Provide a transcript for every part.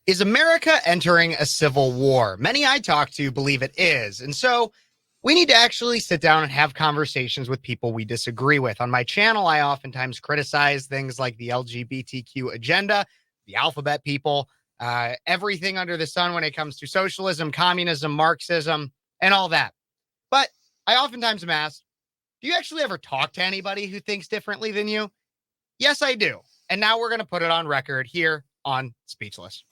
Is America entering a civil war? Many I talk to believe it is. And so we need to actually sit down and have conversations with people we disagree with. On my channel, I oftentimes criticize things like the LGBTQ agenda, the alphabet people, everything under the sun when it comes to socialism, communism, Marxism, and all that. But I oftentimes am asked, do you actually ever talk to anybody who thinks differently than you? Yes, I do. And now we're going to put it on record here on Speechless.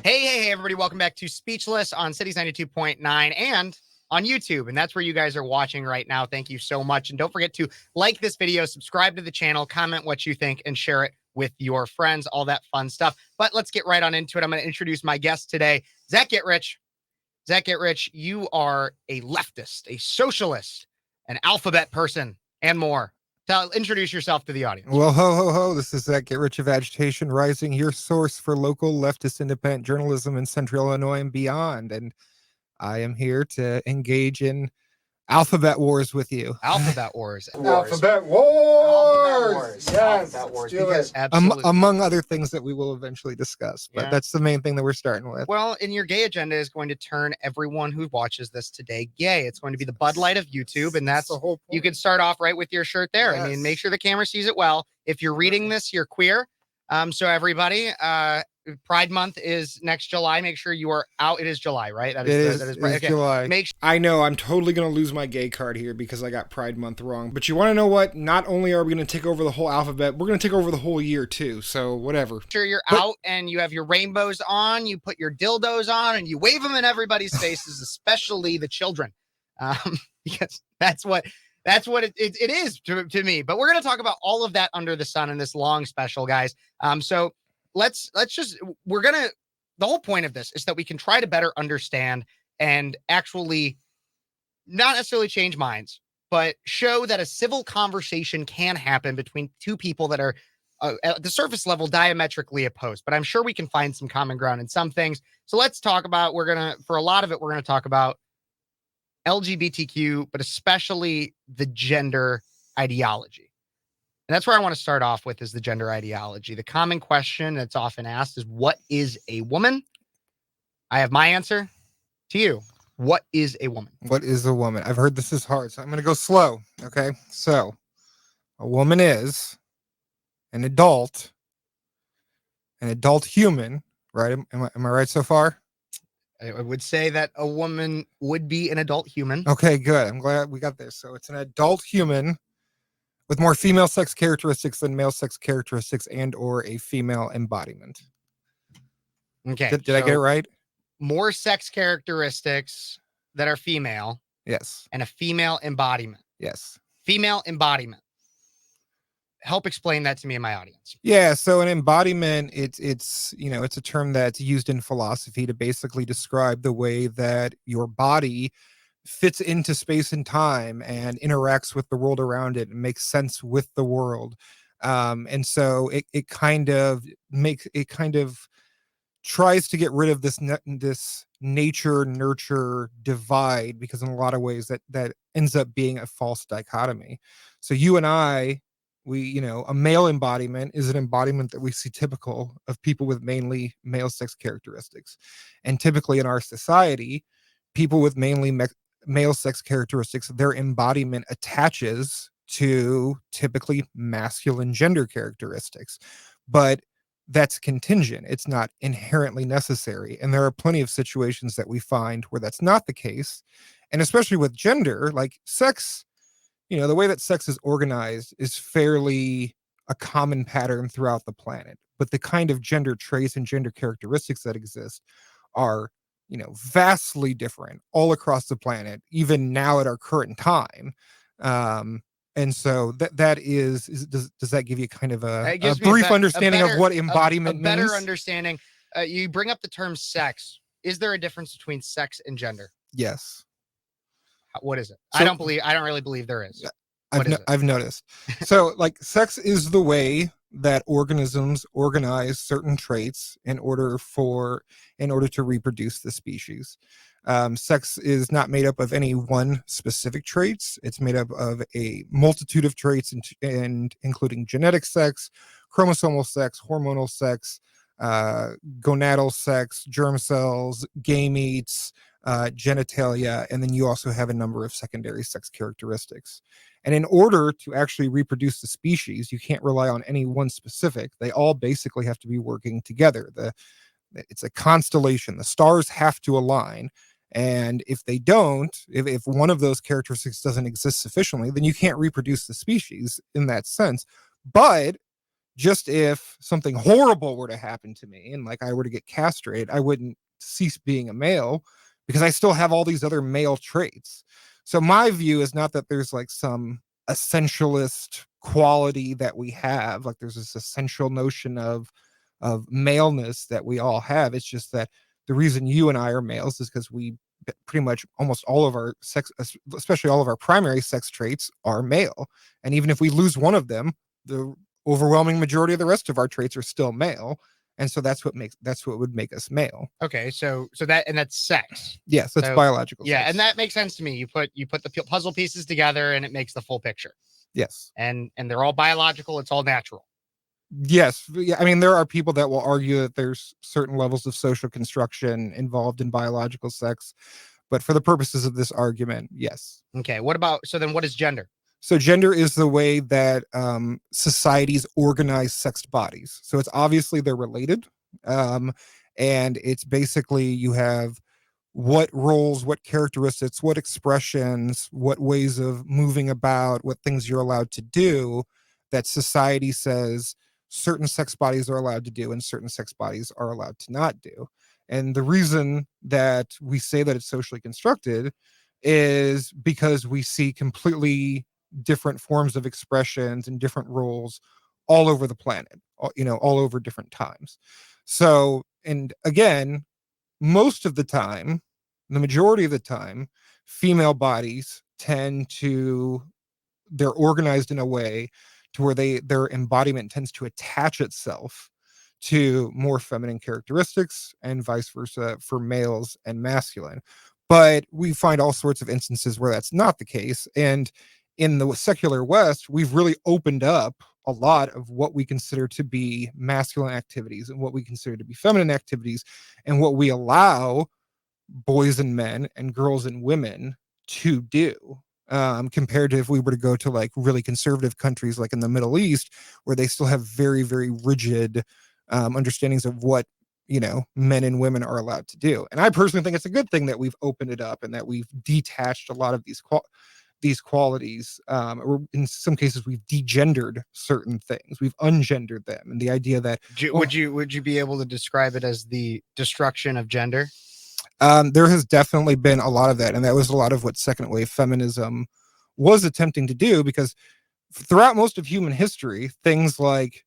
Hey, everybody. Welcome back to Speechless on Cities 92.9 and on YouTube. And that's where you guys are watching right now. Thank you so much. And don't forget to like this video, subscribe to the channel, comment what you think, and share it with your friends, all that fun stuff. But let's get right on into it. I'm going to introduce my guest today, Zach Gittrich. Zach Gittrich, you are a leftist, a socialist, an alphabet person, and more. Introduce yourself to the audience. Well, ho. This is Zach Gittrich of Agitation Rising, your source for local leftist independent journalism in Central Illinois and beyond. And I am here to engage in alphabet wars with you. Alphabet wars. Alphabet wars. Yes. Alphabet wars. Do it. Among other things that we will eventually discuss, but that's the main thing that we're starting with. Well, and your gay agenda is going to turn everyone who watches this today gay. It's going to be the Bud Light of YouTube, and that's the whole point. You can start off right with your shirt there. Yes. I mean, make sure the camera sees it well. If you're reading this, you're queer. So everybody, Pride Month is next July. Make sure you are out. It is July, right? That is okay. July. I know I'm totally going to lose my gay card here because I got Pride Month wrong. But you want to know what? Not only are we going to take over the whole alphabet, we're going to take over the whole year too. So whatever. Sure, you're out and you have your rainbows on. You put your dildos on and you wave them in everybody's faces, especially the children, because that's what it is to me. But we're going to talk about all of that under the sun in this long special, guys. So let's just, the whole point of this is that we can try to better understand and actually not necessarily change minds, but show that a civil conversation can happen between two people that are at the surface level diametrically opposed. But I'm sure we can find some common ground in some things. So let's talk about, for a lot of it, we're going to talk about LGBTQ, but especially the gender ideology. And that's where I want to start off with, is the gender ideology. The common question that's often asked is, what is a woman? I have my answer to you. What is a woman? What is a woman? I've heard this is hard, so I'm going to go slow. Okay. So a woman is an adult human, right? Am I right so far? I would say that a woman would be an adult human. Okay, good. I'm glad we got this. So it's an adult human with more female sex characteristics than male sex characteristics and or a female embodiment. Okay. Did I get it right? More sex characteristics that are female. Yes. And a female embodiment. Yes. Female embodiment. Help explain that to me and my audience. Yeah, so an embodiment, it's a term that's used in philosophy to basically describe the way that your body fits into space and time and interacts with the world around it and makes sense with the world. And so it kind of tries to get rid of this nature nurture divide, because in a lot of ways that ends up being a false dichotomy. So you and I, a male embodiment is an embodiment that we see typical of people with mainly male sex characteristics. And typically in our society, people with mainly male sex characteristics, their embodiment attaches to typically masculine gender characteristics. But that's contingent. It's not inherently necessary. And there are plenty of situations that we find where that's not the case. And especially with gender, like sex, the way that sex is organized is fairly a common pattern throughout the planet. But the kind of gender traits and gender characteristics that exist are, vastly different all across the planet, even now at our current time. And so that is does that give you kind of a brief understanding of what embodiment means? Better understanding. You bring up the term sex. Is there a difference between sex and gender? Yes. What is it? So, I don't really believe there is. I've noticed. So like sex is the way that organisms organize certain traits in order to reproduce the species. Sex is not made up of any one specific traits. It's made up of a multitude of traits, and including genetic sex, chromosomal sex, hormonal sex, gonadal sex, germ cells, gametes, genitalia, and then you also have a number of secondary sex characteristics. And in order to actually reproduce the species, you can't rely on any one specific. They all basically have to be working together. It's a constellation. The stars have to align. And if they don't, if one of those characteristics doesn't exist sufficiently, then you can't reproduce the species in that sense. But just if something horrible were to happen to me and like I were to get castrated, I wouldn't cease being a male because I still have all these other male traits. So my view is not that there's like some essentialist quality that we have, like there's this essential notion of maleness that we all have. It's just that the reason you and I are males is because we pretty much almost all of our sex, especially all of our primary sex traits, are male. And even if we lose one of them, the overwhelming majority of the rest of our traits are still male. And so that's what would make us male. Okay, so that's sex. Yes, that's biological yeah, sex. and that makes sense to me. You put the puzzle pieces together and it makes the full picture. Yes. And they're all biological, it's all natural. Yes. Yeah, I mean, there are people that will argue that there's certain levels of social construction involved in biological sex, but for the purposes of this argument, yes. Okay, so then what is gender? So gender is the way that societies organize sexed bodies. So it's obviously they're related. And it's basically you have what roles, what characteristics, what expressions, what ways of moving about, what things you're allowed to do that society says certain sex bodies are allowed to do and certain sex bodies are allowed to not do. And the reason that we say that it's socially constructed is because we see completely different forms of expressions and different roles all over the planet, all over different times. So, and again, most of the time, the majority of the time, female bodies they're organized in a way to where their embodiment tends to attach itself to more feminine characteristics and vice versa for males and masculine. But we find all sorts of instances where that's not the case. And in the secular West, we've really opened up a lot of what we consider to be masculine activities and what we consider to be feminine activities and what we allow boys and men and girls and women to do. Compared to if we were to go to like really conservative countries like in the Middle East, where they still have very, very rigid understandings of what men and women are allowed to do. And I personally think it's a good thing that we've opened it up and that we've detached a lot of these qualities, or in some cases we've degendered certain things, we've ungendered them. And the idea that would you be able to describe it as the destruction of gender? There has definitely been a lot of that, and that was a lot of what second wave feminism was attempting to do, because throughout most of human history, things like,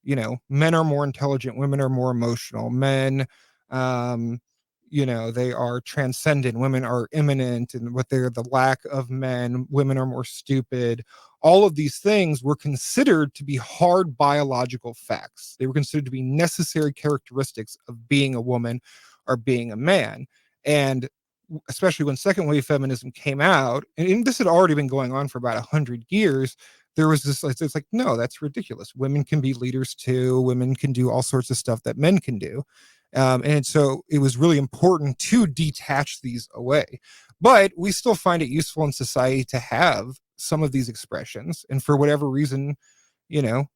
men are more intelligent, women are more emotional, men, they are transcendent, women are immanent, and what they're the lack of men, women are more stupid. All of these things were considered to be hard biological facts. They were considered to be necessary characteristics of being a woman or being a man. And especially when second wave feminism came out, and this had already been going on for about 100 years, there was this, it's like, no, that's ridiculous. Women can be leaders too. Women can do all sorts of stuff that men can do. And so it was really important to detach these away. But we still find it useful in society to have some of these expressions. And for whatever reason,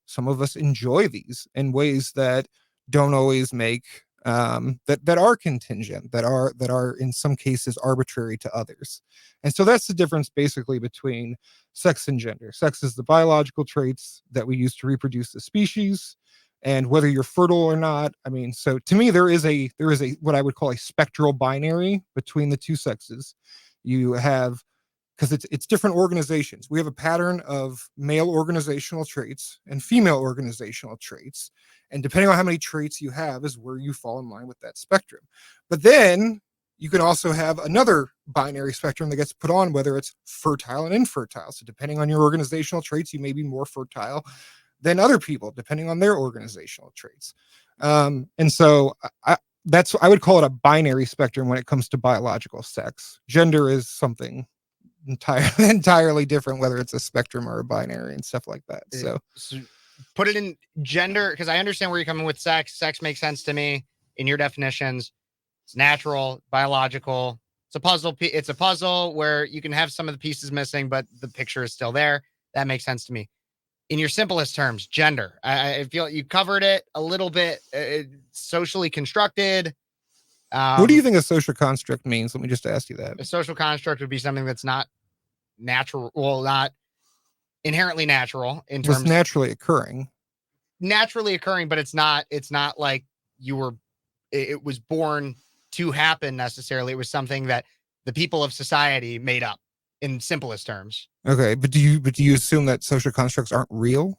some of us enjoy these in ways that don't always make that are contingent, that are in some cases arbitrary to others. And so that's the difference basically between sex and gender. Sex is the biological traits that we use to reproduce the species, and whether you're fertile or not. I mean, so to me there is a what I would call a spectral binary between the two sexes. You have, because it's different organizations. We have a pattern of male organizational traits and female organizational traits. And depending on how many traits you have is where you fall in line with that spectrum. But then you can also have another binary spectrum that gets put on, whether it's fertile and infertile. So depending on your organizational traits, you may be more fertile than other people, depending on their organizational traits. And so I would call it a binary spectrum when it comes to biological sex. Gender is something entirely different, whether it's a spectrum or a binary and stuff like that. So put it in gender, because I understand where you're coming with sex. Sex makes sense to me in your definitions. It's natural, biological. It's a puzzle. It's a puzzle where you can have some of the pieces missing, but the picture is still there. That makes sense to me. In your simplest terms, gender. I feel you covered it a little bit. Socially constructed. What do you think a social construct means? Let me just ask you that. A social construct would be something that's not natural, well, not inherently natural in terms naturally occurring, but it's not like it was born to happen necessarily. It was something that the people of society made up in simplest terms. Okay, but do you assume that social constructs aren't real?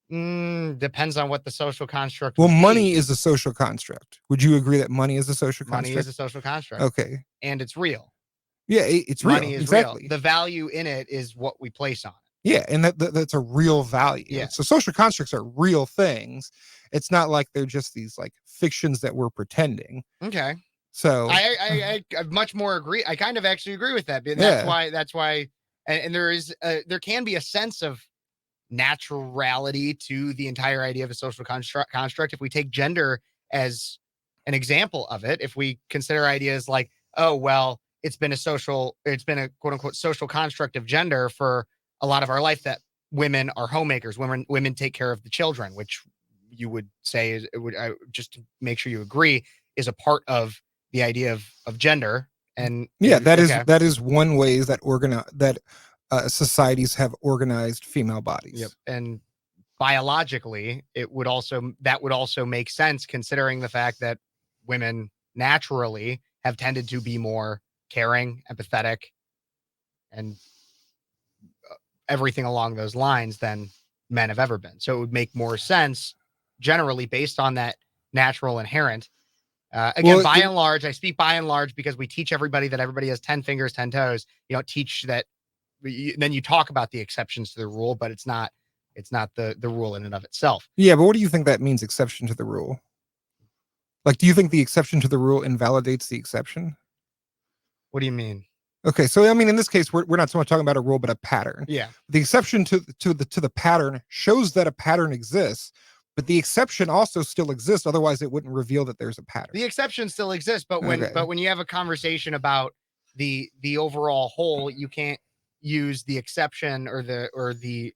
Depends on what the social construct. Well, money is a social construct. Would you agree that money is a social construct? Money is a social construct. Okay, and it's real. Yeah, it's real. Money is exactly real. The value in it is what we place on it. Yeah, and that's a real value. Yeah. So social constructs are real things. It's not like they're just these like fictions that we're pretending. Okay. So I much more agree. I kind of actually agree with that. And that's why, and there can be a sense of naturality to the entire idea of a social construct. If we take gender as an example of it, if we consider ideas like, oh, well, it's been a quote unquote social construct of gender for a lot of our life that women are homemakers, women take care of the children, which you would say just to make sure you agree is a part of the idea of gender. And that is one way that societies have organized female bodies. Yep. And biologically, that would also make sense considering the fact that women naturally have tended to be more caring, empathetic, and everything along those lines than men have ever been. So it would make more sense generally based on that natural inherent. By and large, I speak by and large because we teach everybody that everybody has 10 fingers, 10 toes. You don't teach that. Then you talk about the exceptions to the rule, but it's not the rule in and of itself. Yeah, but what do you think that means, exception to the rule? Like, do you think the exception to the rule invalidates the exception? What do you mean? Okay, so I mean, in this case, we're not so much talking about a rule, but a pattern. Yeah. The exception to the pattern shows that a pattern exists, but the exception also still exists. Otherwise, it wouldn't reveal that there's a pattern. The exception still exists, but when you have a conversation about the overall whole, you can't use the exception or the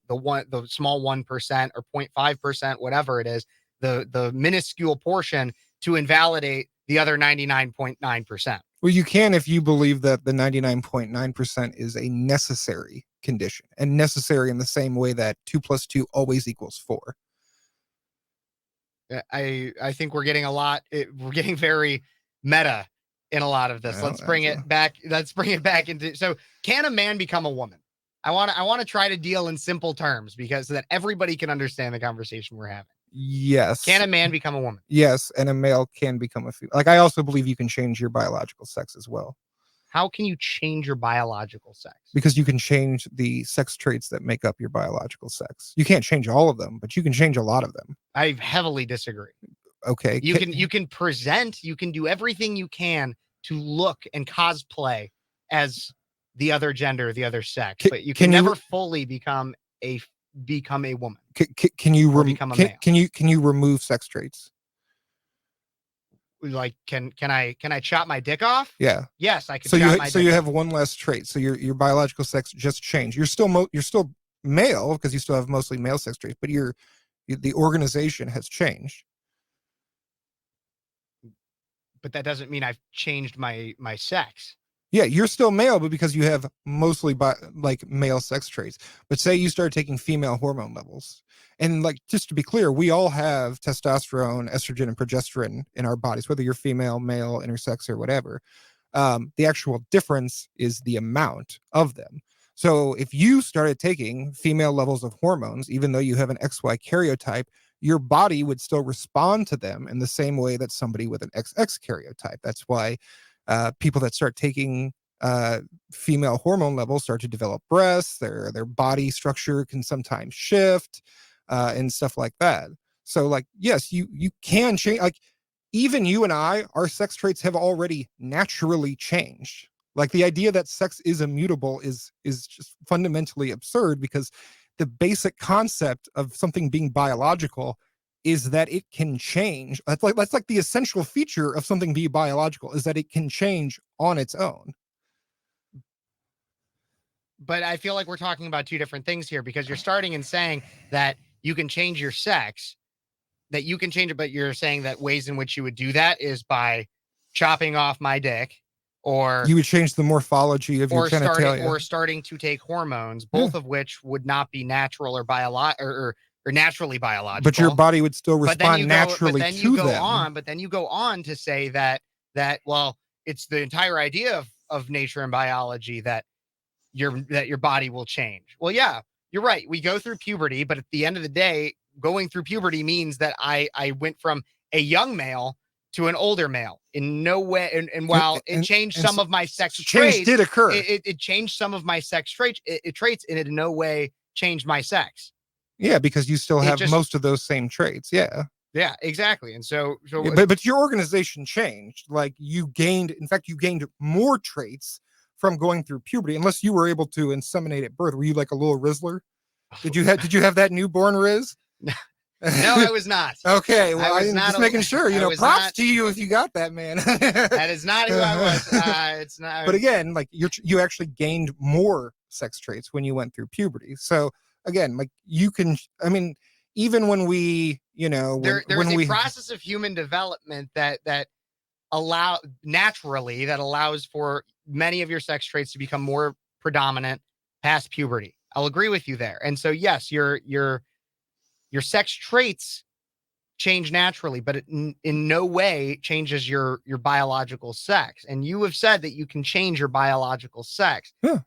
small 1% or 0.5%, whatever it is, the minuscule portion to invalidate the other 99.9%. Well, you can if you believe that the 99.9% is a necessary condition, and necessary in the same way that 2 + 2 always equals 4. I think we're getting very meta in a lot of this. Let's bring it back into, so can a man become a woman? I want to try to deal in simple terms because so that everybody can understand the conversation we're having. Yes. Can a man become a woman? Yes, and a male can become a female. Like, I also believe you can change your biological sex as well. How can you change your biological sex? Because you can change the sex traits that make up your biological sex. You can't change all of them, but you can change a lot of them. I heavily disagree. Okay. You can present, you can do everything you can to look and cosplay as the other gender, the other sex, but you can never fully become a woman. Can you become a male? Can you remove sex traits? Like, can I chop my dick off? Yeah. Yes, I can. So you have one less trait. So your biological sex just changed. You're still male because you still have mostly male sex traits, but the organization has changed. But that doesn't mean I've changed my sex. Yeah, you're still male, but because you have mostly male sex traits. But say you start taking female hormone levels, and like, just to be clear, we all have testosterone, estrogen, and progesterone in our bodies, whether you're female, male, intersex, or whatever. The actual difference is the amount of them. So if you started taking female levels of hormones, even though you have an XY karyotype, your body would still respond to them in the same way that somebody with an XX karyotype. That's why people that start taking female hormone levels start to develop breasts. Their body structure can sometimes shift and stuff like that. So, like, yes, you can change. Like, even you and I, our sex traits have already naturally changed. Like the idea that sex is immutable is just fundamentally absurd, because the basic concept of something being biological is that it can change. That's like the essential feature of something being biological, is that it can change on its own. But I feel like we're talking about two different things here, because you're starting and saying that you can change your sex, that you can change it, but you're saying that ways in which you would do that is by chopping off my dick, or you would change the morphology of your genitalia, starting to take hormones, both of which would not be natural or naturally biological. But your body would still respond naturally to them. But then you go on to say that well, it's the entire idea of nature and biology that your body will change. Well, yeah, you're right. We go through puberty, but at the end of the day, going through puberty means that I went from a young male to an older male. In no way, and while it changed some of my sex traits, did occur. It changed some of my sex traits, and it in no way changed my sex. Yeah, because you still have most of those same traits. Yeah. Yeah, exactly. And so but your organization changed. Like you gained more traits from going through puberty, unless you were able to inseminate at birth. Were you like a little Rizzler? Did you have that newborn Riz? No, I was not. Okay, well, I'm just making sure. Props to you if you got that, man. That is not who I was. It's not. But again, like you actually gained more sex traits when you went through puberty. So again, like you can. I mean, even when we, there's a process of human development that allows for many of your sex traits to become more predominant past puberty. I'll agree with you there. And so yes, your sex traits change naturally, but it in no way changes your biological sex. And you have said that you can change your biological sex. Yeah.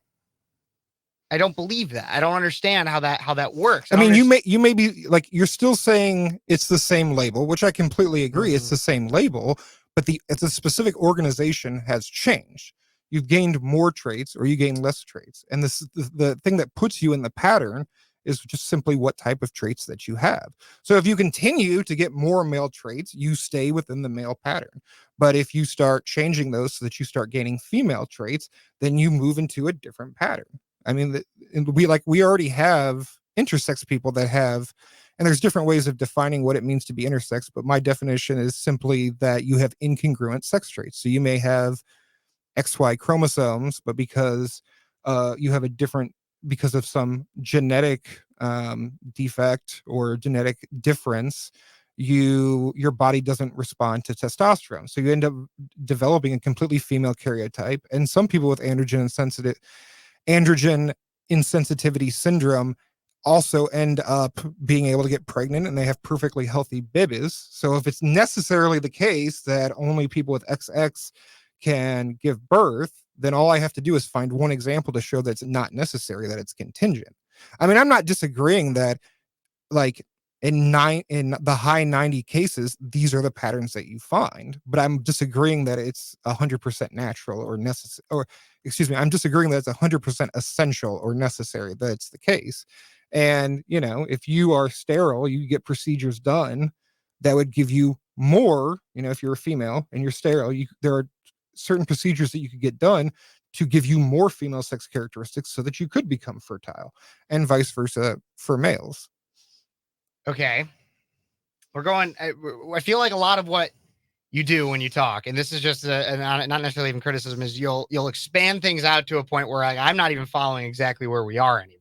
I don't believe that. I don't understand how that works. I mean, you may be like, you're still saying it's the same label, which I completely agree. Mm-hmm. It's the same label, but it's a specific organization has changed. You've gained more traits or you gain less traits. And the thing that puts you in the pattern is just simply what type of traits that you have. So if you continue to get more male traits, you stay within the male pattern. But if you start changing those so that you start gaining female traits, then you move into a different pattern. I mean, we already have intersex people that have, and there's different ways of defining what it means to be intersex, but my definition is simply that you have incongruent sex traits. So you may have XY chromosomes, but because you have because of some genetic defect or genetic difference, your body doesn't respond to testosterone. So you end up developing a completely female karyotype. And some people with androgen insensitivity syndrome also end up being able to get pregnant, and they have perfectly healthy babies. So if it's necessarily the case that only people with XX can give birth, then all I have to do is find one example to show that it's not necessary, that it's contingent. I mean, I'm not disagreeing that, like, in the high 90 cases, these are the patterns that you find, but I'm disagreeing that it's 100% natural or necessary, or excuse me, I'm disagreeing that it's 100% essential or necessary that it's the case. And, if you are sterile, you get procedures done that would give you more, if you're a female and you're sterile, there are certain procedures that you could get done to give you more female sex characteristics so that you could become fertile, and vice versa for males. Okay. We're going, I feel like a lot of what you do when you talk, and this is just not necessarily even criticism, is you'll expand things out to a point where I'm not even following exactly where we are anymore.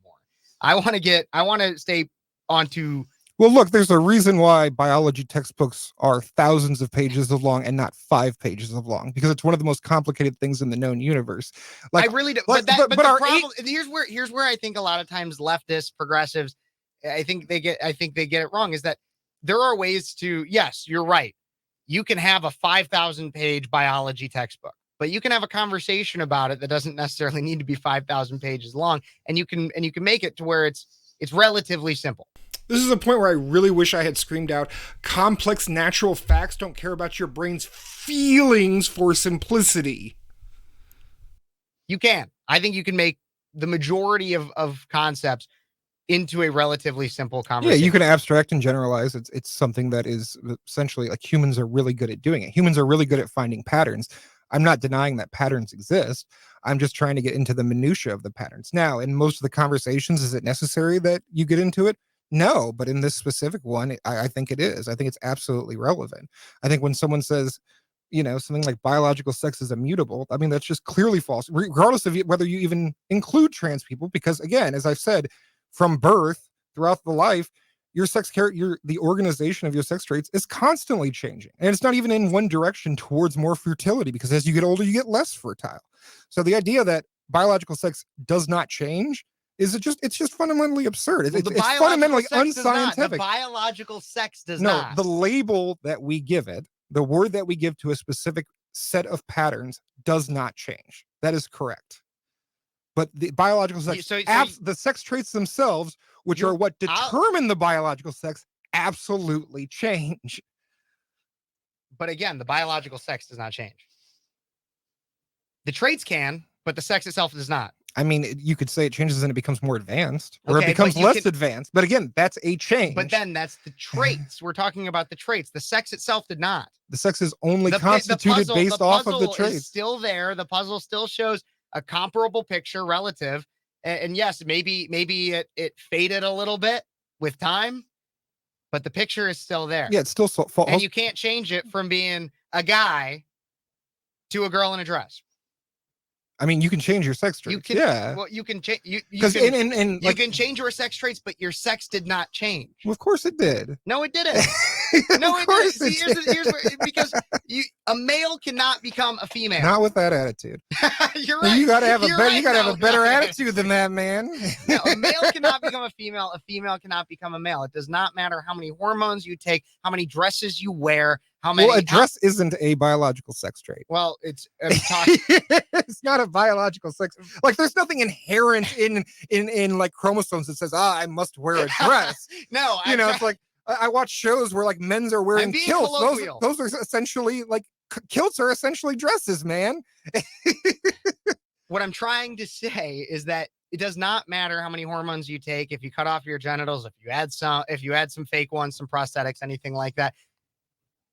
I want to stay onto. Well, look, there's a reason why biology textbooks are thousands of pages of long and not 5 pages of long, because it's one of the most complicated things in the known universe. Like, I really do. But the problem, here's where I think a lot of times leftists, progressives, I think they get it wrong, is that there are ways to, yes, you're right. You can have a 5,000 page biology textbook, but you can have a conversation about it that doesn't necessarily need to be 5,000 pages long. And you can make it to where it's relatively simple. This is a point where I really wish I had screamed out, complex natural facts don't care about your brain's feelings for simplicity. You can. I think you can make the majority of concepts into a relatively simple Yeah, conversation. you can abstract and generalize. It's something that is essentially like humans are really good at doing it. Humans are really good at finding patterns. I'm not denying that patterns exist. I'm just trying to get into the minutia of the patterns. Now, in most of the conversations, is it necessary that you get into it? No, but in this specific one, I think it is. I think it's absolutely relevant. I think when someone says, something like biological sex is immutable, I mean, that's just clearly false, regardless of whether you even include trans people, because again, as I've said, from birth throughout the life, your sex character, the organization of your sex traits is constantly changing. And it's not even in one direction towards more fertility, because as you get older, you get less fertile. So the idea that biological sex does not change it's just fundamentally absurd. It's fundamentally unscientific. The biological sex does no, not. The label that we give it, the word that we give to a specific set of patterns does not change. That is correct. But the biological sex, the sex traits themselves, which are what determine the biological sex, absolutely change. But again, the biological sex does not change. The traits can, but the sex itself does not. I mean, you could say it changes and it becomes more advanced, or it becomes less advanced. But again, that's a change. But then that's the traits. We're talking about the traits. The sex itself did not. The sex is only constituted based off of the traits. Is still there. The puzzle still shows a comparable picture relative. And yes, maybe it faded a little bit with time, but the picture is still there. Yeah, it's still false. And you can't change it from being a guy to a girl in a dress. I mean, you can change your sex traits. Well, you can change. You can change your sex traits, but your sex did not change. Well, of course it did. No, it didn't. No, it didn't. See, here's where, because a male cannot become a female. Not with that attitude. You're right. You got to have a better attitude than that, man. No, a male cannot become a female. A female cannot become a male. It does not matter how many hormones you take, how many dresses you wear. A dress isn't a biological sex trait. Well, it's not a biological sex. Like, there's nothing inherent in like chromosomes that says, I must wear a dress. No, it's like I watch shows where like men's are wearing kilts. Those are essentially like kilts are essentially dresses, man. What I'm trying to say is that it does not matter how many hormones you take. If you cut off your genitals, if you add some fake ones, some prosthetics, anything like that.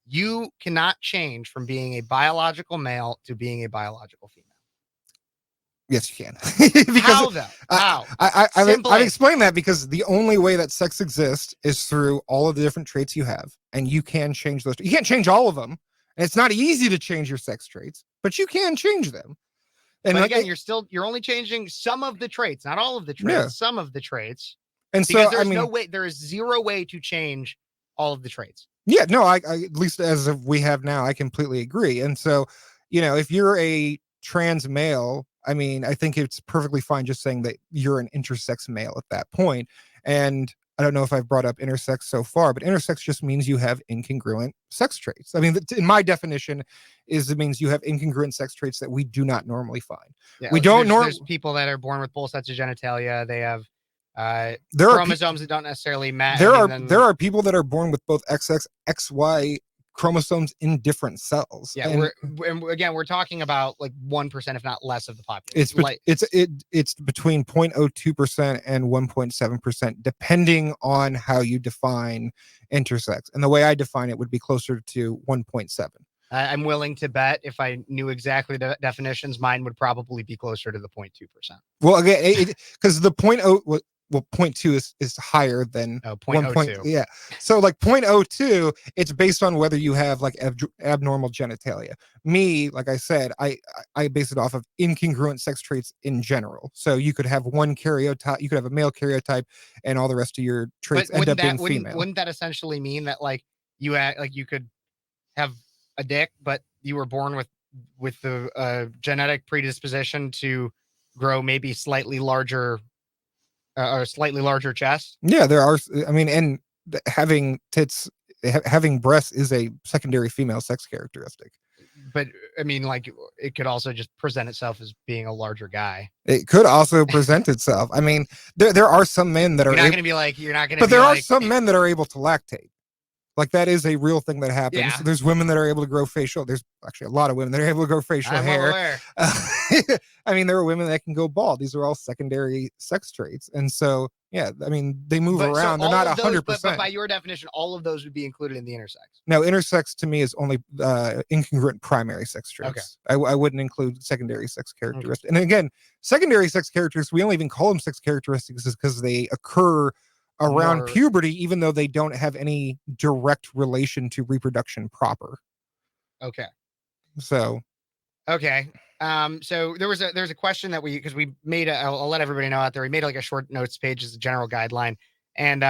You cannot change from being a biological male to being a biological female. Yes, you can. How though? How? I've explained that because the only way that sex exists is through all of the different traits you have, and you can change those. You can't change all of them, and it's not easy to change your sex traits, but you can change them. And but again, you're only changing some of the traits, not all of the traits. Some of the traits, and because there is zero way to change all of the traits. Yeah, no, I at least as of we have now, I completely agree. And so, if you're a trans male, I mean, I think it's perfectly fine just saying that you're an intersex male at that point. And I don't know if I've brought up intersex so far, but intersex just means you have incongruent sex traits. I mean, in my definition, it means you have incongruent sex traits that we do not normally find. Yeah, there's people that are born with both sets of genitalia. They have chromosomes that don't necessarily match. There are people that are born with both XX, XY chromosomes in different cells. Yeah, we're talking about like 1%, if not less, of the population. It's between 0.02% and 1.7%, depending on how you define intersex. And the way I define it would be closer to 1.7. I'm willing to bet if I knew exactly the definitions, mine would probably be closer to the 0.2%. Well, again, because the 0.2 is higher than 0.02. Yeah. So like 0.02, it's based on whether you have like abnormal genitalia. Me, like I said, I base it off of incongruent sex traits in general. So you could have one karyotype, you could have a male karyotype, and all the rest of your traits end up being female. Wouldn't that essentially mean that like you could have a dick, but you were born with the genetic predisposition to grow maybe slightly larger or slightly larger chest? Yeah, there are. I mean, and having tits, having breasts is a secondary female sex characteristic. But I mean, like, it could also just present itself as being a larger guy. It could also present itself. I mean, there are some men that are. You're not going to be like. But there are some men that are able to lactate. Like that is a real thing that happens. Yeah. So there's women that are able to grow facial. There's actually a lot of women that are able to grow facial I'm hair. well aware. I mean, there are women that can go bald. These are all secondary sex traits. And so, yeah, I mean, they move around. They're not 100%. But by your definition, all of those would be included in the intersex. No, intersex to me is only incongruent primary sex traits. Okay. I wouldn't include secondary sex characteristics. Okay. And again, secondary sex characteristics, we only even call them sex characteristics because they occur around puberty, even though they don't have any direct relation to reproduction proper. Okay. So. Okay. So there's a question that because we made I'll let everybody know out there. We made like a short notes page as a general guideline. And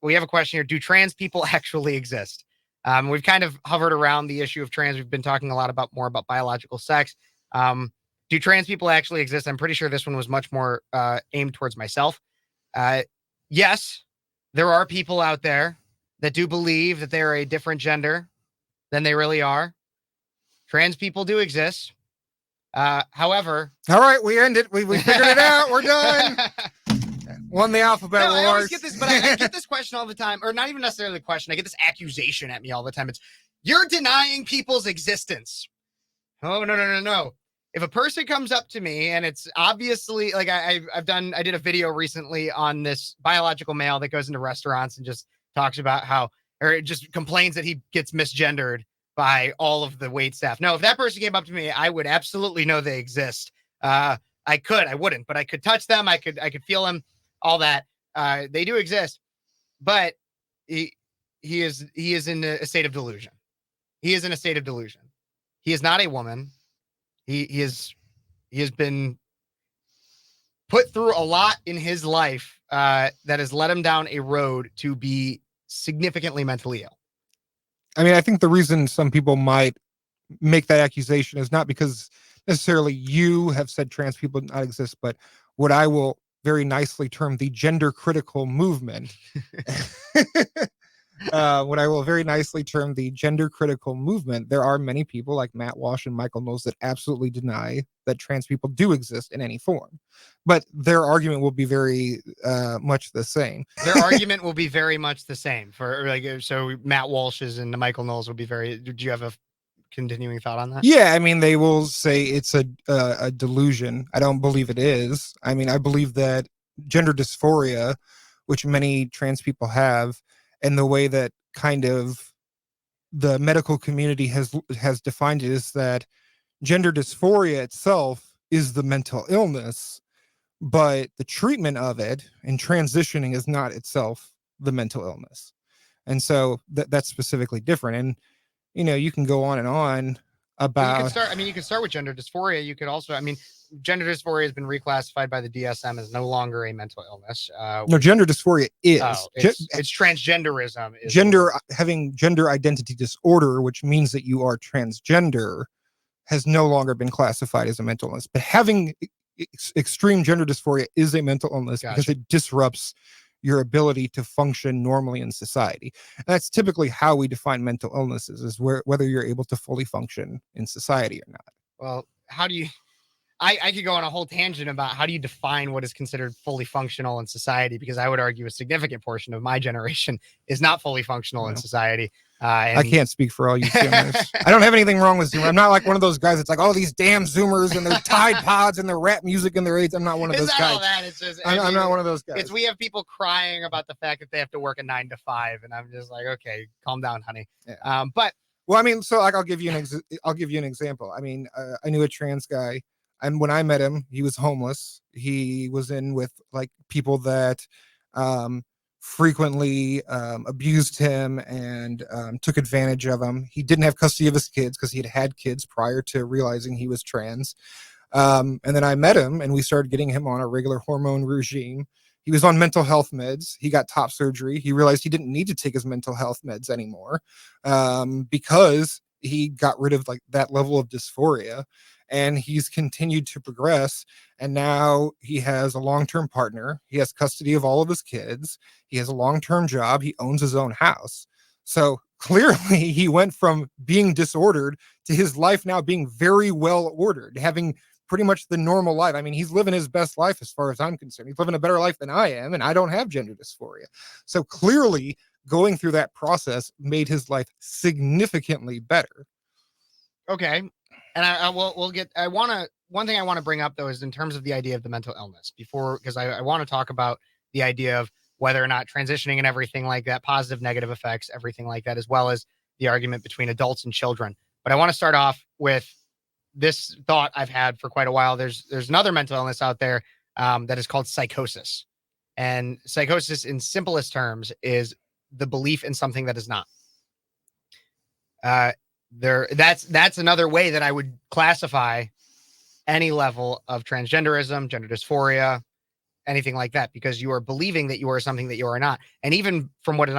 we have a question here. Do trans people actually exist? We've kind of hovered around the issue of trans. We've been talking a lot more about biological sex. Do trans people actually exist? I'm pretty sure this one was much more aimed towards myself. Yes, there are people out there that do believe that they're a different gender than they really are. Trans people do exist. However, all right, we end it. We figured it out. We're done. Won the alphabet wars. I always get this, but I get this question all the time, or not even necessarily the question. I get this accusation at me all the time. It's you're denying people's existence. Oh, no. If a person comes up to me and it's obviously like I did a video recently on this biological male that goes into restaurants and just talks about or just complains that he gets misgendered by all of the wait staff. No, if that person came up to me, I would absolutely know they exist. I wouldn't, but I could touch them. I could feel them, all that. They do exist, but he is in a state of delusion. He is in a state of delusion. He is not a woman. He has been put through a lot in his life that has led him down a road to be significantly mentally ill. I mean, I think the reason some people might make that accusation is not because necessarily you have said trans people do not exist, but what I will very nicely term the gender critical movement. What I will very nicely term the gender critical movement, there are many people like Matt Walsh and Michael Knowles that absolutely deny that trans people do exist in any form. But their argument will be very much the same. Their argument will be very much the same. So Matt Walsh's and Michael Knowles will be very. Do you have a continuing thought on that? Yeah, I mean, they will say it's a delusion. I don't believe it is. I mean, I believe that gender dysphoria, which many trans people have, and the way that kind of the medical community has defined it is that gender dysphoria itself is the mental illness, but the treatment of it and transitioning is not itself the mental illness. And so that's specifically different. And, you can go on and on about... You can start with gender dysphoria. You could also, gender dysphoria has been reclassified by the DSM as no longer a mental illness. No, gender dysphoria is. It's transgenderism. Having gender identity disorder, which means that you are transgender, has no longer been classified as a mental illness. But having extreme gender dysphoria is a mental illness because it disrupts your ability to function normally in society. And that's typically how we define mental illnesses, is whether you're able to fully function in society or not. Well, how do you... I could go on a whole tangent about how do you define what is considered fully functional in society, because I would argue a significant portion of my generation is not fully functional in society. I can't speak for all you Zoomers. I don't have anything wrong with Zoomers. I'm not like one of those guys that's like, oh, these damn Zoomers and their Tide Pods and their rap music and their AIDS. I'm not one of those guys. All that. It's just, I'm not one of those guys. We have people crying about the fact that they have to work a 9 to 5, and I'm just like, okay, calm down, honey. Yeah. So I'll give you an example. I knew a trans guy. And when I met him, he was homeless. He was in with like people that frequently abused him and took advantage of him. He didn't have custody of his kids because he had kids prior to realizing he was trans. And then I met him and we started getting him on a regular hormone regime. He was on mental health meds. He got top surgery. He realized he didn't need to take his mental health meds anymore because he got rid of like that level of dysphoria. And he's continued to progress. And now he has a long-term partner. He has custody of all of his kids. He has a long-term job. He owns his own house. So clearly he went from being disordered to his life now being very well ordered, having pretty much the normal life. He's living his best life as far as I'm concerned. He's living a better life than I am, and I don't have gender dysphoria. So clearly going through that process made his life significantly better. Okay. And one thing I want to bring up though is in terms of the idea of the mental illness because I want to talk about the idea of whether or not transitioning and everything like that, positive, negative effects, everything like that, as well as the argument between adults and children. But I want to start off with this thought I've had for quite a while. There's another mental illness out there that is called psychosis. And psychosis in simplest terms is the belief in something that is not. That's another way that I would classify any level of transgenderism, gender dysphoria, anything like that, because you are believing that you are something that you are not. And even from what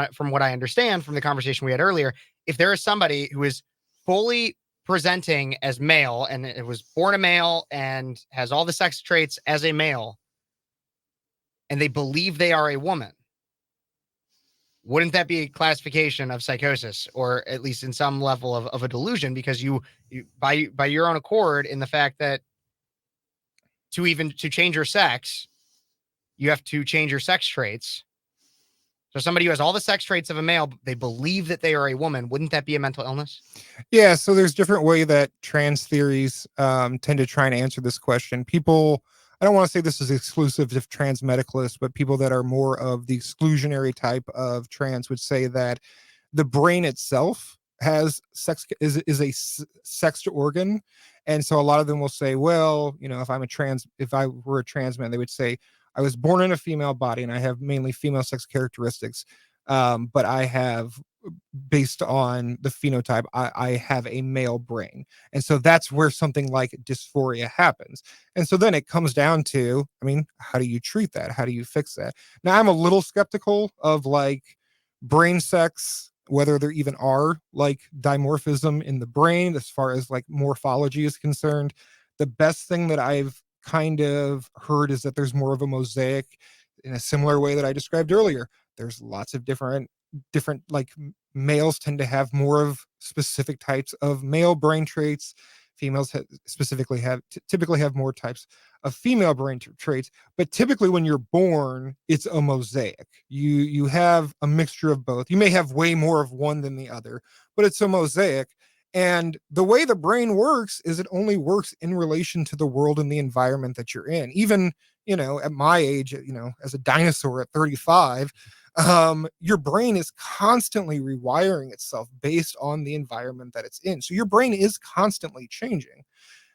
I understand from the conversation we had earlier, if there is somebody who is fully presenting as male and it was born a male and has all the sex traits as a male, and they believe they are a woman, wouldn't that be a classification of psychosis, or at least in some level of a delusion? Because you by your own accord, in the fact that to change your sex, you have to change your sex traits. So somebody who has all the sex traits of a male, they believe that they are a woman. Wouldn't that be a mental illness? Yeah. So there's different way that trans theories tend to try and answer this question. People, I don't want to say this is exclusive to trans medicalists, but people that are more of the exclusionary type of trans would say that the brain itself has sex is a sexed organ. And so a lot of them will say, well, if I were a trans man, they would say, I was born in a female body and I have mainly female sex characteristics. But I have, based on the phenotype, I have a male brain. And so that's where something like dysphoria happens. And so then it comes down to, how do you treat that? How do you fix that? Now, I'm a little skeptical of like brain sex, whether there even are like dimorphism in the brain as far as like morphology is concerned. The best thing that I've kind of heard is that there's more of a mosaic in a similar way that I described earlier. There's lots of different like males tend to have more of specific types of male brain traits. Females typically have more types of female brain traits, but typically when you're born, it's a mosaic. You have a mixture of both. You may have way more of one than the other, but it's a mosaic. And the way the brain works is it only works in relation to the world and the environment that you're in. Even, at my age, as a dinosaur at 35, your brain is constantly rewiring itself based on the environment that it's in. So your brain is constantly changing.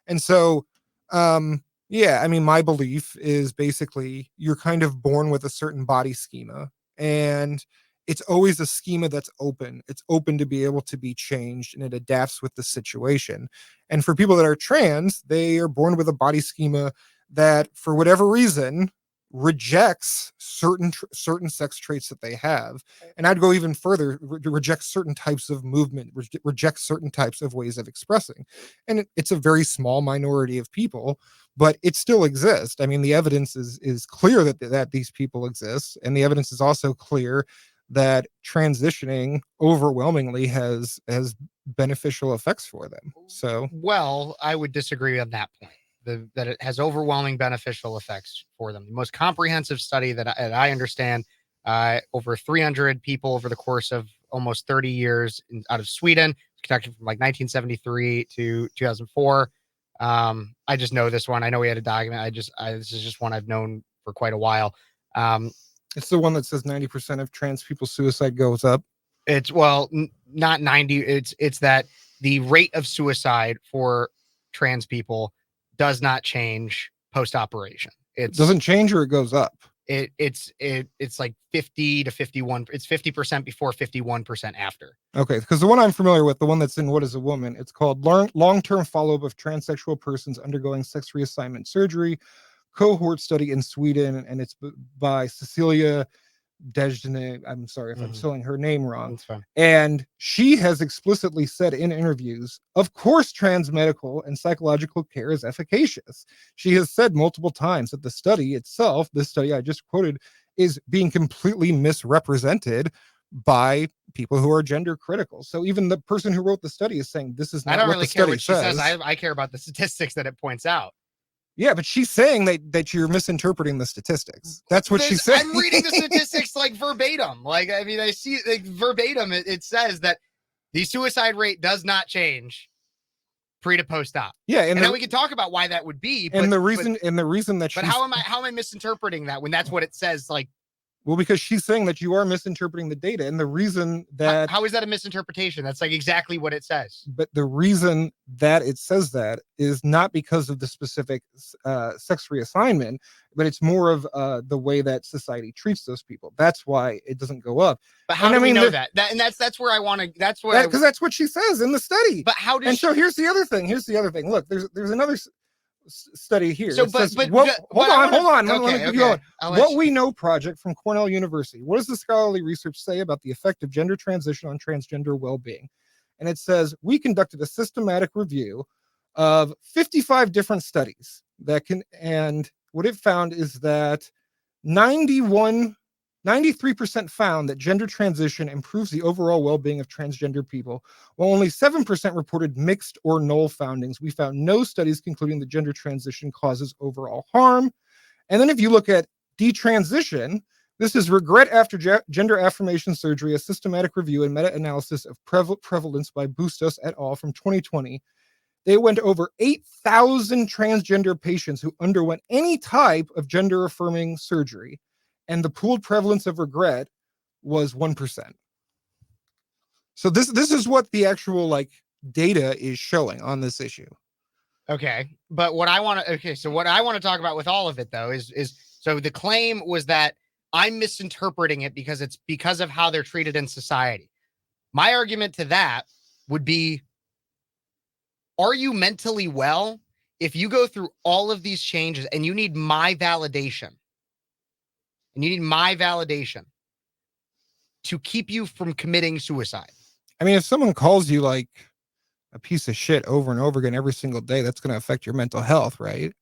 And so, my belief is basically you're kind of born with a certain body schema, and it's always a schema that's open. It's open to be able to be changed, and it adapts with the situation. And for people that are trans, they are born with a body schema that, for whatever reason, rejects certain sex traits that they have. And I'd go even further, reject certain types of movement, reject certain types of ways of expressing. And it's a very small minority of people, but it still exists. The evidence is clear that these people exist, and the evidence is also clear that transitioning overwhelmingly has beneficial effects for them. So, well, I would disagree on that point. That it has overwhelming beneficial effects for them. The most comprehensive study that I understand, over 300 people over the course of almost 30 years out of Sweden, conducted from like 1973 to 2004. I just know this one. I know we had a document. This is just one I've known for quite a while. It's the one that says 90% of trans people's suicide goes up. It's not 90. It's that the rate of suicide for trans people does not change post-operation. It doesn't change, or it goes up. It's like 50 to 51. It's 50% before, 51% after. Okay, because the one I'm familiar with, the one that's in What is a Woman, it's called Long-Term Follow-Up of Transsexual Persons Undergoing Sex Reassignment Surgery, Cohort Study in Sweden, and it's by Cecilia Dejne. I'm sorry if I'm spelling her name wrong. And she has explicitly said in interviews, of course, trans medical and psychological care is efficacious. She has said multiple times that the study itself, this study I just quoted, is being completely misrepresented by people who are gender critical. So even the person who wrote the study is saying this is not what the study says. She says. I care about the statistics that it points out. Yeah, but she's saying that you're misinterpreting the statistics. That's what she's saying. I'm reading the statistics like verbatim. Like, I mean, I see like verbatim. It says that the suicide rate does not change pre to post op. Yeah, and then we can talk about why that would be. And the reason that. But how am I misinterpreting that when that's what it says? Like, well, because she's saying that you are misinterpreting the data, and the reason that how is that a misinterpretation? That's like exactly what it says. But the reason that it says that is not because of the specific sex reassignment, but it's more of the way that society treats those people. That's why it doesn't go up. But how do we know that? That's where I want to. That's where because that's what she says in the study. But how does? And so here's the other thing. Look, there's another study here. So, hold on. Okay. What We Know project from Cornell University. What does the scholarly research say about the effect of gender transition on transgender well-being? And it says, we conducted a systematic review of 55 different studies and what it found is that 93% found that gender transition improves the overall well-being of transgender people, while only 7% reported mixed or null findings. We found no studies concluding that gender transition causes overall harm. And then if you look at detransition, this is regret after gender affirmation surgery, a systematic review and meta-analysis of prevalence by Bustos et al. From 2020. They went over 8,000 transgender patients who underwent any type of gender-affirming surgery, and the pooled prevalence of regret was 1%. So this is what the actual data is showing on this issue. Okay, but what I want to talk about with all of it though is so the claim was that I'm misinterpreting it because it's because of how they're treated in society. My argument to that would be, are you mentally well if you go through all of these changes and you need my validation? And you need my validation to keep you from committing suicide. I mean, if someone calls you like a piece of shit over and over again every single day, that's going to affect your mental health, right?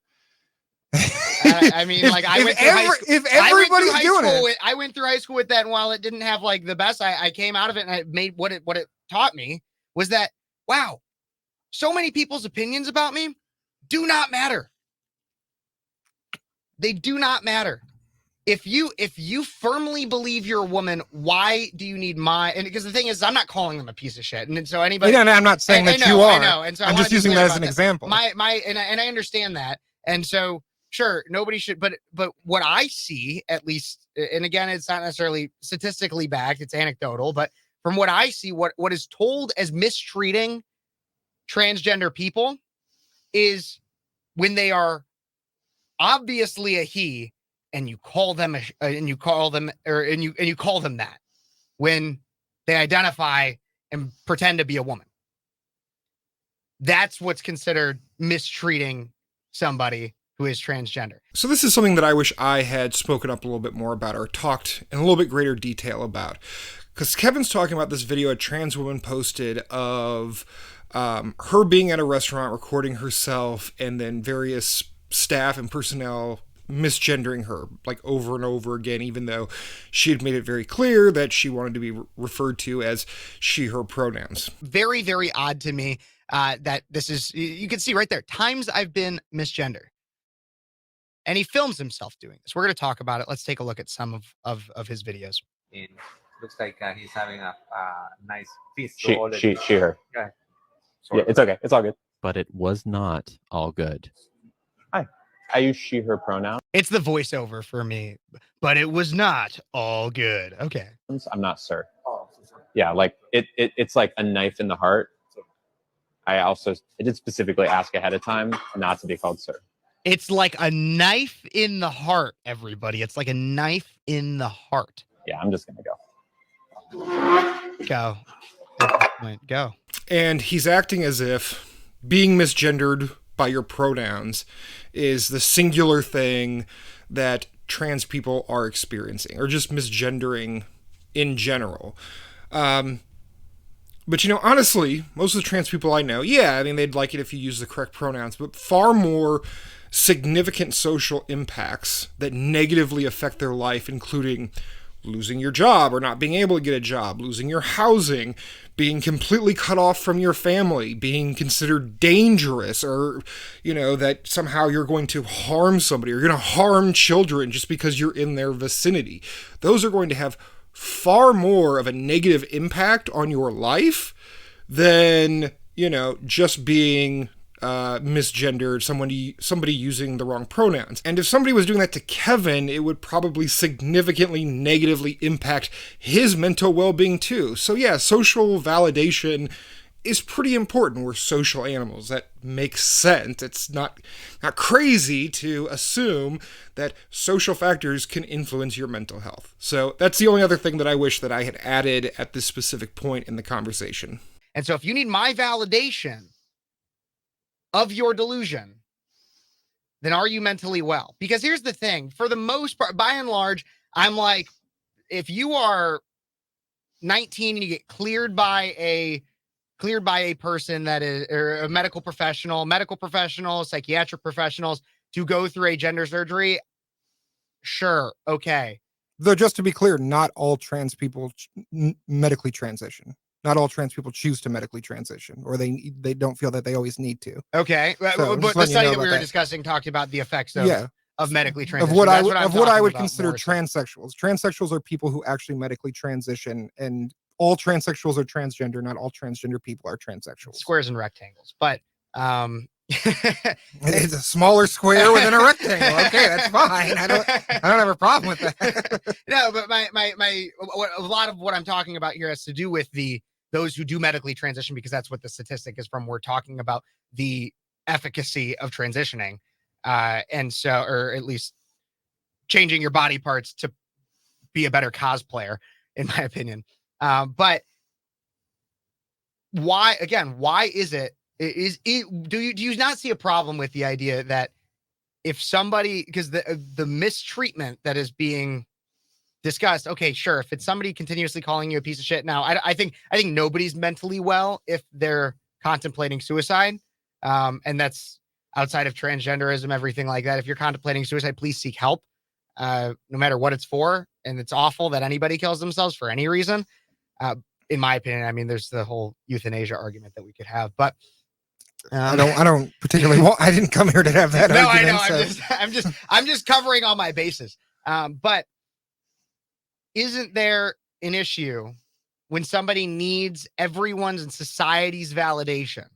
I mean, I went through high school with that, and while it didn't have the best, I came out of it, and I made what it taught me was that, wow, so many people's opinions about me do not matter. They do not matter. If you firmly believe you're a woman, why do you need and because the thing is, I'm not calling them a piece of shit. And so anybody, I'm not saying that you are. I know. And so I'm just using that as an example. And I understand that. And so, sure, nobody should, but what I see, at least, and again, it's not necessarily statistically backed, it's anecdotal, but from what I see, what is told as mistreating transgender people is when they are obviously a he, and you call them that when they identify and pretend to be a woman. That's what's considered mistreating somebody who is transgender. So this is something that I wish I had spoken up a little bit more about, or talked in a little bit greater detail about. Because Kevin's talking about this video a trans woman posted of her being at a restaurant recording herself, and then various staff and personnel misgendering her over and over again, even though she had made it very clear that she wanted to be referred to as she, her pronouns. Very, very odd to me that this is, you can see right there, times I've been misgendered. And he films himself doing this. We're going to talk about it. Let's take a look at some of his videos. It looks like he's having a nice feast. She, her. Yeah, it's okay. It's all good. But it was not all good. I use she, her pronoun. It's the voiceover for me, but it was not all good. Okay. I'm not sir. Yeah, it's like a knife in the heart. I did specifically ask ahead of time not to be called sir. It's like a knife in the heart, everybody. It's like a knife in the heart. Yeah, I'm just going to go. Go. And he's acting as if being misgendered by your pronouns is the singular thing that trans people are experiencing, or just misgendering in general. But honestly, most of the trans people I know, they'd like it if you use the correct pronouns, but far more significant social impacts that negatively affect their life, including losing your job or not being able to get a job, losing your housing, being completely cut off from your family, being considered dangerous, or, that somehow you're going to harm somebody, or you're going to harm children just because you're in their vicinity. Those are going to have far more of a negative impact on your life than, just being misgendered, somebody using the wrong pronouns. And if somebody was doing that to Kevin, it would probably significantly negatively impact his mental well-being too. So yeah, social validation is pretty important. We're social animals. That makes sense. It's not crazy to assume that social factors can influence your mental health. So that's the only other thing that I wish that I had added at this specific point in the conversation. And so if you need my validation of your delusion, then are you mentally well? Because here's the thing, for the most part, by and large, I'm like, if you are 19 and you get cleared by a person that is, or a medical professional, psychiatric professionals to go through a gender surgery, sure, okay. Though, just to be clear, not all trans people medically transition. Not all trans people choose to medically transition, or they don't feel that they always need to. Okay, So, but the study that we were discussing talked about the effects of medically transition. Of what I would consider transsexuals. Transsexuals are people who actually medically transition, and all transsexuals are transgender. Not all transgender people are transsexuals. Squares and rectangles, but it's a smaller square within a rectangle. Okay, that's fine. I don't have a problem with that. No, but a lot of what I'm talking about here has to do with those who do medically transition, because that's what the statistic is from. We're talking about the efficacy of transitioning, and so, or at least changing your body parts to be a better cosplayer, in my opinion. But why is it? Do you not see a problem with the idea that if somebody, because the mistreatment that is being discussed, okay, sure, if it's somebody continuously calling you a piece of shit, now I think nobody's mentally well if they're contemplating suicide, and that's outside of transgenderism, everything like that. If you're contemplating suicide, please seek help, no matter what it's for. And it's awful that anybody kills themselves for any reason, in my opinion. I mean, there's the whole euthanasia argument that we could have, but I don't particularly want. I didn't come here to have that. No, argument, I know. So. I'm just covering all my bases. But isn't there an issue when somebody needs everyone's and society's validation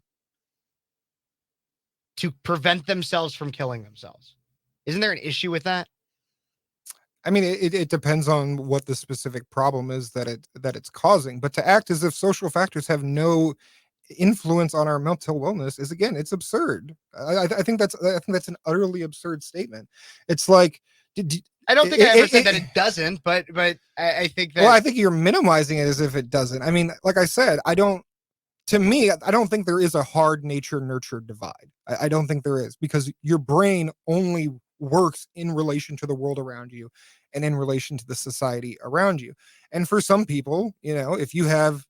to prevent themselves from killing themselves? Isn't there an issue with that? I mean, it depends on what the specific problem is that it's causing. But to act as if social factors have no influence on our mental wellness is, again, it's absurd. I think that's an utterly absurd statement. It's like, I don't think I ever said that it doesn't, but I think that. Well, I think you're minimizing it as if it doesn't. I mean, like I said, I don't think there is a hard nature nurture divide. I don't think there is, because your brain only works in relation to the world around you and in relation to the society around you. And for some people, if you have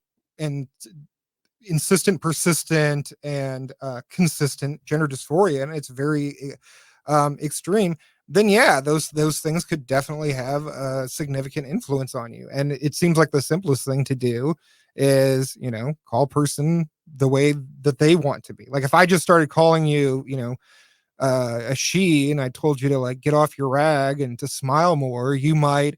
insistent, persistent, and consistent gender dysphoria, and it's very extreme, then yeah, those things could definitely have a significant influence on you. And it seems like the simplest thing to do is, call a person the way that they want to be. Like, if I just started calling you, a she, and I told you to, like, get off your rag and to smile more, you might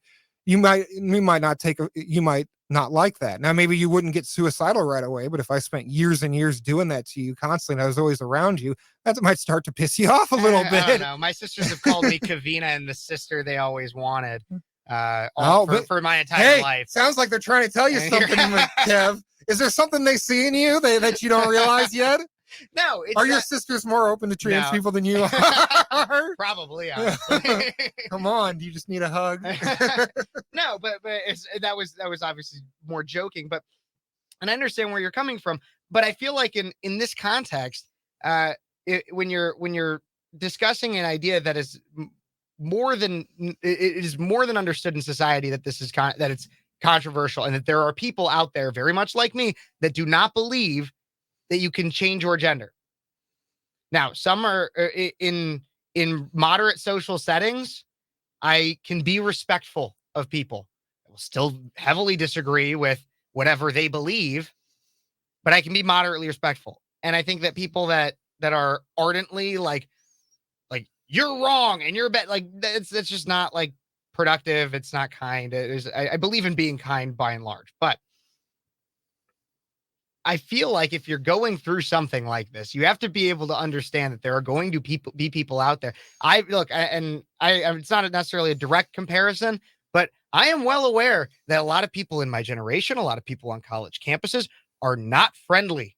not like that. Now, maybe you wouldn't get suicidal right away, but if I spent years and years doing that to you constantly, and I was always around you, that might start to piss you off a little bit. I don't know. My sisters have called me Kavina and the sister they always wanted for my entire life. Sounds like they're trying to tell you something, Kev. Is there something they see in you that you don't realize yet? No. Are your sisters more open to trans people than you are? Probably. Come on, do you just need a hug? No, but that was obviously more joking. But, and I understand where you're coming from. But I feel like in this context, when you're discussing an idea that is more than understood in society that this is that it's controversial, and that there are people out there very much like me that do not believe that you can change your gender. Now, some are in moderate social settings. I can be respectful of people. will still heavily disagree with whatever they believe, but I can be moderately respectful. And I think that people that are ardently like you're wrong and you're bad, like that's just not like productive. It's not kind. I believe in being kind by and large, but I feel like if you're going through something like this, you have to be able to understand that there are going to be people out there. It's not necessarily a direct comparison, but I am well aware that a lot of people in my generation, a lot of people on college campuses are not friendly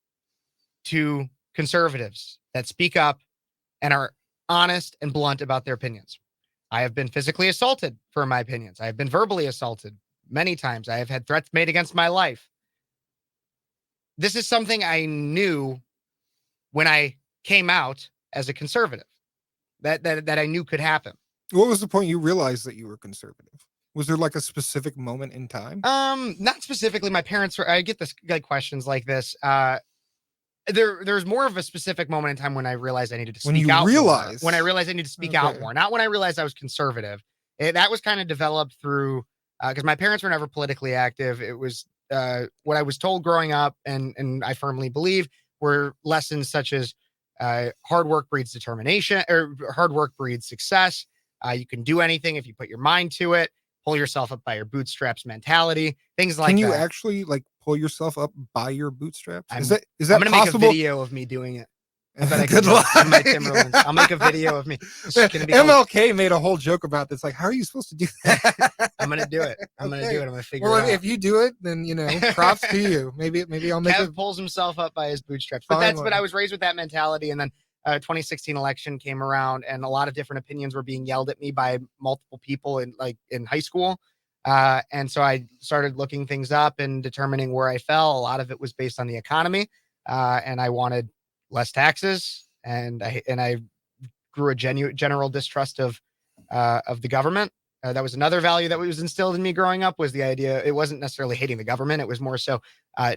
to conservatives that speak up and are honest and blunt about their opinions. I have been physically assaulted for my opinions. I have been verbally assaulted many times. I have had threats made against my life. This is something I knew when I came out as a conservative, that I knew could happen. What was the point you realized that you were conservative? Was there like a specific moment in time? Not specifically. My parents were, I get this like questions like this. There's more of a specific moment in time when I realized I needed to speak out more. When I realized I needed to speak out more, not when I realized I was conservative. That was kind of developed through, because my parents were never politically active. It was what I was told growing up, and I firmly believe were lessons such as hard work breeds determination, or hard work breeds success. You can do anything if you put your mind to it. Pull yourself up by your bootstraps mentality. Things like that. Can you actually like pull yourself up by your bootstraps? Is that I'm gonna possible? make a video of me doing it. Good luck. I'll make a video of me. MLK made a whole joke about this. Like, how are you supposed to do that? I'm gonna do it. I'm gonna do it. I'm gonna figure it out. If you do it, then props to you. Maybe I'll make it. Pulls himself up by his bootstraps. But I was raised with that mentality, and then 2016 election came around, and a lot of different opinions were being yelled at me by multiple people in high school. And so I started looking things up and determining where I fell. A lot of it was based on the economy, and I wanted less taxes, and I grew a general distrust of the government. That was another value that was instilled in me growing up, was the idea. It wasn't necessarily hating the government. It was more so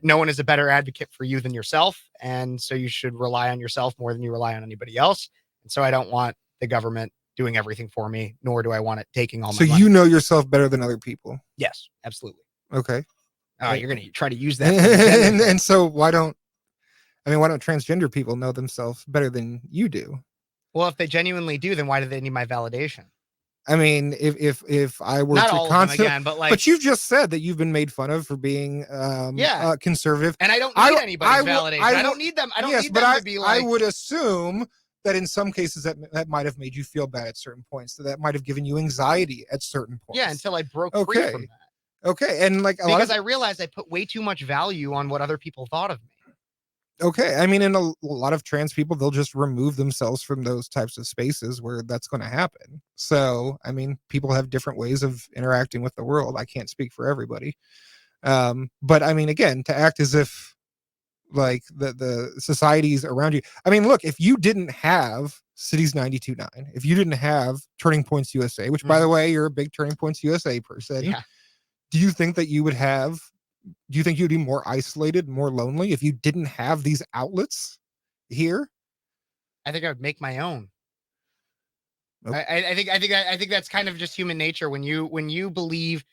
no one is a better advocate for you than yourself. And so you should rely on yourself more than you rely on anybody else. And so I don't want the government doing everything for me, nor do I want it taking all my money. So you know yourself better than other people? Yes, absolutely. Okay. You're going to try to use that. and so why don't transgender people know themselves better than you do? Well, if they genuinely do, then why do they need my validation? I mean, if I were not to all of them again, but you've just said that you've been made fun of for being conservative, and I don't need anybody's validation. I don't need them. I don't need them to be like. I would assume that in some cases that might have made you feel bad at certain points. That might have given you anxiety at certain points. Yeah, until I broke free from that. Okay, and because I realized I put way too much value on what other people thought of me. Okay, I mean, in a lot of trans people, they'll just remove themselves from those types of spaces where that's going to happen. So, I mean, people have different ways of interacting with the world. I can't speak for everybody. But I mean, again, to act as if like the societies around you. I mean, look, if you didn't have Cities 92.9, if you didn't have Turning Points USA, which by the way, you're a big Turning Points USA person, do you think that you would have? Do you think you'd be more isolated, more lonely if you didn't have these outlets here? I think I would make my own. Nope. I think that's kind of just human nature. When you believe,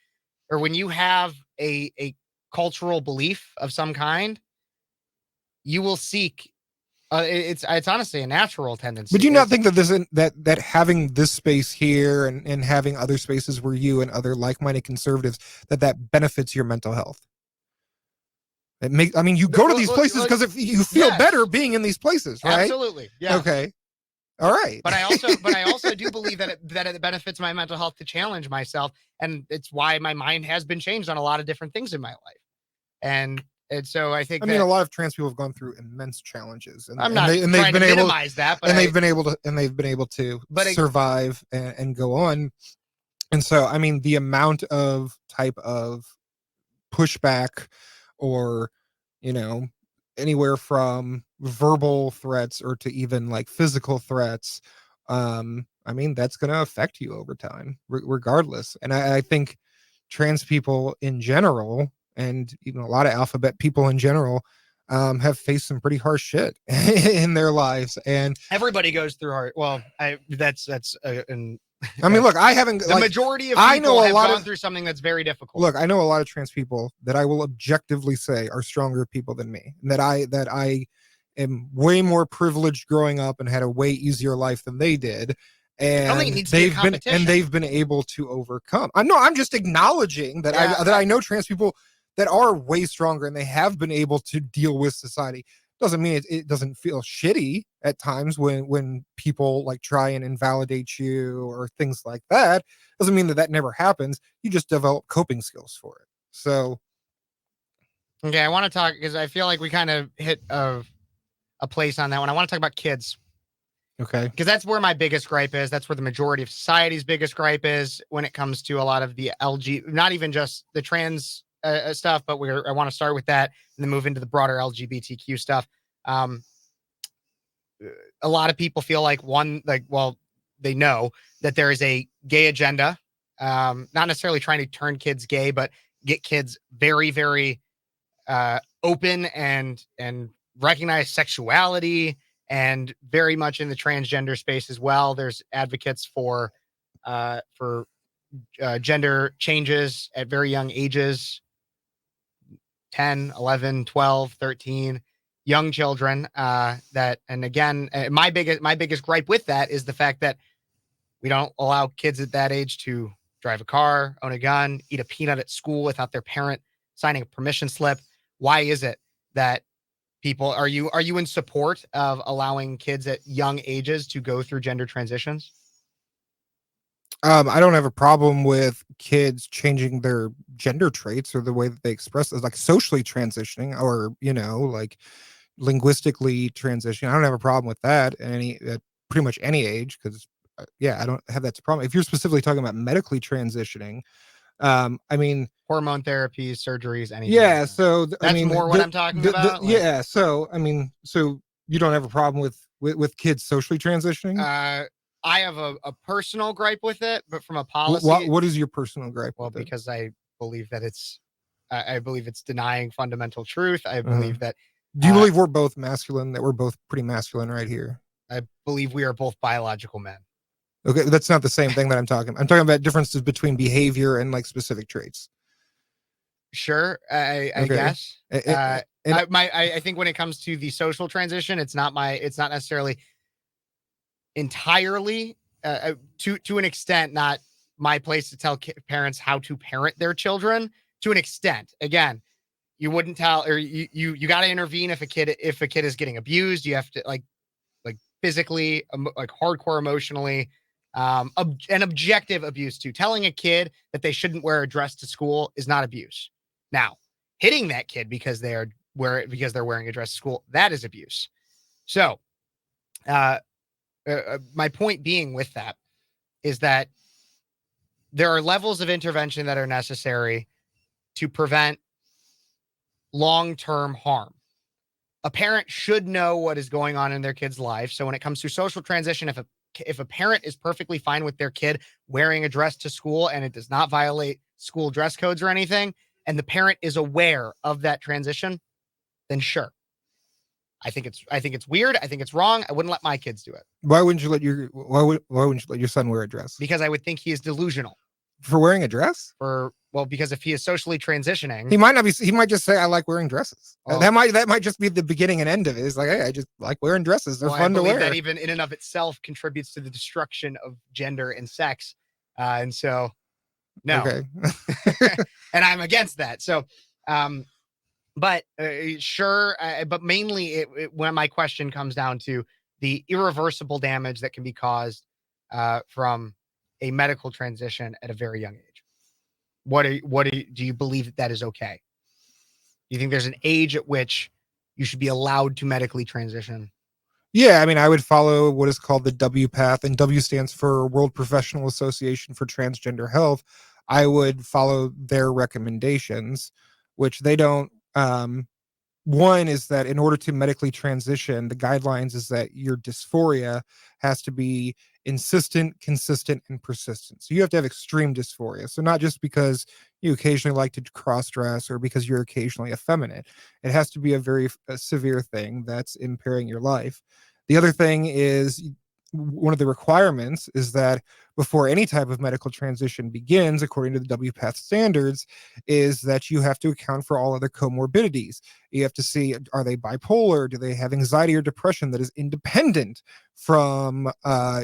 or when you have a cultural belief of some kind, you will seek. It's honestly a natural tendency. But do you not think that that having this space here and having other spaces where you and other like-minded conservatives that benefits your mental health? You go to these places because you feel better being in these places, right? Absolutely. Yeah. Okay. All right. But I also do believe that it benefits my mental health to challenge myself, and it's why my mind has been changed on a lot of different things in my life. And so I think a lot of trans people have gone through immense challenges, and I'm not trying to minimize that, but they've been able to survive and go on. And so, I mean, the amount of type of pushback, or anywhere from verbal threats or to even like physical threats, that's going to affect you over time regardless. And I think trans people in general, and even a lot of alphabet people in general, have faced some pretty harsh shit in their lives. And everybody goes through hard. Well, that's an I mean, look, I haven't. The like, majority of I people know a have lot gone of- through something that's very difficult. Look, I know a lot of trans people that I will objectively say are stronger people than me, and that I am way more privileged growing up and had a way easier life than they did. I don't think it And needs to be a competition. they've been able to overcome. I'm just acknowledging that Yeah, I know trans people that are way stronger and they have been able to deal with society. Doesn't mean it doesn't feel shitty at times when people like try and invalidate you or things like that. Doesn't mean that never happens. You just develop coping skills for it. So Okay, I want to talk because I feel like we kind of hit a place on that one. I want to talk about kids. okay. Because that's where my biggest gripe is. That's where the majority of society's biggest gripe is when it comes to a lot of the not even just the trans stuff, but I want to start with that and then move into the broader LGBTQ stuff. A lot of people feel like they know that there is a gay agenda, not necessarily trying to turn kids gay, but get kids very, very open and recognize sexuality, and very much in the transgender space as well. There's advocates for gender changes at very young ages, 10, 11, 12, 13, young children. And again, my biggest gripe with that is the fact that we don't allow kids at that age to drive a car, own a gun, eat a peanut at school without their parent signing a permission slip. Why is it that people are you in support of allowing kids at young ages to go through gender transitions? I don't have a problem with kids changing their gender traits or the way that they express it, like socially transitioning or, like linguistically transitioning. I don't have a problem with that at pretty much any age because, I don't have that problem. If you're specifically talking about medically transitioning, I mean, hormone therapies, surgeries, anything. Yeah, like that. so That's more what I'm talking about. Yeah, so I mean, so you don't have a problem with kids socially transitioning? I have a personal gripe with it, but from a policy, What is your personal gripe? well, with it? because I believe that I believe it's denying fundamental truth. I believe that. Do you believe we're both masculine? That we're both pretty masculine right here? I believe we are both biological men. Okay, that's not the same thing that I'm talking about. I'm talking about differences between behavior and like specific traits. Sure, I guess. I think when it comes to the social transition, it's not necessarily entirely to an extent not my place to tell parents how to parent their children. To an extent, again, you wouldn't tell, or you got to intervene if a kid is getting abused. You have to like physically, like hardcore emotionally, and objective abuse too. Telling a kid that they shouldn't wear a dress to school is not abuse. Now, hitting that kid because they're wearing a dress to school, that is abuse. So, my point being with that is that there are levels of intervention that are necessary to prevent long-term harm. A parent should know what is going on in their kid's life. So when it comes to social transition, if a parent is perfectly fine with their kid wearing a dress to school and it does not violate school dress codes or anything, and the parent is aware of that transition, then sure. I think it's weird. I think it's wrong. I wouldn't let my kids do it. Why wouldn't you let your son wear a dress? Because I would think he is delusional. For wearing a dress? Because if he is socially transitioning, he might not be. He might just say, "I like wearing dresses." Well, that might just be the beginning and end of it. It's like, hey, I just like wearing dresses. They're fun to wear. That even in and of itself contributes to the destruction of gender and sex, and so no, okay. And I'm against that. So, but sure, but mainly when my question comes down to the irreversible damage that can be caused from a medical transition at a very young age. Do you believe that is okay? Do you think there's an age at which you should be allowed to medically transition? Yeah, I mean, I would follow what is called the W path, and W stands for World Professional Association for Transgender Health. I would follow their recommendations, which they don't. One is that in order to medically transition, the guidelines is that your dysphoria has to be insistent, consistent, and persistent. So you have to have extreme dysphoria. So not just because you occasionally like to cross-dress or because you're occasionally effeminate. It has to be a very severe thing that's impairing your life. The other thing is one of the requirements is that before any type of medical transition begins, according to the WPATH standards, is that you have to account for all other comorbidities. You have to see, are they bipolar? Do they have anxiety or depression that is independent from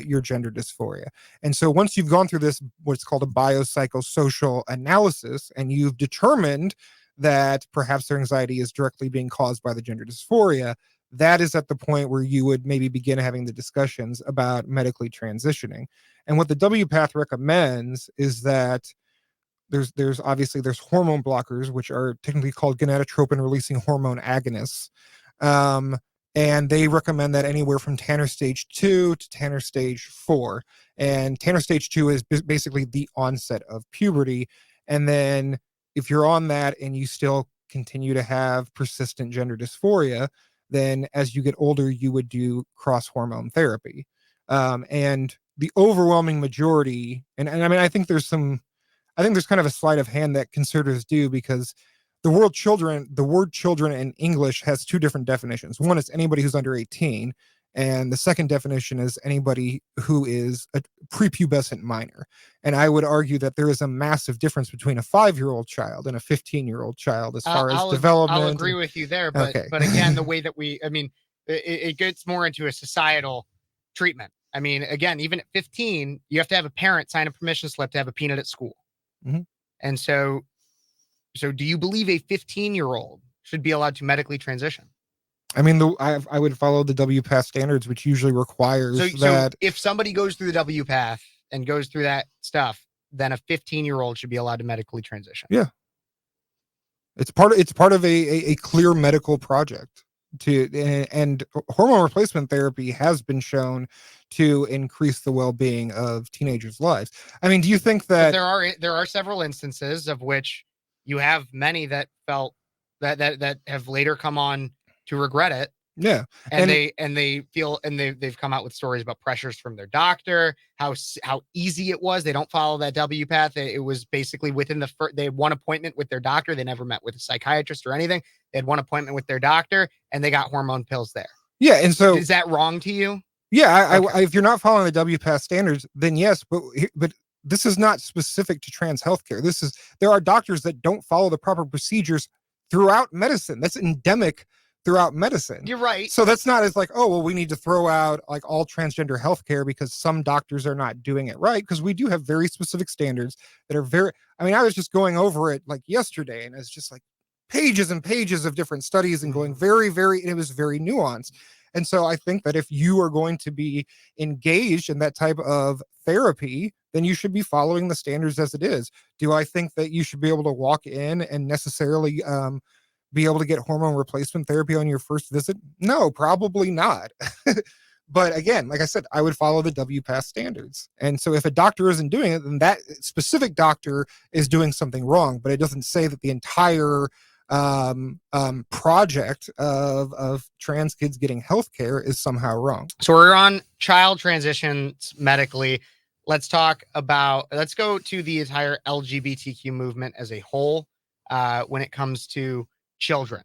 your gender dysphoria? And so once you've gone through this, what's called a biopsychosocial analysis, and you've determined that perhaps their anxiety is directly being caused by the gender dysphoria, that is at the point where you would maybe begin having the discussions about medically transitioning. And what the WPATH recommends is that there's obviously hormone blockers, which are technically called gonadotropin releasing hormone agonists. And they recommend that anywhere from Tanner stage 2 to Tanner stage 4. And Tanner stage 2 is basically the onset of puberty. And then if you're on that and you still continue to have persistent gender dysphoria, then as you get older, you would do cross hormone therapy. And the overwhelming majority, and I mean, I think there's kind of a sleight of hand that conservatives do, because the word children in English has two different definitions. One is anybody who's under 18, and the second definition is anybody who is a prepubescent minor. And I would argue that there is a massive difference between a 5-year-old child and a 15-year-old child as far as development. I'll agree with you there, but Okay. but again, the way that it gets more into a societal treatment. I mean, again, even at 15, you have to have a parent sign a permission slip to have a peanut at school. Mm-hmm. And so do you believe a 15-year-old should be allowed to medically transition? I mean, I would follow the WPATH standards, which usually requires that. So if somebody goes through the WPATH and goes through that stuff, then a 15-year-old should be allowed to medically transition. Yeah. It's part of a clear medical project and hormone replacement therapy has been shown to increase the well-being of teenagers' lives. I mean, do you think that there are several instances of which you have many that felt that have later come on to regret it? Yeah. And they've come out with stories about pressures from their doctor, how easy it was. They don't follow that WPATH. It was basically within they had one appointment with their doctor. They never met with a psychiatrist or anything. They had one appointment with their doctor and they got hormone pills there. Yeah. And so is that wrong to you? Yeah. Okay. If you're not following the WPATH standards, then yes, but this is not specific to trans healthcare. There are doctors that don't follow the proper procedures throughout medicine. That's endemic throughout medicine. You're right. So that's not as like, oh, well, we need to throw out like all transgender healthcare because some doctors are not doing it right. Because we do have very specific standards that are I was just going over it like yesterday, and it's just like pages and pages of different studies and going very, very, and it was very nuanced. And so I think that if you are going to be engaged in that type of therapy, then you should be following the standards as it is. Do I think that you should be able to walk in and necessarily be able to get hormone replacement therapy on your first visit? No, probably not. But again, like I said, I would follow the WPATH standards. And so if a doctor isn't doing it, then that specific doctor is doing something wrong. But it doesn't say that the entire project of trans kids getting healthcare is somehow wrong. So we're on child transitions medically. Let's go to the entire LGBTQ movement as a whole when it comes to children.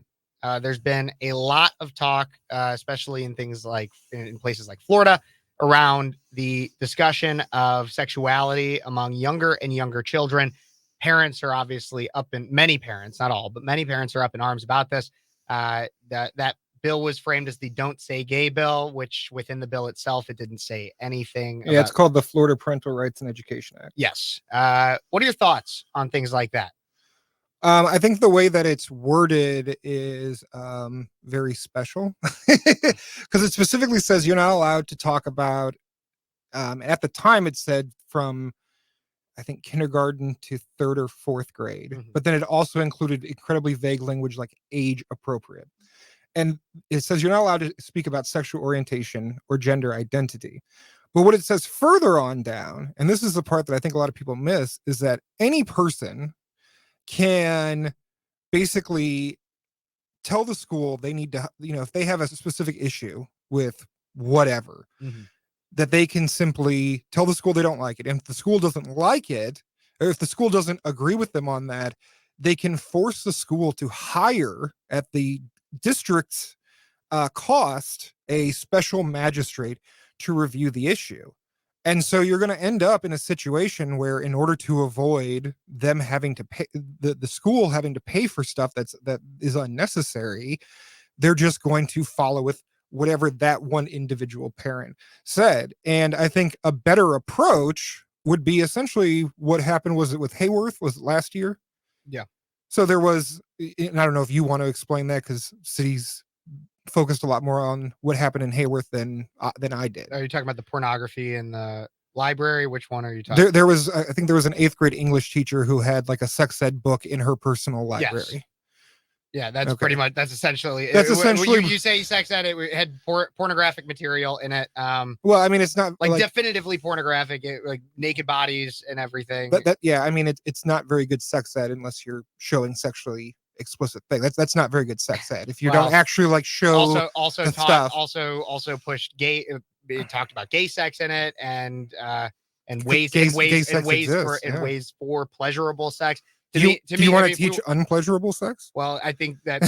There's been a lot of talk, especially in things like in places like Florida, around the discussion of sexuality among younger and younger children. Parents are obviously many parents, not all, but many parents are up in arms about this. That bill was framed as the Don't Say Gay bill, which within the bill itself, it didn't say anything. Yeah, it's called the Florida Parental Rights and Education Act. Yes. What are your thoughts on things like that? I think the way that it's worded is very special because it specifically says you're not allowed to talk about, at the time it said from, I think, kindergarten to 3rd or 4th grade, but then it also included incredibly vague language like age appropriate. And it says you're not allowed to speak about sexual orientation or gender identity. But what it says further on down, and this is the part that I think a lot of people miss, is that any person can basically tell the school they need to, if they have a specific issue with whatever, that they can simply tell the school they don't like it. And if the school doesn't like it, or if the school doesn't agree with them on that, they can force the school to hire at the district's cost a special magistrate to review the issue. And so you're going to end up in a situation where, in order to avoid them having to pay, the school having to pay for stuff that is unnecessary, they're just going to follow with whatever that one individual parent said. And I think a better approach would be essentially what happened. Was it with Hayworth? Was it last year? Yeah. So there was, and I don't know if you want to explain that, because cities focused a lot more on what happened in Hayworth than I did. Are you talking about the pornography in the library? Which one are you talking? There was, I think there was an 8th grade English teacher who had like a sex ed book in her personal library. Yes. Yeah, that's pretty much. That's essentially. You say sex ed. It had pornographic material in it. Well, I mean, it's not like definitively pornographic, like naked bodies and everything. But yeah, I mean, it's not very good sex ed unless you're showing sexually explicit thing. That's not very good sex ed if you don't actually like show stuff. Also pushed gay. It talked about gay sex in it, and ways for pleasurable sex. Do you want to teach unpleasurable sex? Well, I think that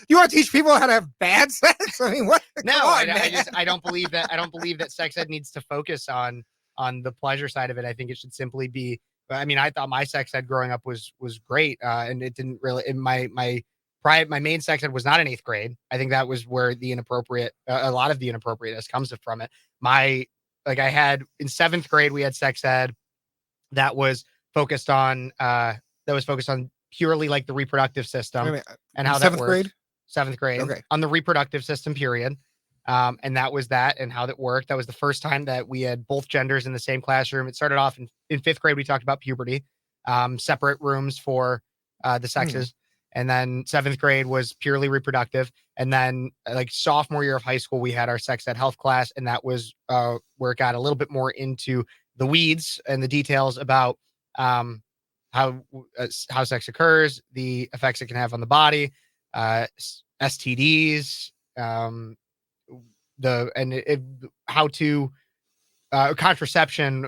you want to teach people how to have bad sex. I mean, what? No, I don't believe that. I don't believe that sex ed needs to focus on the pleasure side of it. I think it should simply be. I mean, I thought my sex ed growing up was great, and it didn't really. My main sex ed was not in 8th grade. I think that was where the inappropriate, a lot of the inappropriateness comes from it. I had in 7th grade we had sex ed that was focused on purely like the reproductive system and how that works. 7th grade. Okay. On the reproductive system, period. And that was that and how that worked. That was the first time that we had both genders in the same classroom. It started off in 5th grade. We talked about puberty, separate rooms for the sexes. And then 7th grade was purely reproductive. And then like sophomore year of high school, we had our sex ed health class. And that was where it got a little bit more into the weeds and the details about how sex occurs, the effects it can have on the body, STDs, contraception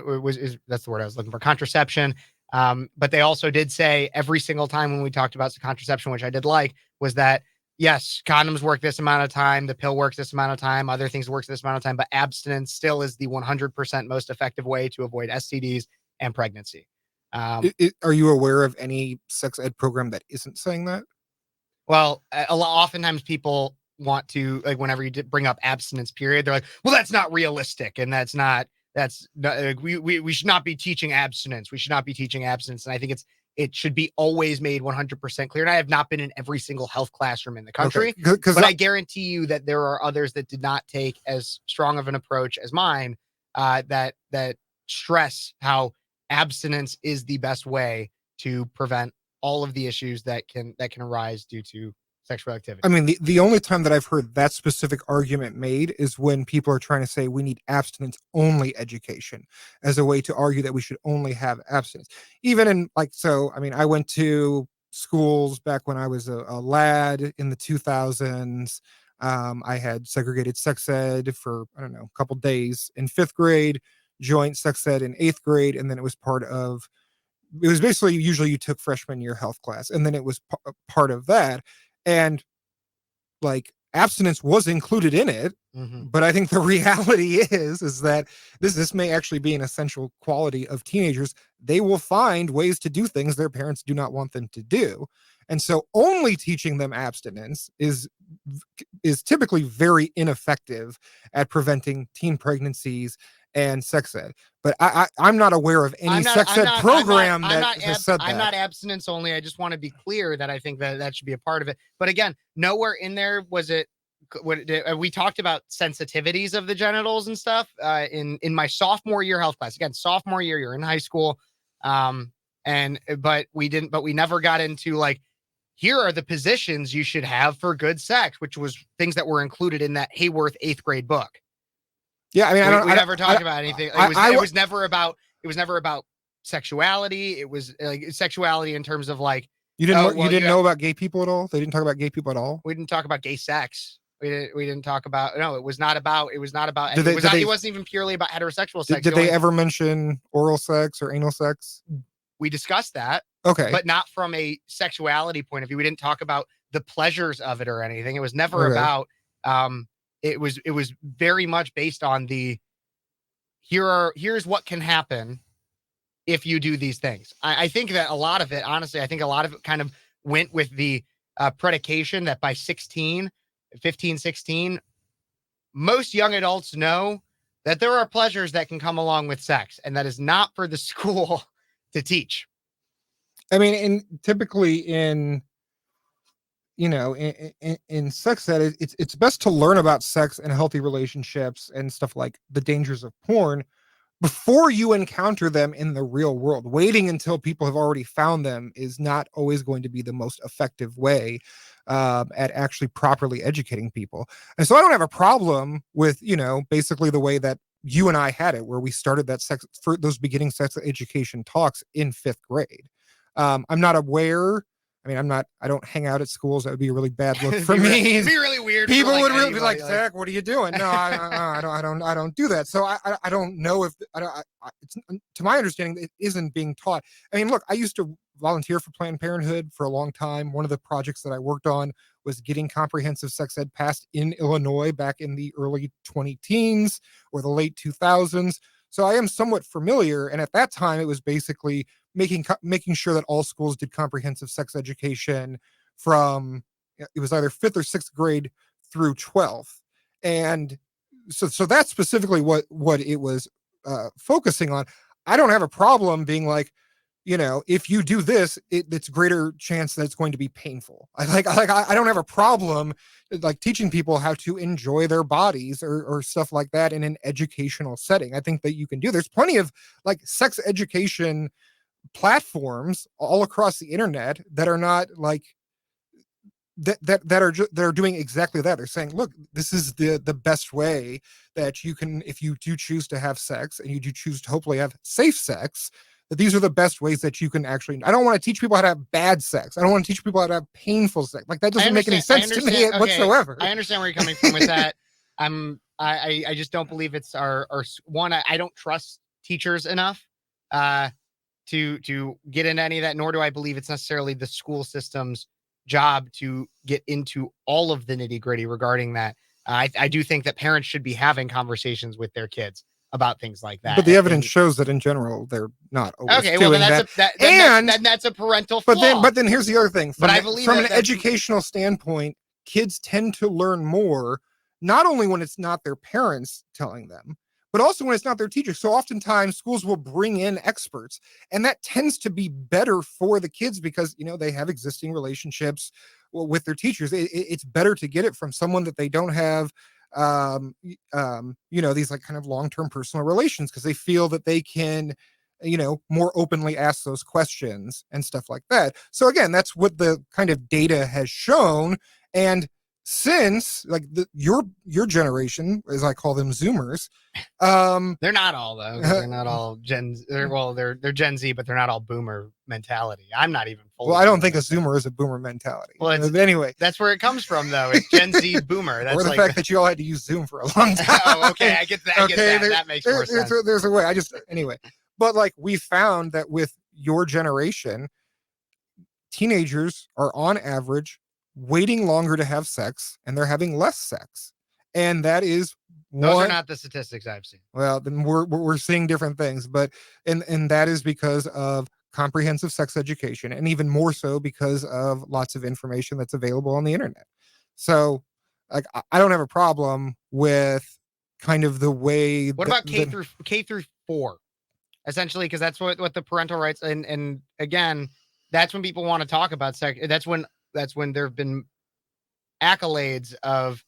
that's the word I was looking for, contraception. But they also did say every single time when we talked about contraception, which I did like, was that yes, condoms work this amount of time, the pill works this amount of time, other things work this amount of time, but abstinence still is the 100% most effective way to avoid STDs and pregnancy. Are you aware of any sex ed program that isn't saying that? Well, oftentimes people want to, like, whenever you bring up abstinence period, they're like, well, that's not realistic. And we should not be teaching abstinence. We should not be teaching abstinence. And I think it should be always made 100% clear. And I have not been in every single health classroom in the country, but I guarantee you that there are others that did not take as strong of an approach as mine, that stress how abstinence is the best way to prevent all of the issues that can arise due to sexual activity. I mean, the only time that I've heard that specific argument made is when people are trying to say we need abstinence only education as a way to argue that we should only have abstinence. Even in I went to schools back when I was a lad in the 2000s. I had segregated sex ed for, I don't know, a couple days in 5th grade, joint sex ed in 8th grade. And then it was basically usually you took freshman year health class, and then it was part of that. And like abstinence was included in it, but I think the reality is that this may actually be an essential quality of teenagers. They will find ways to do things their parents do not want them to do. And so only teaching them abstinence is typically very ineffective at preventing teen pregnancies and sex ed. But I'm not aware of any sex ed program that has said that. I'm not abstinence only. I just want to be clear that I think that should be a part of it. But again, nowhere in there was it. We talked about sensitivities of the genitals and stuff in my sophomore year health class. Again, sophomore year, you're in high school, but we never got into like, here are the positions you should have for good sex, which was things that were included in that Hayworth 8th grade book. Yeah, I mean, we never talked about anything. It was never about sexuality. It was like sexuality in terms of like you didn't know about gay people at all. They didn't talk about gay people at all. We didn't talk about gay sex. We didn't talk about. No, it was not about. It wasn't even purely about heterosexual sex. Did they ever mention oral sex or anal sex? We discussed that. Okay, but not from a sexuality point of view. We didn't talk about the pleasures of it or anything. It was never about. it was very much based on here's what can happen if you do these things. I think that a lot of it, honestly, I think a lot of it kind of went with the predication that by 15, 16, most young adults know that there are pleasures that can come along with sex, and that is not for the school to teach. I mean, typically in sex ed, it's best to learn about sex and healthy relationships and stuff like the dangers of porn before you encounter them in the real world. Waiting until people have already found them is not always going to be the most effective way at actually properly educating people. And so I don't have a problem with, basically the way that you and I had it, where we started that for those beginning sex education talks in 5th grade. I'm not aware. I mean, I don't hang out at schools. That would be a really bad look for me. It'd be really weird. People would really be like, Zach, what are you doing? No, I don't do that. So I don't know if it's, to my understanding, it isn't being taught. I mean, look, I used to volunteer for Planned Parenthood for a long time. One of the projects that I worked on was getting comprehensive sex ed passed in Illinois back in the early 2010s or the late 2000s. So I am somewhat familiar. And at that time, it was basically making sure that all schools did comprehensive sex education from, it was either 5th or 6th grade through 12th. And so that's specifically what it was focusing on. I don't have a problem being like, if you do this, it's greater chance that it's going to be painful. I don't have a problem like teaching people how to enjoy their bodies or stuff like that in an educational setting. I think that you can do. There's plenty of like sex education platforms all across the internet that are not like that are doing exactly that. They're saying, look, this is the best way that you can, if you do choose to have sex and you do choose to hopefully have safe sex, that these are the best ways that you can actually. I don't want to teach people how to have bad sex. I don't want to teach people how to have painful sex. Like that doesn't make any sense to me whatsoever. I understand where you're coming from with that. I just don't believe it's our one. I don't trust teachers enough to get into any of that, nor do I believe it's necessarily the school system's job to get into all of the nitty-gritty regarding that. I do think that parents should be having conversations with their kids about things like that. But the evidence shows that in general, they're not always okay, doing well, then that's a parental flaw. But then here's the other thing. But I believe from an educational standpoint, kids tend to learn more, not only when it's not their parents telling them, but also when it's not their teachers. So oftentimes schools will bring in experts, and that tends to be better for the kids because, they have existing relationships with their teachers. It's better to get it from someone that they don't have, these like kind of long-term personal relations, because they feel that they can, more openly ask those questions and stuff like that. So again, that's what the kind of data has shown. And since like your generation, as I call them, Zoomers, they're not all though. They're not all Gen. They're Gen Z, but they're not all Boomer mentality. I'm not even full. Well, I don't think a Zoomer is a Boomer mentality. Well, anyway, that's where it comes from, though. It's Gen Z Boomer. That's or the fact that you all had to use Zoom for a long time. Oh, okay, I get that. Okay, that makes more sense. There's a way. Anyway, but like we found that with your generation, teenagers are on average waiting longer to have sex, and they're having less sex, and that is those are not the statistics I've seen. Well, then we're seeing different things, but and that is because of comprehensive sex education, and even more so because of lots of information that's available on the internet. So, like, I don't have a problem with kind of the way. What about K through 4? Essentially, because that's what the parental rights and again, that's when people want to talk about sex. That's when there have been accolades of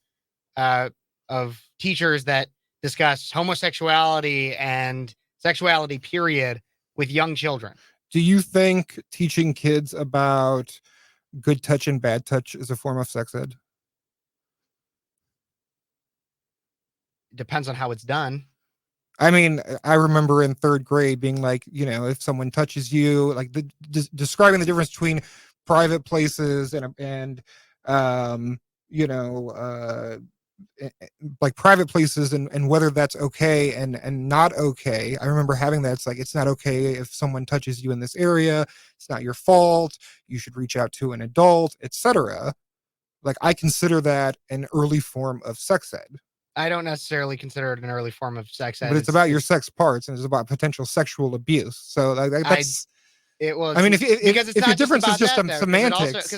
teachers that discuss homosexuality and sexuality, period, with young children. Do you think teaching kids about good touch and bad touch is a form of sex ed? It depends on how it's done. I mean, I remember in 3rd grade being like, if someone touches you, like describing the difference between private places and like private places and whether that's okay and not okay. I remember having that. It's like, it's not okay if someone touches you in this area. It's not your fault. You should reach out to an adult, etc. Like, I consider that an early form of sex ed. I don't necessarily consider it an early form of sex ed. But it's about your sex parts, and it's about potential sexual abuse. So that's. It was. I mean, because it's if not your difference is just just about that, though, semantics.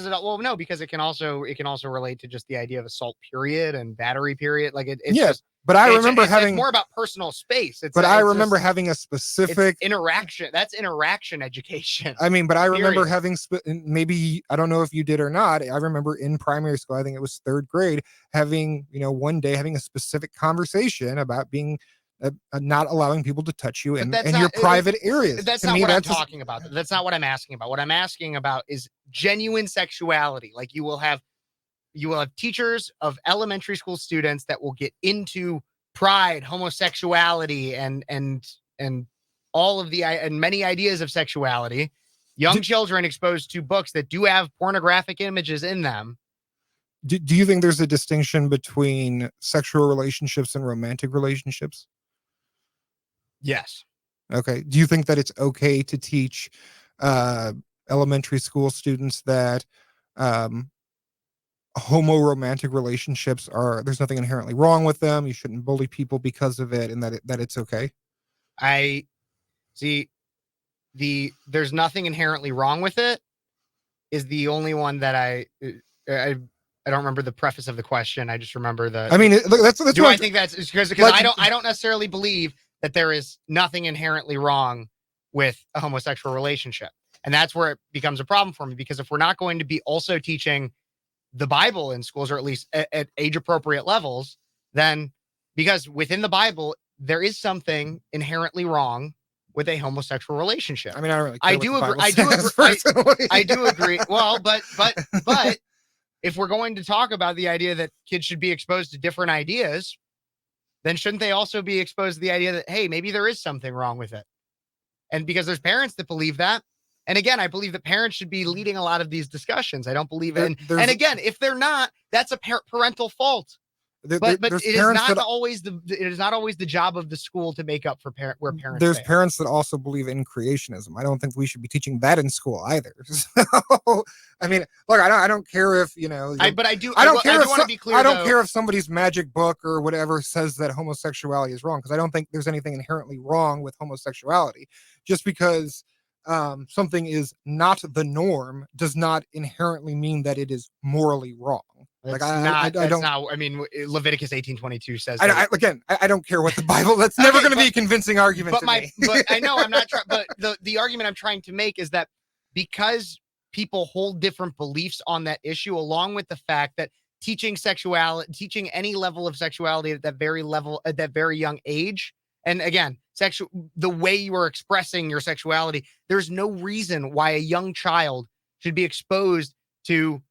Because it can also relate to just the idea of assault period and battery period. Like it's yeah, just. But I It's remember having more about personal space. I remember having a specific interaction. That's interaction education. I mean, but I remember period. having maybe I don't know if you did or not. I remember in primary school, I think it was 3rd grade, having one day having a specific conversation about being not allowing people to touch you in your private areas. That's not what I'm talking about. That's not what I'm asking about. What I'm asking about is genuine sexuality. Like you will have teachers of elementary school students that will get into pride, homosexuality, and all of and many ideas of sexuality. Young children exposed to books that do have pornographic images in them. Do you think there's a distinction between sexual relationships and romantic relationships? Yes. Okay. Do you think that it's okay to teach elementary school students that homo-romantic relationships there's nothing inherently wrong with them, you shouldn't bully people because of it, and that it's okay? I see there's nothing inherently wrong with it is the only one that I don't remember the preface of the question. I just remember the. I mean, that's do I think that's because I don't necessarily believe that there is nothing inherently wrong with a homosexual relationship, and that's where it becomes a problem for me. Because if we're not going to be also teaching the Bible in schools, or at least at age appropriate levels, then because within the Bible there is something inherently wrong with a homosexual relationship. I mean, I don't really care I do agree. Well, but if we're going to talk about the idea that kids should be exposed to different ideas, then shouldn't they also be exposed to the idea that, hey, maybe there is something wrong with it? And because there's parents that believe that. And again, I believe that parents should be leading a lot of these discussions. I don't believe in. And again, if they're not, that's a parental fault. But it is not always the job of the school to make up for where parents. There's parents that also believe in creationism. I don't think we should be teaching that in school either. So, I mean, look, I don't care if I don't care if somebody's magic book or whatever says that homosexuality is wrong, because I don't think there's anything inherently wrong with homosexuality. Just because something is not the norm does not inherently mean that it is morally wrong. I mean, Leviticus 18:22 says. I don't care what the Bible. That's never going to be a convincing argument. But I know I'm not. But the argument I'm trying to make is that because people hold different beliefs on that issue, along with the fact that teaching any level of sexuality at that very young age, and again, the way you are expressing your sexuality, there's no reason why a young child should be exposed to,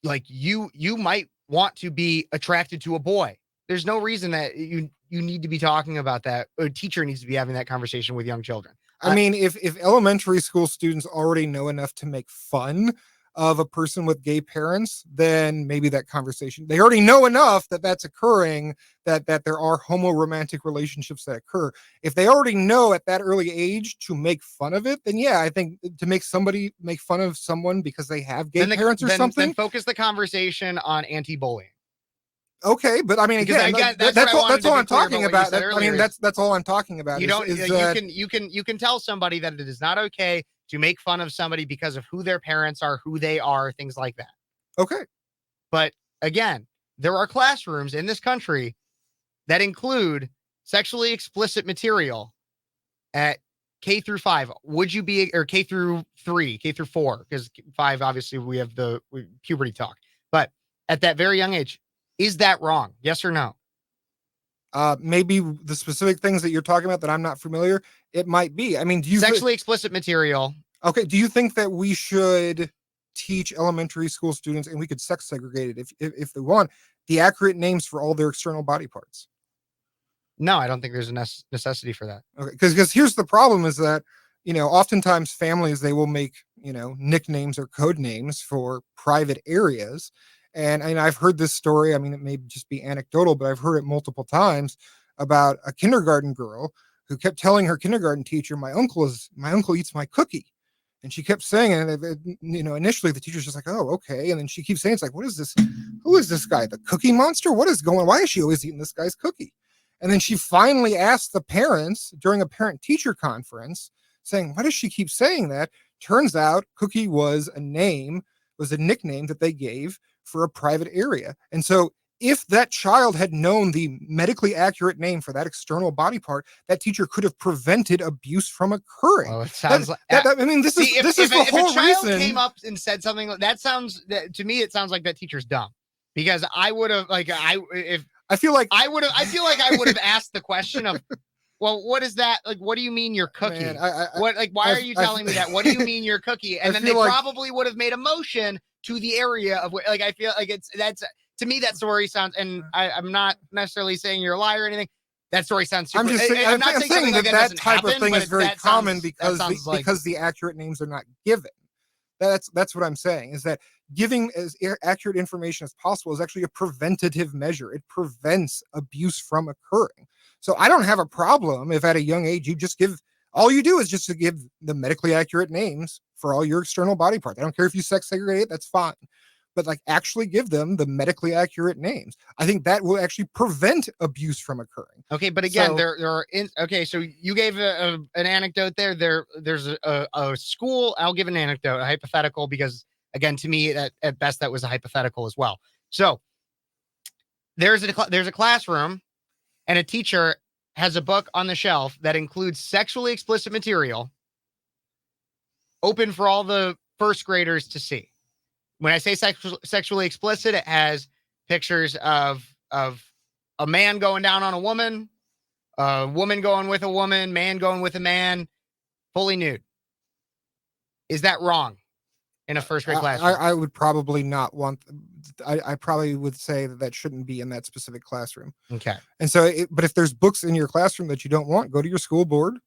like you might want to be attracted to a boy. There's no reason that you need to be talking about that. A teacher needs to be having that conversation with young children. I mean, if elementary school students already know enough to make fun of a person with gay parents, then maybe that conversation, they already know enough that that's occurring, that there are homo-romantic relationships that occur. If they already know at that early age to make fun of it, then yeah, I think to make somebody make fun of someone because they have gay parents or something. Then focus the conversation on anti-bullying. Okay, but I mean, again, that's all I'm talking about. I mean, that's all I'm talking about. You can tell somebody that it is not okay to make fun of somebody because of who their parents are, who they are, things like that. Okay. But again, there are classrooms in this country that include sexually explicit material at K through 5. Would you be, or K through 3, K through 4, because 5, obviously we have the puberty talk, but at that very young age, is that wrong? Yes or no? Maybe the specific things that you're talking about that I'm not familiar, it might be. I mean, do you sexually explicit material? Okay. Do you think that we should teach elementary school students, and we could sex segregate it if they want, the accurate names for all their external body parts? No, I don't think there's a necessity for that. Okay, because here's the problem: is that oftentimes families, they will make nicknames or code names for private areas. And I've heard this story. I mean, it may just be anecdotal, but I've heard it multiple times about a kindergarten girl who kept telling her kindergarten teacher, my uncle eats my cookie. And she kept saying it, initially the teacher's just like, oh, okay. And then she keeps saying, it's like, what is this? Who is this guy? The Cookie Monster? What is going on? Why is she always eating this guy's cookie? And then she finally asked the parents during a parent-teacher conference, saying, why does she keep saying that? Turns out Cookie was a nickname that they gave for a private area. And so if that child had known the medically accurate name for that external body part, that teacher could have prevented abuse from occurring. Well, it sounds like this is the whole if a child reason. came up and said something to me, it sounds like that teacher's dumb, because I would have I feel like I would have asked the question of, well, what is that? Like, what do you mean your cookie? Man, why are you telling me that? What do you mean your cookie? And then they probably would have made a motion to the area of where, like, I feel like to me, that story sounds, and I'm not necessarily saying you're a liar or anything. That story sounds super. I'm just saying, I'm not saying that type of thing is very common because the accurate names are not given. That's what I'm saying, is that giving as accurate information as possible is actually a preventative measure. It prevents abuse from occurring. So I don't have a problem if at a young age you just all you do is just to give the medically accurate names for all your external body parts. I don't care if you sex segregate, that's fine. But like actually give them the medically accurate names. I think that will actually prevent abuse from occurring. Okay, but again, so you gave an anecdote there. There's a school. I'll give an anecdote, a hypothetical, because again, to me, at best, that was a hypothetical as well. So there's a classroom, and a teacher has a book on the shelf that includes sexually explicit material, open for all the first graders to see. When I say sexually explicit, it has pictures of a man going down on a woman going with a woman, man going with a man, fully nude. Is that wrong in a first grade classroom? I would probably not want. I probably would say that shouldn't be in that specific classroom. Okay. And so, but if there's books in your classroom that you don't want, go to your school board,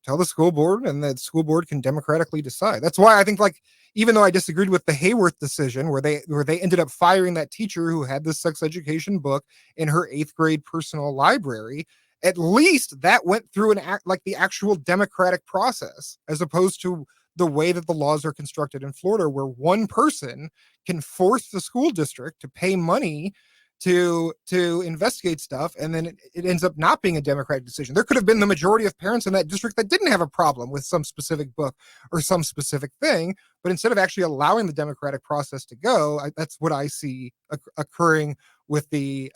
tell the school board, and the school board can democratically decide. That's why I think, like, even though I disagreed with the Hayworth decision, where they ended up firing that teacher who had this sex education book in her 8th grade personal library, at least that went through the actual democratic process, as opposed to the way that the laws are constructed in Florida, where one person can force the school district to pay money to investigate stuff, and then it ends up not being a democratic decision. There could have been the majority of parents in that district that didn't have a problem with some specific book or some specific thing, but instead of actually allowing the democratic process to go, that's what I see occurring with the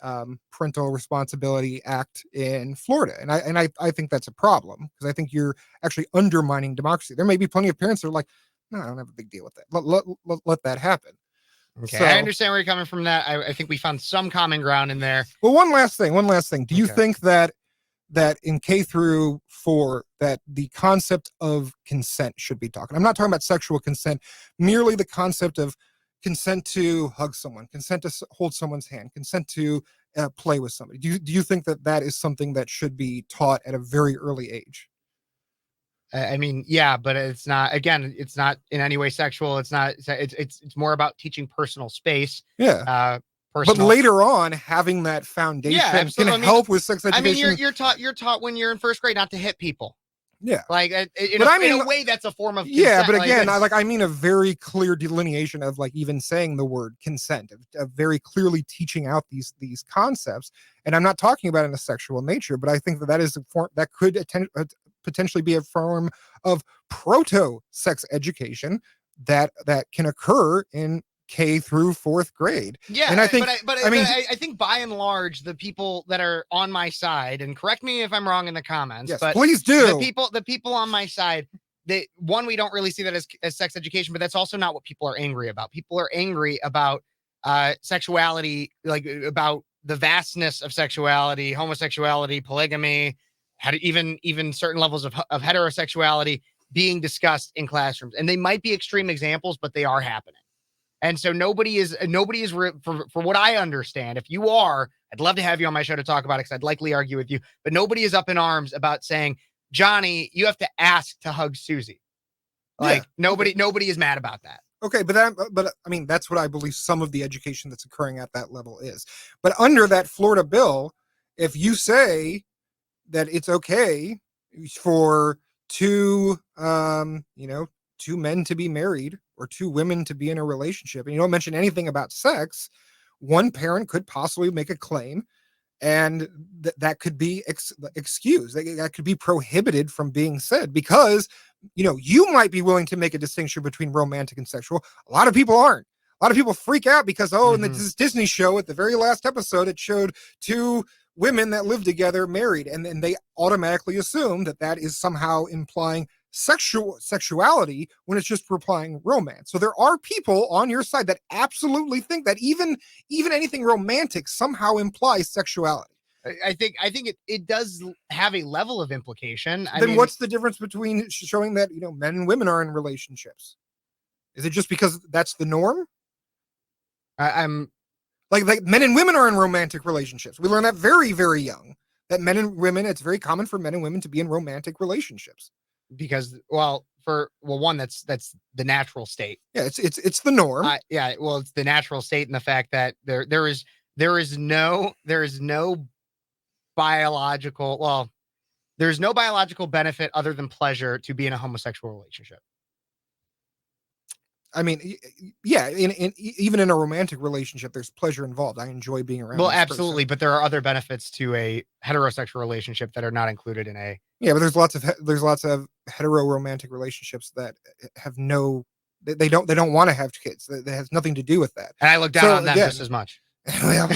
Parental Responsibility Act in Florida, and I think that's a problem, because I think you're actually undermining democracy. There may be plenty of parents that are like, no, I don't have a big deal with that. Let that happen. Okay, so, I understand where you're coming from. That I think we found some common ground in there. Well, one last thing. Do you think that in K through 4 that the concept of consent should be taught? I'm not talking about sexual consent, merely the concept of consent to hug someone, consent to hold someone's hand, consent to play with somebody. Do you think that is something that should be taught at a very early age? I mean, yeah, but it's not in any way sexual. It's more about teaching personal space. Yeah. But later on, having that foundation can help with sex education. I mean, you're taught when you're in first grade not to hit people. Yeah. Like, in a way, that's a form of consent. Yeah, but again, I mean a very clear delineation of, like, even saying the word consent, of very clearly teaching out these concepts. And I'm not talking about in a sexual nature, but I think that is a form that could potentially be a form of proto-sex education that can occur in K through 4th grade. Yeah, and I think, I think by and large, the people that are on my side, and correct me if I'm wrong in the comments, yes, but please do. The people on my side, we don't really see that as sex education, but that's also not what people are angry about. People are angry about sexuality, like about the vastness of sexuality, homosexuality, polygamy, even certain levels of heterosexuality being discussed in classrooms. And they might be extreme examples, but they are happening. And so nobody is for what I understand. If you are, I'd love to have you on my show to talk about it, because I'd likely argue with you, but nobody is up in arms about saying, Johnny, you have to ask to hug Susie. Like, nobody is mad about that. Okay, but I mean, that's what I believe some of the education that's occurring at that level is. But under that Florida bill, if you say that it's okay for two two men to be married or two women to be in a relationship, and you don't mention anything about sex, one parent could possibly make a claim, and that could be excused. That could be prohibited from being said, because, you know, you might be willing to make a distinction between romantic and sexual. A lot of people aren't. A lot of people freak out because, in this Disney show, at the very last episode, it showed two women that live together married, and then they automatically assume that is somehow implying sexuality when it's just implying romance. So there are people on your side that absolutely think that even anything romantic somehow implies sexuality. I think it does have a level of implication. Then what's the difference between showing that, you know, men and women are in relationships? Is it just because that's the norm? I'm like men and women are in romantic relationships. We learn that very, very young, that men and women, it's very common for men and women to be in romantic relationships. Because, one, that's the natural state. Yeah, it's the norm. It's the natural state, and the fact that there is no biological there's no biological benefit other than pleasure to be in a homosexual relationship. I mean, yeah, even in a romantic relationship, there's pleasure involved. I enjoy being around. Well, absolutely, but there are other benefits to a heterosexual relationship that are not included in a. Yeah, but there's lots of hetero romantic relationships that have no. They don't want to have kids. That has nothing to do with that. And I look down on them just as much. Well,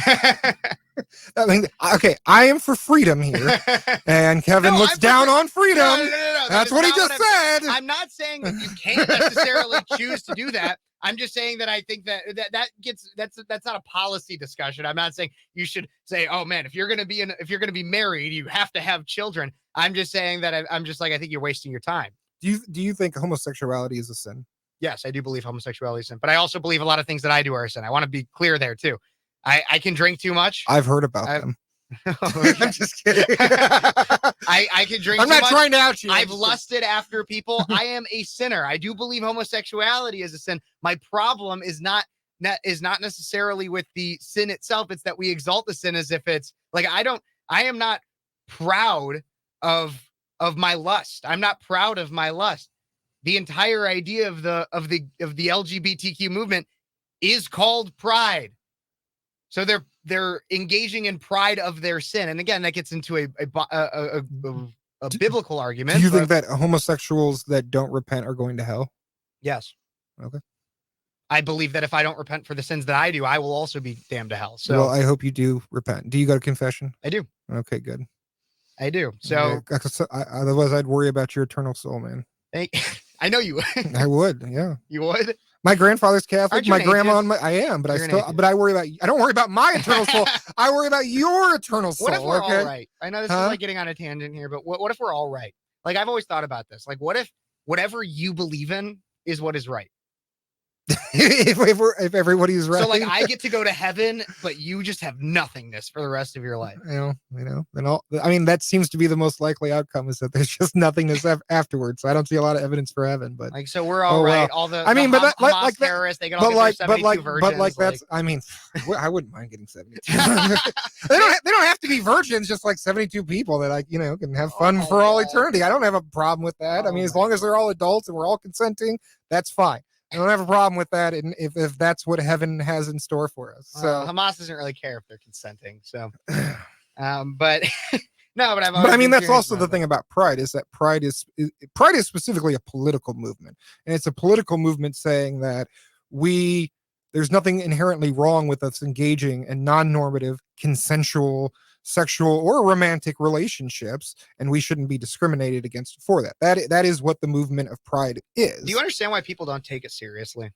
I mean, okay, I am for freedom here, and Kevin looks down on freedom. No. That's what he just said. I'm not saying that you can't necessarily choose to do that. I'm just saying that I think that's not a policy discussion. I'm not saying you should say, oh man, if you're gonna be married, you have to have children. I'm just saying that I think you're wasting your time. Do you think homosexuality is a sin? Yes, I do believe homosexuality is a sin, but I also believe a lot of things that I do are a sin. I want to be clear there too. I can drink too much. I've heard about them. I'm just kidding. I can drink. I'm not trying to out you. I've lusted after people. I am a sinner. I do believe homosexuality is a sin. My problem is not necessarily with the sin itself. It's that we exalt the sin as if it's like I am not proud of my lust. I'm not proud of my lust. The entire idea of the LGBTQ movement is called pride. So they're engaging in pride of their sin, and again, that gets into a biblical argument. Do you think that homosexuals that don't repent are going to hell? Yes. Okay. I believe that if I don't repent for the sins that I do, I will also be damned to hell. So, well, I hope you do repent. Do you go to confession? I do. Okay, good. I do. So, otherwise, I'd worry about your eternal soul, man. I know you would. I would. Yeah. You would. My grandfather's Catholic. My grandma, I am, but I worry about. I don't worry about my eternal soul. I worry about your eternal soul. What if we're all right? I know this is like getting on a tangent here, but what if we're all right? Like, I've always thought about this. Like, what if whatever you believe in is what is right? if everybody's right. So like I get to go to heaven, but you just have nothingness for the rest of your life. Then that seems to be the most likely outcome, is that there's just nothingness afterwards. So I don't see a lot of evidence for heaven, but like, so we're all right. Well. All the Hamas terrorists, they get all get their 72 virgins. I wouldn't mind getting 72. they don't have to be virgins, just like 72 people that can have fun for all eternity. I don't have a problem with that. As long as they're all adults and we're all consenting, that's fine. I don't have a problem with that, and if that's what heaven has in store for us. So Hamas doesn't really care if they're consenting. So, but no, but that's also the thing about pride, is that pride is specifically a political movement, and it's a political movement saying that there's nothing inherently wrong with us engaging in non-normative, consensual, sexual or romantic relationships, and we shouldn't be discriminated against for that. That is what the movement of pride is. Do you understand why people don't take it seriously?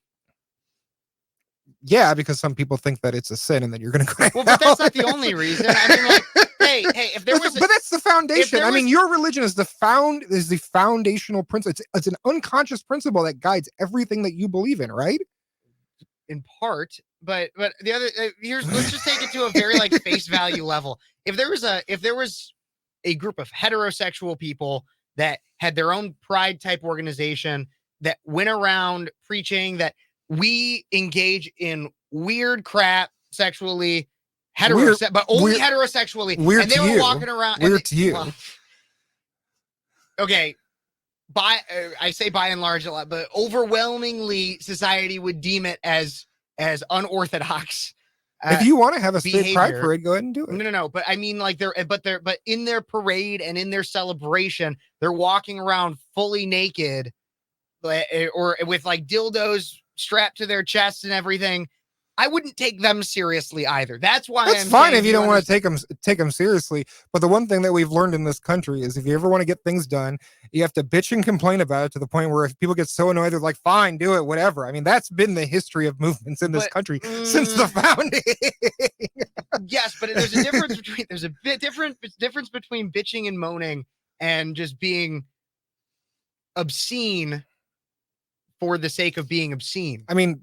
Yeah, because some people think that it's a sin and that you're going to go. Well, but that's not the only reason. Hey, if there was, but that's the foundation. Your religion is the foundational principle. It's an unconscious principle that guides everything that you believe in, right? In part, but the other let's just take it to a very face value level. If there was a group of heterosexual people that had their own pride type organization that went around preaching that we engage in weird crap sexually, but only heterosexually, and they were walking around. Weird to you. Okay. I say by and large a lot, but overwhelmingly society would deem it as unorthodox. If you want to have a state pride behavior. parade, go ahead and do it. No. But I mean, like but in their parade and in their celebration, they're walking around fully naked, or with like dildos strapped to their chests and everything. I wouldn't take them seriously either. That's why That's fine if you don't want to take them seriously. But the one thing that we've learned in this country is if you ever want to get things done, you have to bitch and complain about it to the point where if people get so annoyed, they're like, fine, do it, whatever. I mean, that's been the history of movements in this country since the founding. Yes, but there's a difference between difference between bitching and moaning and just being obscene for the sake of being obscene. I mean,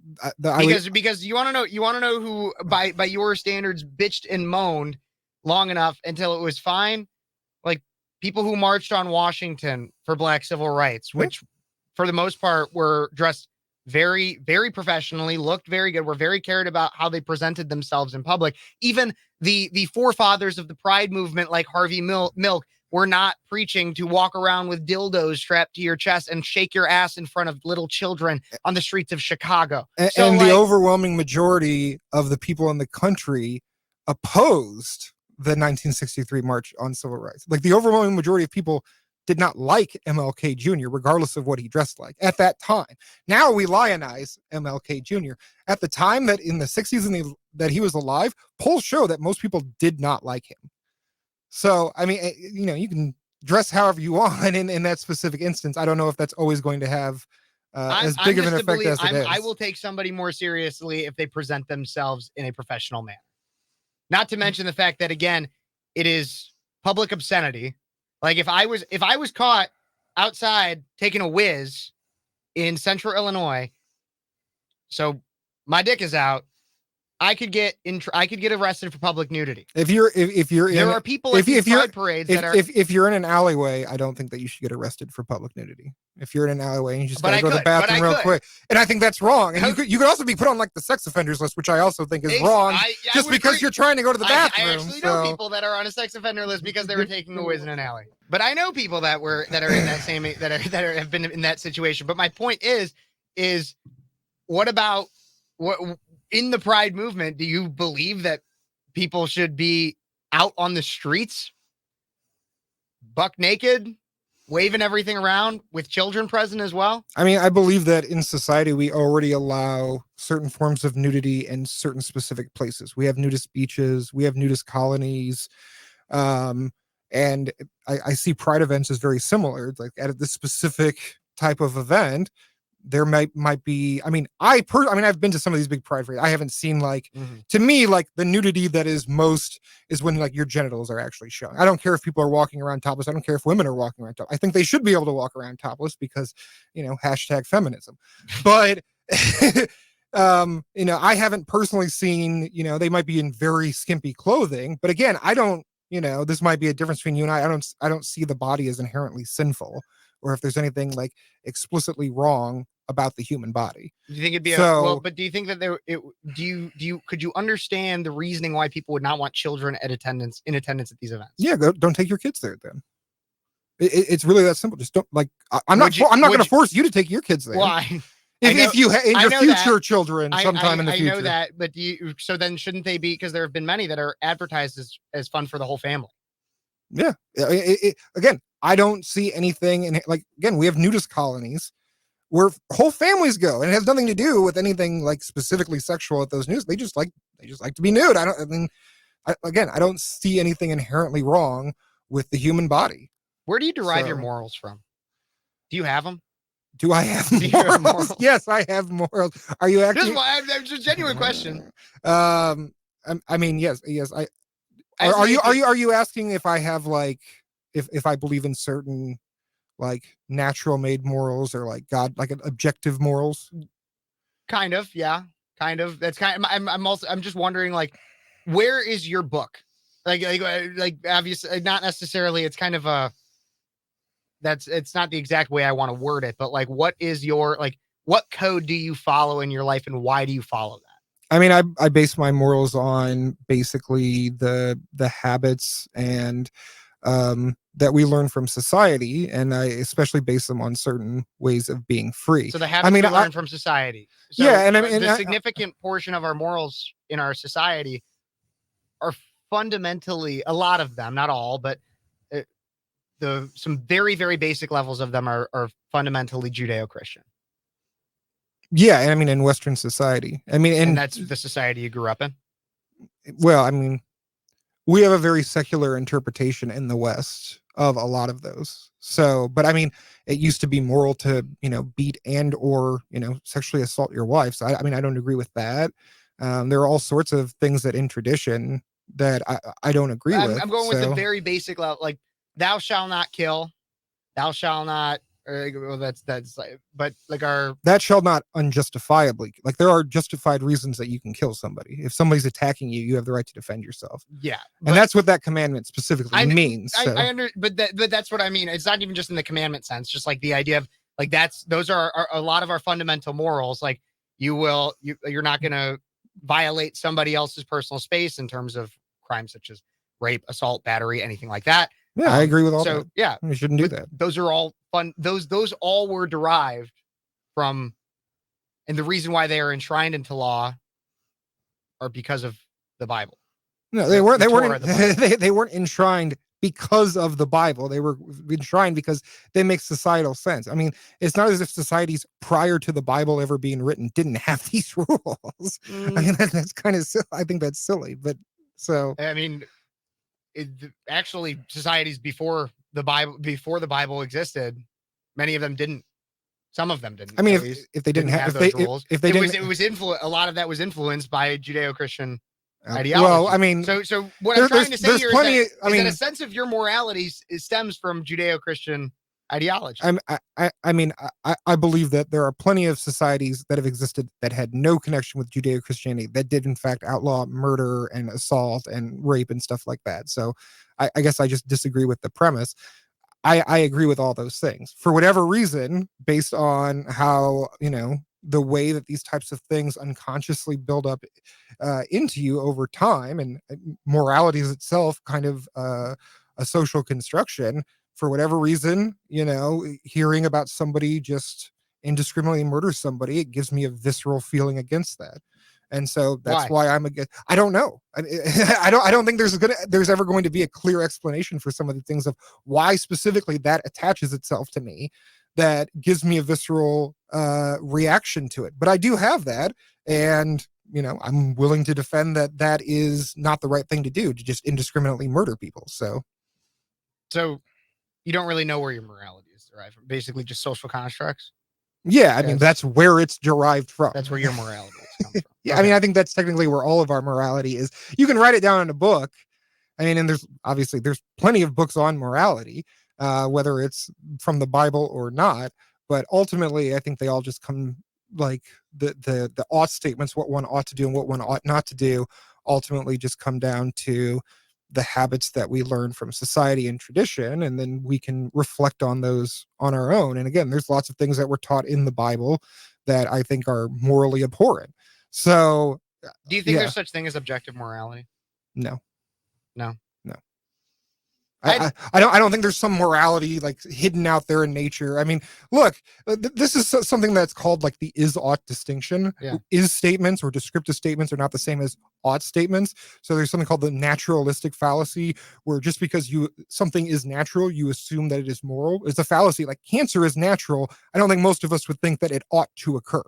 because you want to know who by your standards bitched and moaned long enough until it was fine. Like people who marched on Washington for Black civil rights, which for the most part were dressed very, very professionally, looked very good, were very cared about how they presented themselves in public. Even the forefathers of the Pride movement, like Harvey Milk, were not preaching to walk around with dildos strapped to your chest and shake your ass in front of little children on the streets of Chicago. And the overwhelming majority of the people in the country opposed the 1963 March on Civil Rights. Like the overwhelming majority of people did not like MLK Jr., regardless of what he dressed like at that time. Now we lionize MLK Jr. At the time that in the 60s that he was alive, polls show that most people did not like him. So, I mean, you can dress however you want in that specific instance. I don't know if that's always going to have as big of an effect as it is. I will take somebody more seriously if they present themselves in a professional manner. Not to mention the fact that, again, it is public obscenity. Like if I was caught outside taking a whiz in Central Illinois, so my dick is out, I could get arrested for public nudity. If you're there are people at these pride parades that are. If you're in an alleyway, I don't think that you should get arrested for public nudity. If you're in an alleyway and you just gotta go to the bathroom real quick, and I think that's wrong. And you could also be put on like the sex offenders list, which I also think is wrong, just because you're trying to go to the bathroom. I actually know people that are on a sex offender list because they were taking a whiz in an alley. But I know people that are in that same that have been in that situation. But my point is what about what? In the Pride movement, do you believe that people should be out on the streets, buck naked, waving everything around with children present as well? I mean, I believe that in society, we already allow certain forms of nudity in certain specific places. We have nudist beaches, we have nudist colonies, and I see Pride events as very similar. Like at this specific type of event, there might be, I've been to some of these big pride parades. I haven't seen to me, like the nudity that is most is when like your genitals are actually showing. I don't care if people are walking around topless. I don't care if women are walking around topless. I think they should be able to walk around topless because, hashtag feminism. But, I haven't personally seen, they might be in very skimpy clothing, but again, I don't, this might be a difference between you and I don't see the body as inherently sinful or if there's anything like explicitly wrong about the human body. Do you think it'd be but do you think that could you understand the reasoning why people would not want children in attendance at these events? Yeah, don't take your kids there then. It's really that simple. Just don't I'm not going to force you to take your kids there. Why? If your future children sometime in the future. I know that, but so then shouldn't they be, because there have been many that are advertised as fun for the whole family. Yeah. Again, I don't see anything. And again, we have nudist colonies where whole families go, and it has nothing to do with anything like specifically sexual at those news. They just like to be nude. I don't see anything inherently wrong with the human body. Where do you derive your morals from? Do you have them? Do I have morals? Yes, I have morals. Are you actually? It's a genuine question. Yes. Are you asking if I have if I believe in certain natural made morals or God, objective morals? Kind of, yeah. Kind of. That's kind of, I'm just wondering where is your book? Obviously not necessarily, it's kind of it's not the exact way I want to word it, but what is your what code do you follow in your life and why do you follow that? I base my morals on basically the habits and that we learn from society, and I especially base them on certain ways of being free. So the habits we learn from society. So yeah, and I mean, the significant portion of our morals in our society are fundamentally, a lot of them, not all, but some very, very basic levels of them are fundamentally Judeo-Christian. Yeah, and I mean, in Western society, I mean, and that's the society you grew up in. Well, I mean, we have a very secular interpretation in the West of a lot of those. So, but I mean, it used to be moral to, beat and or, sexually assault your wife. So, I mean, I don't agree with that. There are all sorts of things that in tradition that I don't agree with. I'm going with the very basic level, like thou shalt not kill, thou shalt not. Well, that's like, but like that shall not unjustifiably, like there are justified reasons that you can kill somebody. If somebody's attacking you, you have the right to defend yourself. Yeah, and that's what that commandment specifically means. But that's what I mean. It's not even just in the commandment sense. Just like the idea of like those are a lot of our fundamental morals. Like you're not going to violate somebody else's personal space in terms of crimes such as rape, assault, battery, anything like that. Yeah, I agree with all that. So yeah, we shouldn't do that. Those are all fun. Those all were derived from, and the reason why they are enshrined into law are because of the Bible. No, they weren't. They weren't enshrined because of the Bible. They were enshrined because they make societal sense. I mean, it's not as if societies prior to the Bible ever being written didn't have these rules. I mean, that's kind of. I think that's silly, but so. I mean. Actually, societies before the Bible existed, many of them didn't. Some of them didn't. I mean, if they didn't have those rules, if they didn't, it was a lot of that was influenced by Judeo-Christian ideology. Well, I mean, so what I'm trying to say here is that a sense of your morality stems from Judeo-Christian ideology. I believe that there are plenty of societies that have existed that had no connection with Judeo-Christianity that did in fact outlaw murder and assault and rape and stuff like that. So I guess I just disagree with the premise. I agree with all those things for whatever reason, based on how, the way that these types of things unconsciously build up into you over time, and morality is itself kind of a social construction. For whatever reason, hearing about somebody just indiscriminately murder somebody, it gives me a visceral feeling against that. And so that's why I'm against. I don't know. I don't think there's ever going to be a clear explanation for some of the things of why specifically that attaches itself to me, that gives me a visceral reaction to it. But I do have that, and I'm willing to defend that is not the right thing to do, to just indiscriminately murder people. So. You don't really know where your morality is derived from. Basically, just social constructs. Yeah, I mean, that's where it's derived from. That's where your morality comes from. Yeah, okay. I mean, I think that's technically where all of our morality is. You can write it down in a book. I mean, and there's plenty of books on morality, whether it's from the Bible or not. But ultimately, I think they all just come like the ought statements, what one ought to do and what one ought not to do, ultimately just come down to the habits that we learn from society and tradition, and then we can reflect on those on our own. And again, there's lots of things that were taught in the Bible that I think are morally abhorrent. So do you think there's such thing as objective morality? No. I don't think there's some morality like hidden out there in nature. I mean, look, this is something that's called like the is-ought distinction. Yeah. Is statements or descriptive statements are not the same as ought statements. So there's something called the naturalistic fallacy, where just because something is natural, you assume that it is moral. It's a fallacy. Like cancer is natural. I don't think most of us would think that it ought to occur.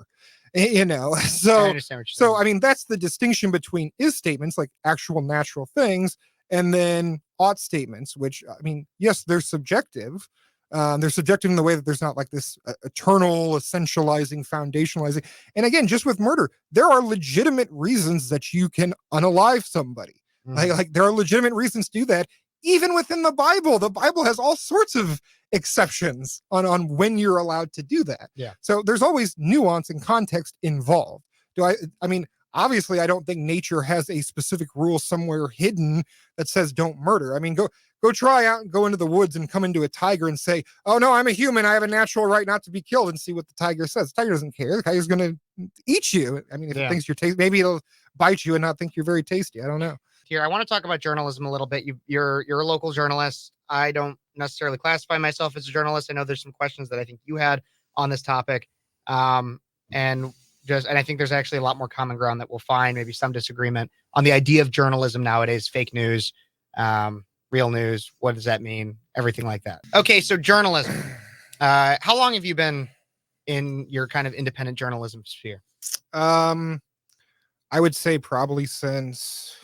So I understand what you're saying. I mean, that's the distinction between is statements, like actual natural things, and then ought statements, which, I mean, yes, they're subjective. They're subjective in the way that there's not like this eternal essentializing, foundationalizing. And again, just with murder, there are legitimate reasons that you can unalive somebody. Like there are legitimate reasons to do that. Even within the Bible has all sorts of exceptions on when you're allowed to do that. Yeah. So there's always nuance and context involved. I mean, obviously, I don't think nature has a specific rule somewhere hidden that says don't murder. I mean, go try out and go into the woods and come into a tiger and say, oh, no, I'm a human. I have a natural right not to be killed, and see what the tiger says. The tiger doesn't care. The tiger's going to eat you. I mean, if it thinks you're tasty, maybe it'll bite you and not think you're very tasty. I don't know. here. I want to talk about journalism a little bit. You're a local journalist. I don't necessarily classify myself as a journalist. I know there's some questions that I think you had on this topic. And I think there's actually a lot more common ground that we'll find, maybe some disagreement on the idea of journalism nowadays, fake news, real news. What does that mean? Everything like that. Okay. So journalism, how long have you been in your kind of independent journalism sphere? I would say probably since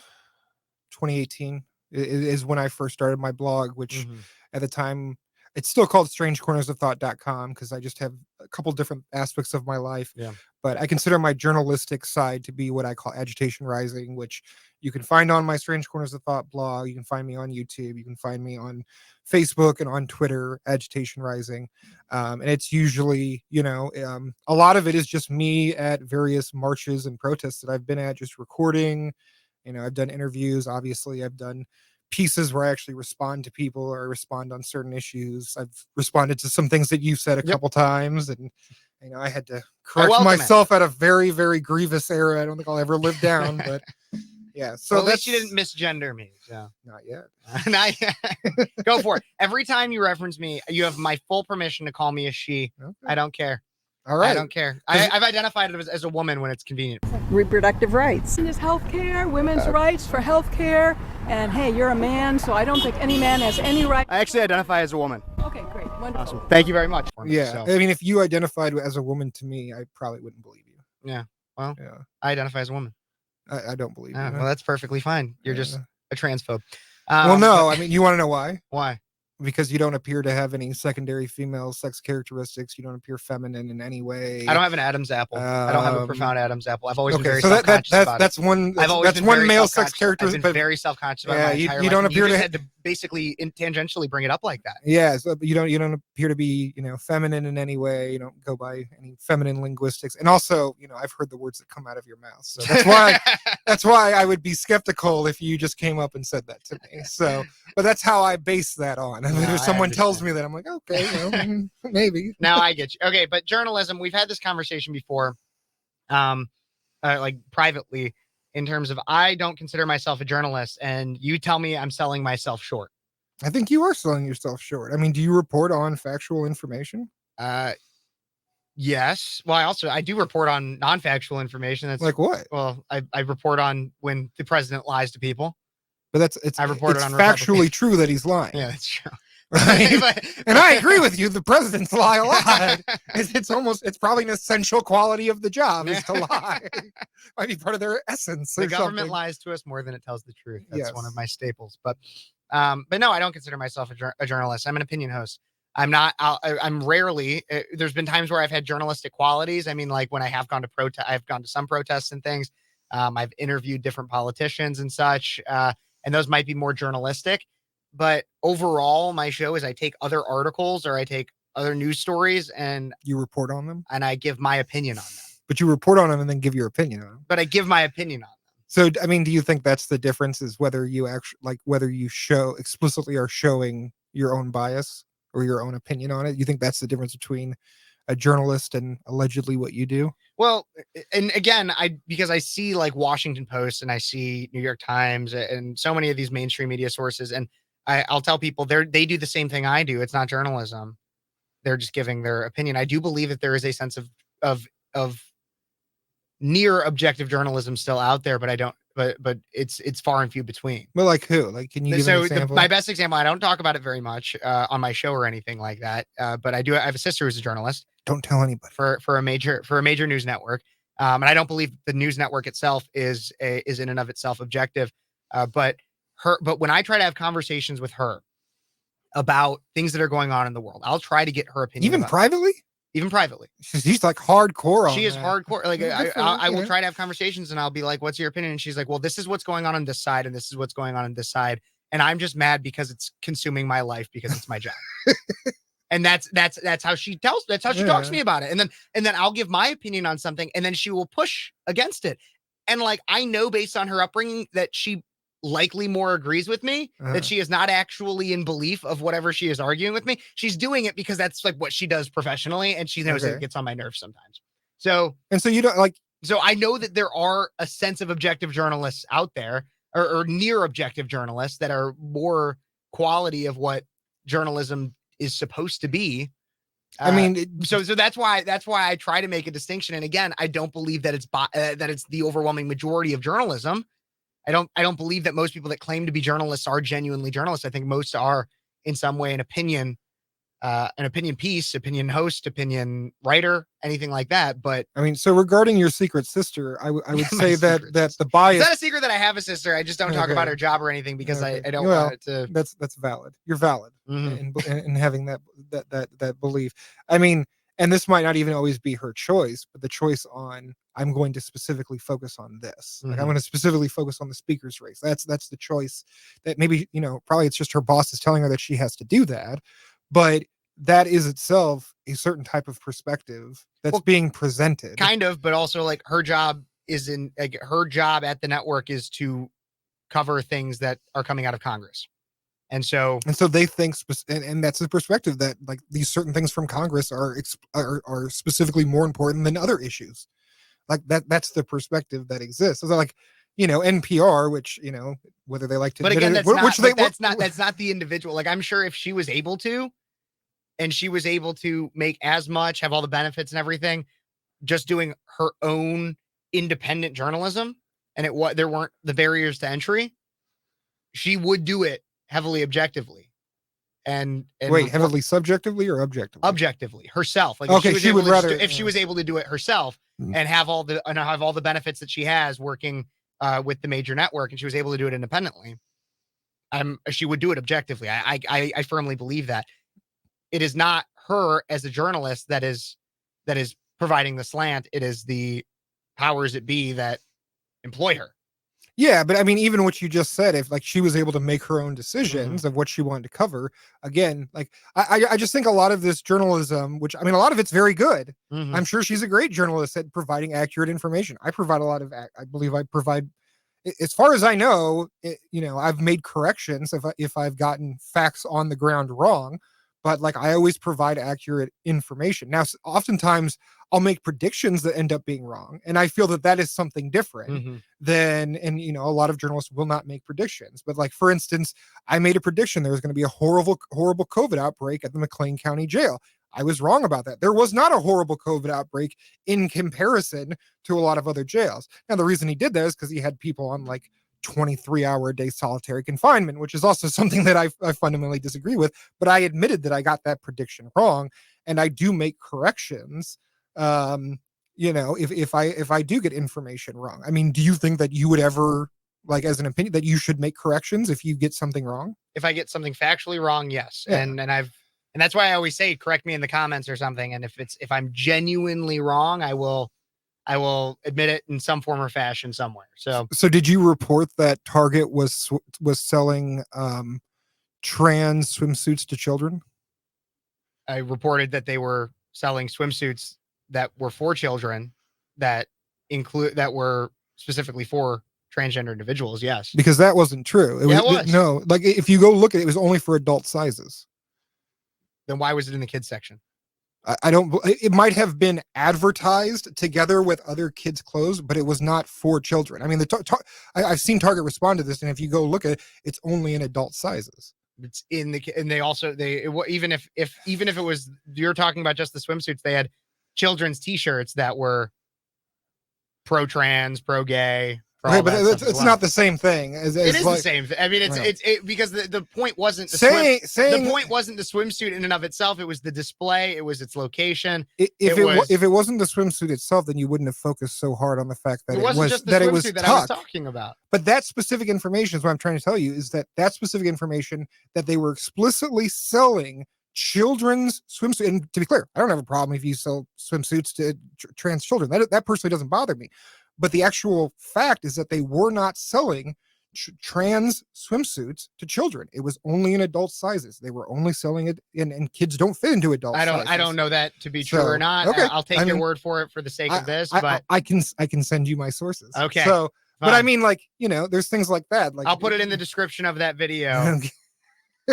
2018 is when I first started my blog, which at the time it's still called strangecornersofthought.com because I just have a couple different aspects of my life. Yeah. But I consider my journalistic side to be what I call Agitation Rising, which you can find on my Strange Corners of Thought blog. You can find me on YouTube. You can find me on Facebook and on Twitter, Agitation Rising. And it's usually, a lot of it is just me at various marches and protests that I've been at, just recording. I've done interviews. Obviously, I've done pieces where I actually respond to people or respond on certain issues. I've responded to some things that you've said a couple times, and I had to correct myself at a very, very grievous error. I don't think I'll ever live down, but yeah. So at least you didn't misgender me. So not yet. Not yet. Go for it. Every time you reference me, you have my full permission to call me a she. Okay. I don't care. All right. I don't care. I've identified it as a woman when it's convenient. Reproductive rights. There's health care, women's rights for health care. And hey, you're a man, so I don't think any man has any right. I actually identify as a woman. Okay, great. Wonderful. Awesome. Thank you very much. Yeah. I mean, if you identified as a woman to me, I probably wouldn't believe you. Yeah. Well, yeah. I identify as a woman. I don't believe you. Well, that's perfectly fine. You're just a transphobe. Well, no. I mean, you want to know why? Why? Because you don't appear to have any secondary female sex characteristics. You don't appear feminine in any way. I don't have an Adam's apple. I don't have a profound Adam's apple. I've always been very self-conscious about that's it. That's one male sex characteristic. I've been very self-conscious about my entire life. You don't appear to had to basically tangentially bring it up like that. Yeah, so you don't appear to be feminine in any way. You don't go by any feminine linguistics. And also, I've heard the words that come out of your mouth. So that's why I would be skeptical if you just came up and said that to me. So, but that's how I base that on. I mean, if someone tells me that, I'm like, okay, well, maybe. Now I get you. Okay, but journalism, we've had this conversation before, like privately, in terms of I don't consider myself a journalist, and you tell me I'm selling myself short. I think you are selling yourself short. I mean, do you report on factual information? Yes. Well, I do report on non-factual information. That's like what? Well, I report on when the president lies to people. But it's factually true that he's lying. Yeah, that's true. Right? And I agree with you. The presidents lie a lot. It's probably an essential quality of the job is to lie. Might be part of their essence. The government lies to us more than it tells the truth. That's one of my staples. But no, I don't consider myself a journalist. I'm an opinion host. I'm not. I'm rarely. There's been times where I've had journalistic qualities. I mean, like when I have gone to I've gone to some protests and things. I've interviewed different politicians and such, and those might be more journalistic. But overall, my show is I take other articles or I take other news stories and you report on them, and I give my opinion on them. But you report on them and then give your opinion on them. But I give my opinion on them. So, I mean, do you think that's the difference? Is whether you actually whether you explicitly are showing your own bias or your own opinion on it? You think that's the difference between a journalist and allegedly what you do? Well, and again, because I see like Washington Post and I see New York Times and so many of these mainstream media sources, and I'll tell people they do the same thing I do. It's not journalism. They're just giving their opinion. I do believe that there is a sense of near objective journalism still out there, but I don't. But it's far and few between. Well, like who? Like, can you give an example? My best example. I don't talk about it very much on my show or anything like that. But I have a sister who's a journalist. Don't tell anybody. For a major news network. And I don't believe the news network itself is in and of itself objective. But when I try to have conversations with her about things that are going on in the world, I'll try to get her opinion. Even privately? Even privately. She's like hardcore on She is hardcore. Like I will try to have conversations and I'll be like, what's your opinion? And she's like, well, this is what's going on this side. And this is what's going on this side. And I'm just mad because it's consuming my life because it's my job. And that's how she talks to me about it. And then I'll give my opinion on something and then she will push against it. And like, I know based on her upbringing that she likely more agrees with me, that she is not actually in belief of whatever she is arguing with me. She's doing it because that's like what she does professionally. And she knows that it gets on my nerves sometimes. So you don't like, so I know that there are a sense of objective journalists out there. or near objective journalists that are more quality of what journalism is supposed to be. I mean, so that's why I try to make a distinction. And again, I don't believe that it's the overwhelming majority of journalism. I don't believe that most people that claim to be journalists are genuinely journalists. I think most are in some way an opinion piece, opinion host, opinion writer, anything like that. But I mean, so regarding your secret sister, I would say that the bias. It's not a secret that I have a sister. I just don't talk about her job or anything because I don't want it to. That's valid. You're valid in having that belief. I mean, and this might not even always be her choice, but the choice on I'm going to specifically focus on this. Like I'm going to specifically focus on the speaker's race. That's the choice that maybe, probably it's just her boss is telling her that she has to do that. But that is itself a certain type of perspective that's being presented. Kind of, but also like her job at the network is to cover things that are coming out of Congress. And so they think, and that's the perspective that like these certain things from Congress are specifically more important than other issues. Like that's the perspective that exists. So like, NPR, which, whether they like to, but again, that's not the individual. Like I'm sure if she was able to, and she was able to make as much, have all the benefits and everything, just doing her own independent journalism, and there weren't the barriers to entry, she would do it heavily objectively. And wait, heavily subjectively or objectively? Objectively, herself. Like okay, if she was able to do it herself and have all the benefits that she has working with the major network, and she was able to do it independently, she would do it objectively. I firmly believe that. It is not her as a journalist that is providing the slant. It is the powers that be that employ her. Yeah, but I mean, even what you just said, if like she was able to make her own decisions of what she wanted to cover, again, like I just think a lot of this journalism, which I mean, a lot of it's very good. I'm sure she's a great journalist at providing accurate information. I believe I provide, as far as I know, I've made corrections if I've gotten facts on the ground wrong. But like I always provide accurate information. Now, oftentimes I'll make predictions that end up being wrong. And I feel that is something different than, and a lot of journalists will not make predictions. But like, for instance, I made a prediction there was going to be a horrible COVID outbreak at the McLean County Jail. I was wrong about that. There was not a horrible COVID outbreak in comparison to a lot of other jails. Now, the reason he did that is because he had people on like 23-hour-a-day solitary confinement, which is also something that I fundamentally disagree with. But I admitted that I got that prediction wrong, and I do make corrections. If I do get information wrong. I mean, do you think that you would ever, like, as an opinion, that you should make corrections if you get something wrong? If I get something factually wrong, yes. Yeah. And that's why I always say correct me in the comments or something. And if I'm genuinely wrong, I will admit it in some form or fashion somewhere. So did you report that Target was selling trans swimsuits to children? I reported that they were selling swimsuits that were for children that were specifically for transgender individuals. Yes, because that wasn't true. It was. No, like if you go look at it, it was only for adult sizes. Then why was it in the kids section? I don't. It might have been advertised together with other kids' clothes, but it was not for children. I mean, I've seen Target respond to this, and if you go look at it, it's only in adult sizes. It's in the, and even if it was, you're talking about just the swimsuits, they had children's T-shirts that were pro-trans, pro-gay. Okay, but it's not the same thing. It is the same. I mean, it's because the point wasn't the point wasn't the swimsuit in and of itself. It was the display. It was its location. If it wasn't the swimsuit itself, then you wouldn't have focused so hard on the fact that it wasn't just the swimsuit that I was talking about. But that specific information is what I'm trying to tell you, is that specific information that they were explicitly selling children's swimsuit. And to be clear, I don't have a problem if you sell swimsuits to trans children. That personally doesn't bother me. But the actual fact is that they were not selling trans swimsuits to children. It was only in adult sizes. They were only selling it, and kids don't fit into adult sizes. I don't know that to be true or not. Okay. I'll take your word for it for the sake of this. But I can send you my sources. Okay. So, but I mean, like, there's things like that. Like, I'll put it in the description of that video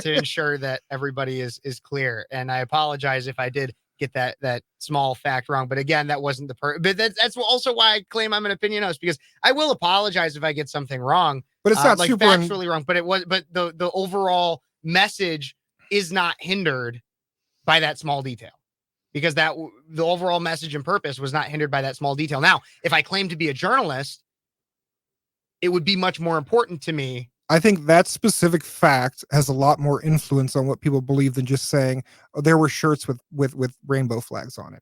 to ensure that everybody is clear. And I apologize if I did get that small fact wrong. But again, that wasn't but that's also why I claim I'm an opinion host, because I will apologize if I get something wrong. But it's not like super factually wrong. But the overall message is not hindered by that small detail, because the overall message and purpose was not hindered by that small detail. Now, if I claim to be a journalist, it would be much more important to me. I think that specific fact has a lot more influence on what people believe than just saying, oh, there were shirts with rainbow flags on it.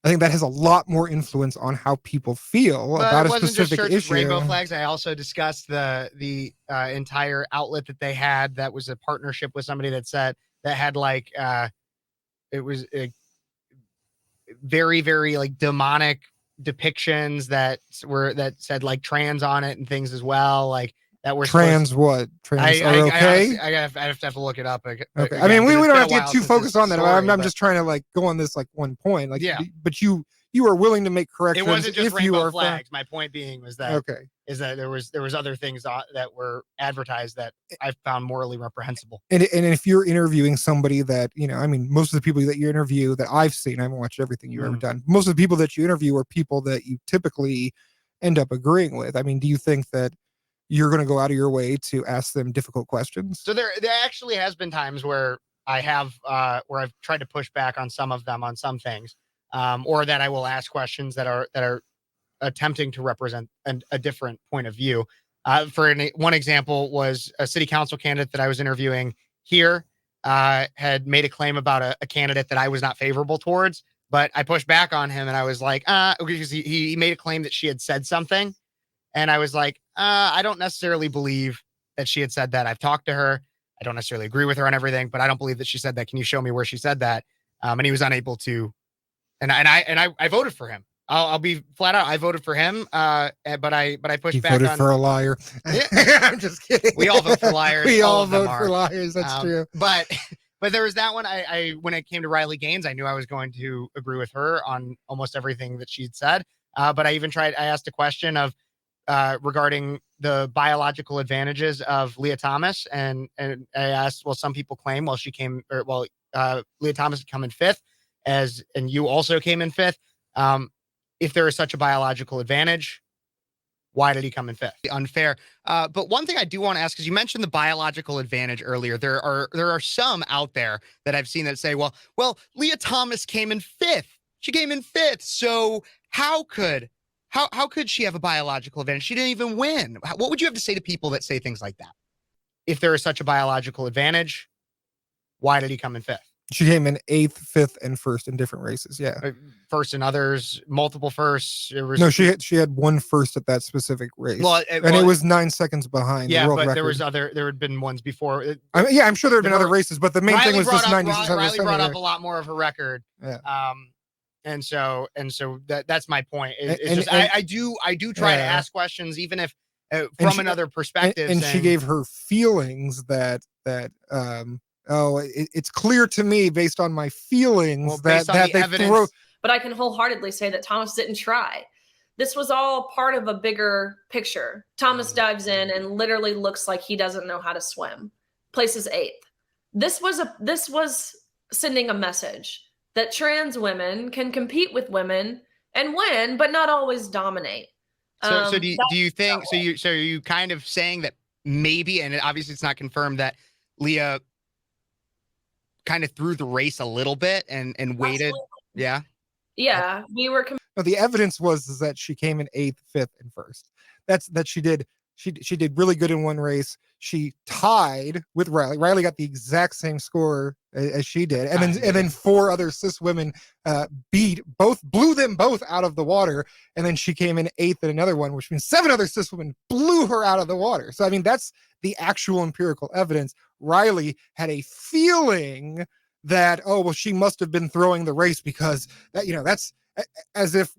I think that has a lot more influence on how people feel about a specific issue. With rainbow flags. I also discussed the entire outlet that they had that was a partnership with somebody that had like it was a very, very like demonic depictions that said like trans on it and things as well. Like that were trans what? Trans are okay? I have to look it up. Okay. I mean, we don't have to get too focused on that. I'm just trying to like go on this like one point. Like, yeah. But you are willing to make corrections. It wasn't just if rainbow you are flags. My point being was that there was other things that were advertised that I found morally reprehensible. And if you're interviewing somebody that, you know, I mean, most of the people that you interview that I've seen, I haven't watched everything you've ever done. Most of the people that you interview are people that you typically end up agreeing with. I mean, do you think that you're going to go out of your way to ask them difficult questions? So there actually has been times where I've tried to push back on some of them on some things, or that I will ask questions that are attempting to represent a different point of view. One example was a city council candidate that I was interviewing here had made a claim about a candidate that I was not favorable towards, but I pushed back on him and I was like, because he made a claim that she had said something. And I was like, I don't necessarily believe that she had said that. I've talked to her. I don't necessarily agree with her on everything, but I don't believe that she said that. Can you show me where she said that? And he was unable to. And I voted for him. I'll be flat out. I voted for him. But I pushed back on. You voted for a liar. Yeah. I'm just kidding. We all vote for liars. We all vote for liars. That's true. But there was that one. I when it came to Riley Gaines, I knew I was going to agree with her on almost everything that she'd said. But I asked a question of regarding the biological advantages of Leah Thomas, and I asked, well, some people claim, Leah Thomas had come in fifth, and you also came in fifth. If there is such a biological advantage, why did he come in fifth? Unfair. But one thing I do want to ask is, you mentioned the biological advantage earlier. There are some out there that I've seen that say, well, Leah Thomas came in fifth. She came in fifth. So how could she have a biological advantage? She didn't even win. What would you have to say to people that say things like that? If there is such a biological advantage, why did he come in fifth? She came in 8th, 5th, and 1st in different races. Yeah. First in others, multiple firsts. No, she had one first at that specific race. It was 9 seconds behind the world record. There had been ones before. I'm sure there had been other races, but the main thing was this 96. Riley brought up a lot more of her record. Yeah. And so that's my point. I do try to ask questions, even if from another perspective. And she gave her feelings that it's clear to me based on my feelings that they throw. But I can wholeheartedly say that Thomas didn't try. This was all part of a bigger picture. Thomas dives in and literally looks like he doesn't know how to swim. Places 8th. This was sending a message that trans women can compete with women and win, but not always dominate. So do you think, so are you kind of saying that maybe, and obviously it's not confirmed, that Leah kind of threw the race a little bit and waited? Absolutely. Yeah. Yeah. We were. No, the evidence was that she came in 8th, 5th, and 1st. She did really good in one race. She tied with Riley. Riley got the exact same score as she did. And then 4 other cis women blew them both out of the water. And then she came in 8th in another one, which means 7 other cis women blew her out of the water. So, I mean, that's the actual empirical evidence. Riley had a feeling that, she must have been throwing the race because that's as if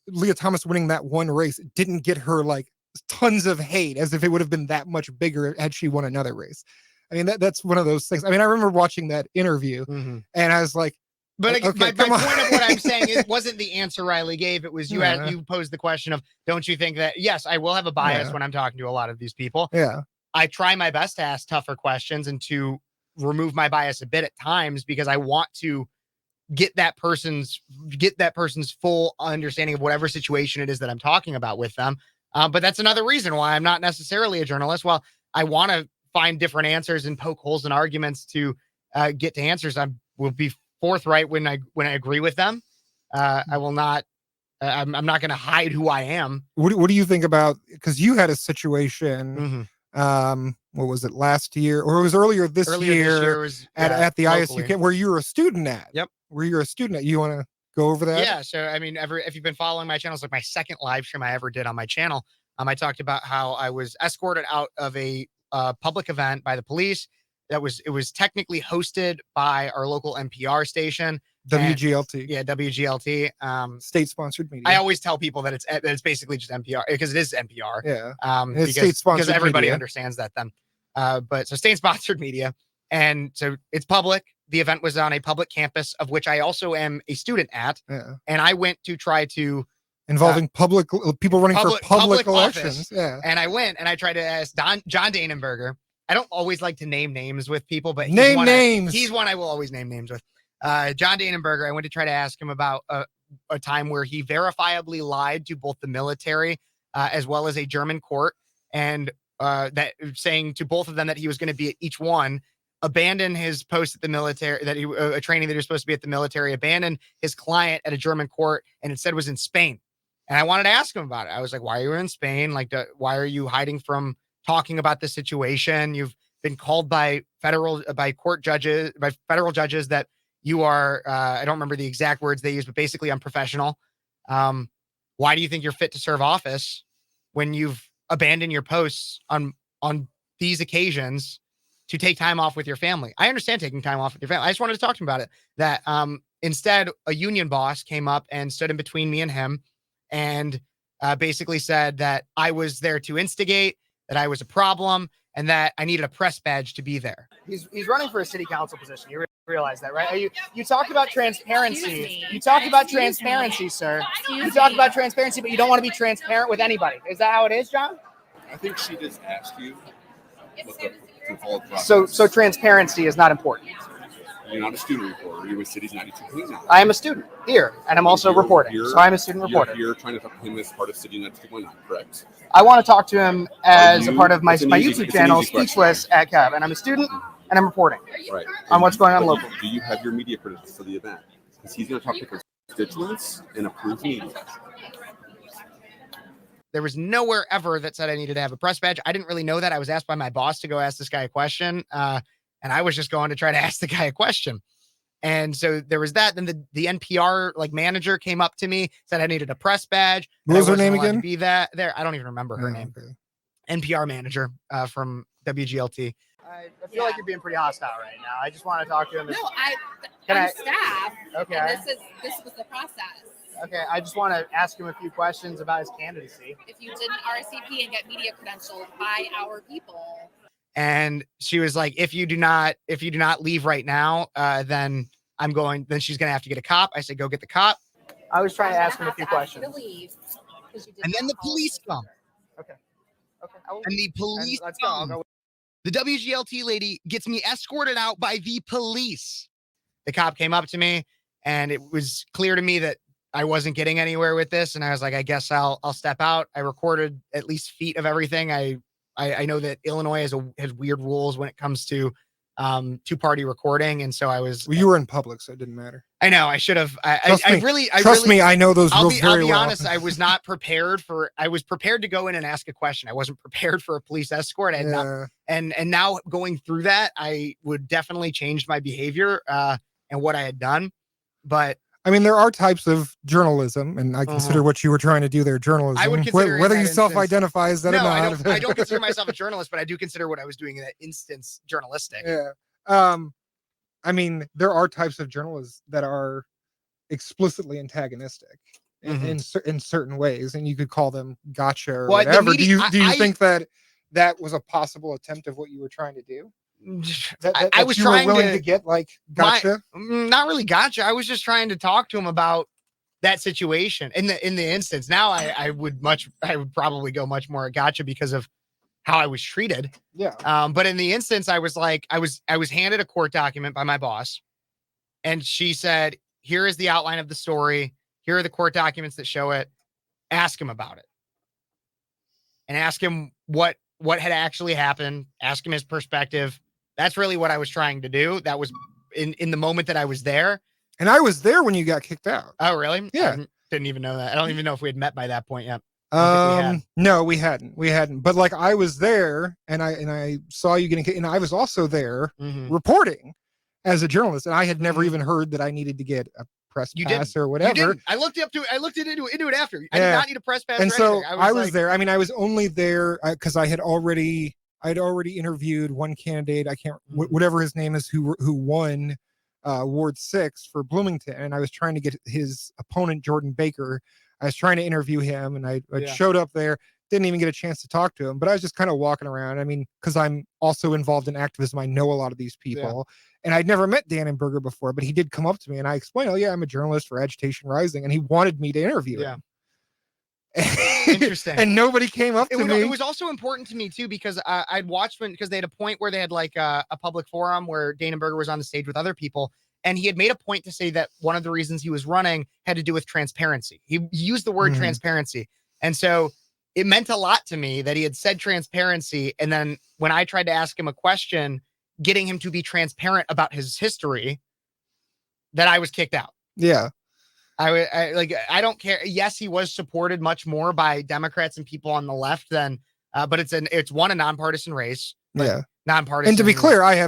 Leah Thomas winning that one race didn't get her like tons of hate, as if it would have been that much bigger had she won another race. I mean, that's one of those things. I mean, I remember watching that interview and I was like, but okay, my point of what I'm saying, it wasn't the answer Riley gave. It was you posed the question of, don't you think that, yes, I will have a bias when I'm talking to a lot of these people. Yeah. I try my best to ask tougher questions and to remove my bias a bit at times, because I want to get that person's full understanding of whatever situation it is that I'm talking about with them. But that's another reason why I'm not necessarily a journalist. While I want to find different answers and poke holes in arguments to get to answers, I will be forthright when I agree with them. I will not. I'm not going to hide who I am. What do you think about, because you had a situation, Mm-hmm. what was it, last year, or it was earlier this year was, at the locally. ISU where you were a student at? Yep. Where you're a student at. You want to go over that? Yeah. So, I mean, if you've been following my channel, it's like my second live stream I ever did on my channel. I talked about how I was escorted out of a public event by the police. It was technically hosted by our local NPR station. WGLT. Yeah, WGLT. State-sponsored media. I always tell people that it's basically just NPR, because it is NPR. Yeah. It's state-sponsored because everybody media. understands that then. But so state-sponsored media, and so it's public. The event was on a public campus, of which I also am a student at. Yeah. And I went to try to involving people running for public elections. Office, yeah. And I went and I tried to ask John Danenberger. I don't always like to name names with people, but he's one I will always name names with. John Danenberger. I went to try to ask him about a time where he verifiably lied to both the military as well as a German court, and that saying to both of them that he was going to be at each one, abandon his post at the military, that he a training that he was supposed to be at the military, abandon his client at a German court, and instead was in Spain. And I wanted to ask him about it. I was like, why are you in Spain? Like, why are you hiding from talking about the situation? You've been called by federal judges that you are, I don't remember the exact words they use, but basically unprofessional. Why do you think you're fit to serve office when you've abandoned your posts on these occasions to take time off with your family? I understand taking time off with your family. I just wanted to talk to him about it. That instead, a union boss came up and stood in between me and him, and basically said that I was there to instigate, that I was a problem, and that I needed a press badge to be there. He's running for a city council position. You realize that, right? You talked about transparency. You talked about transparency, sir. You talked about transparency, but you don't want to be transparent with anybody. Is that how it is, John? I think she just asked you what the whole process. So transparency is not important. You're not a student reporter. You're with Cities 92.9. I am a student here, and I'm also reporting. So I'm a student reporter. You're trying to talk to him as part of City 92.9, correct? I want to talk to him as a part of my YouTube channel, Speechless at Kev, and I'm a student, and I'm reporting on what's going on locally. Do you have your media credentials for the event? Because he's going to talk to constituents and approve media. There was nowhere ever that said I needed to have a press badge. I didn't really know that. I was asked by my boss to go ask this guy a question, and I was just going to try to ask the guy a question. And so there was that. Then the NPR manager came up to me, said I needed a press badge. What was her name again? Be that there. I don't even remember her name. Okay. NPR manager from WGLT. I feel like you're being pretty hostile right now. I just want to talk to him. No, I'm staff. Okay. And this was the process. Okay, I just want to ask him a few questions about his candidacy. If you didn't RSVP and get media credentialed by our people. And she was like, if you do not leave right now, then she's going to have to get a cop. I said, go get the cop. I was trying to ask him a few questions. And then the police come. Okay. And the police come. The WGLT lady gets me escorted out by the police. The cop came up to me, and it was clear to me that I wasn't getting anywhere with this. And I was like, I guess I'll step out. I recorded at least feet of everything. I know that Illinois has weird rules when it comes to two-party recording, and so I was. Well, you were in public, so it didn't matter. I know. I should have. Trust me. I know those rules very well. I'll be honest. I was not prepared for. I was prepared to go in and ask a question. I wasn't prepared for a police escort. I had not, and now going through that, I would definitely change my behavior and what I had done. But I mean, there are types of journalism, and I consider what you were trying to do there journalism. I would consider whether you self-identify as that or not. I don't consider myself a journalist, but I do consider what I was doing in that instance journalistic. Yeah. I mean, there are types of journalists that are explicitly antagonistic in certain ways, and you could call them gotcha or whatever. Do you think that was a possible attempt of what you were trying to do? I was trying to get gotcha. Not really gotcha. I was just trying to talk to him about that situation in the instance. Now I would probably go much more at gotcha because of how I was treated. Yeah. But in the instance, I was handed a court document by my boss, and she said, here is the outline of the story. Here are the court documents that show it. Ask him about it. And ask him what had actually happened. Ask him his perspective. That's really what I was trying to do. That was in the moment that I was there. And I was there when you got kicked out. Oh, really? Yeah. I didn't even know that. I don't even know if we had met by that point yet. No, we hadn't. But like I was there and I saw you getting kicked, and I was also there reporting as a journalist, and I had never even heard that I needed to get a press pass or whatever. I looked into it after. I did not need a press pass. And so anything. I was there. I mean, I was only there because I'd already interviewed one candidate. I can't whatever his name is who won Ward 6 for Bloomington, and I was trying to get his opponent Jordan Baker. I was trying to interview him, and I showed up there, didn't even get a chance to talk to him, but I was just kind of walking around. I mean, because I'm also involved in activism, I know a lot of these people, and I'd never met Dannenberger before, but he did come up to me, and I explained, "Oh yeah, I'm a journalist for Agitation Rising," and he wanted me to interview him. Interesting. And nobody came up to me. It was also important to me too because I'd watched because they had a point where they had like a public forum where Dannenberger was on the stage with other people. And he had made a point to say that one of the reasons he was running had to do with transparency. He used the word transparency. And so it meant a lot to me that he had said transparency. And then when I tried to ask him a question, getting him to be transparent about his history, that I was kicked out. Yeah. I don't care. Yes, he was supported much more by Democrats and people on the left than, but it's a nonpartisan race. Yeah. Nonpartisan. And to be clear, I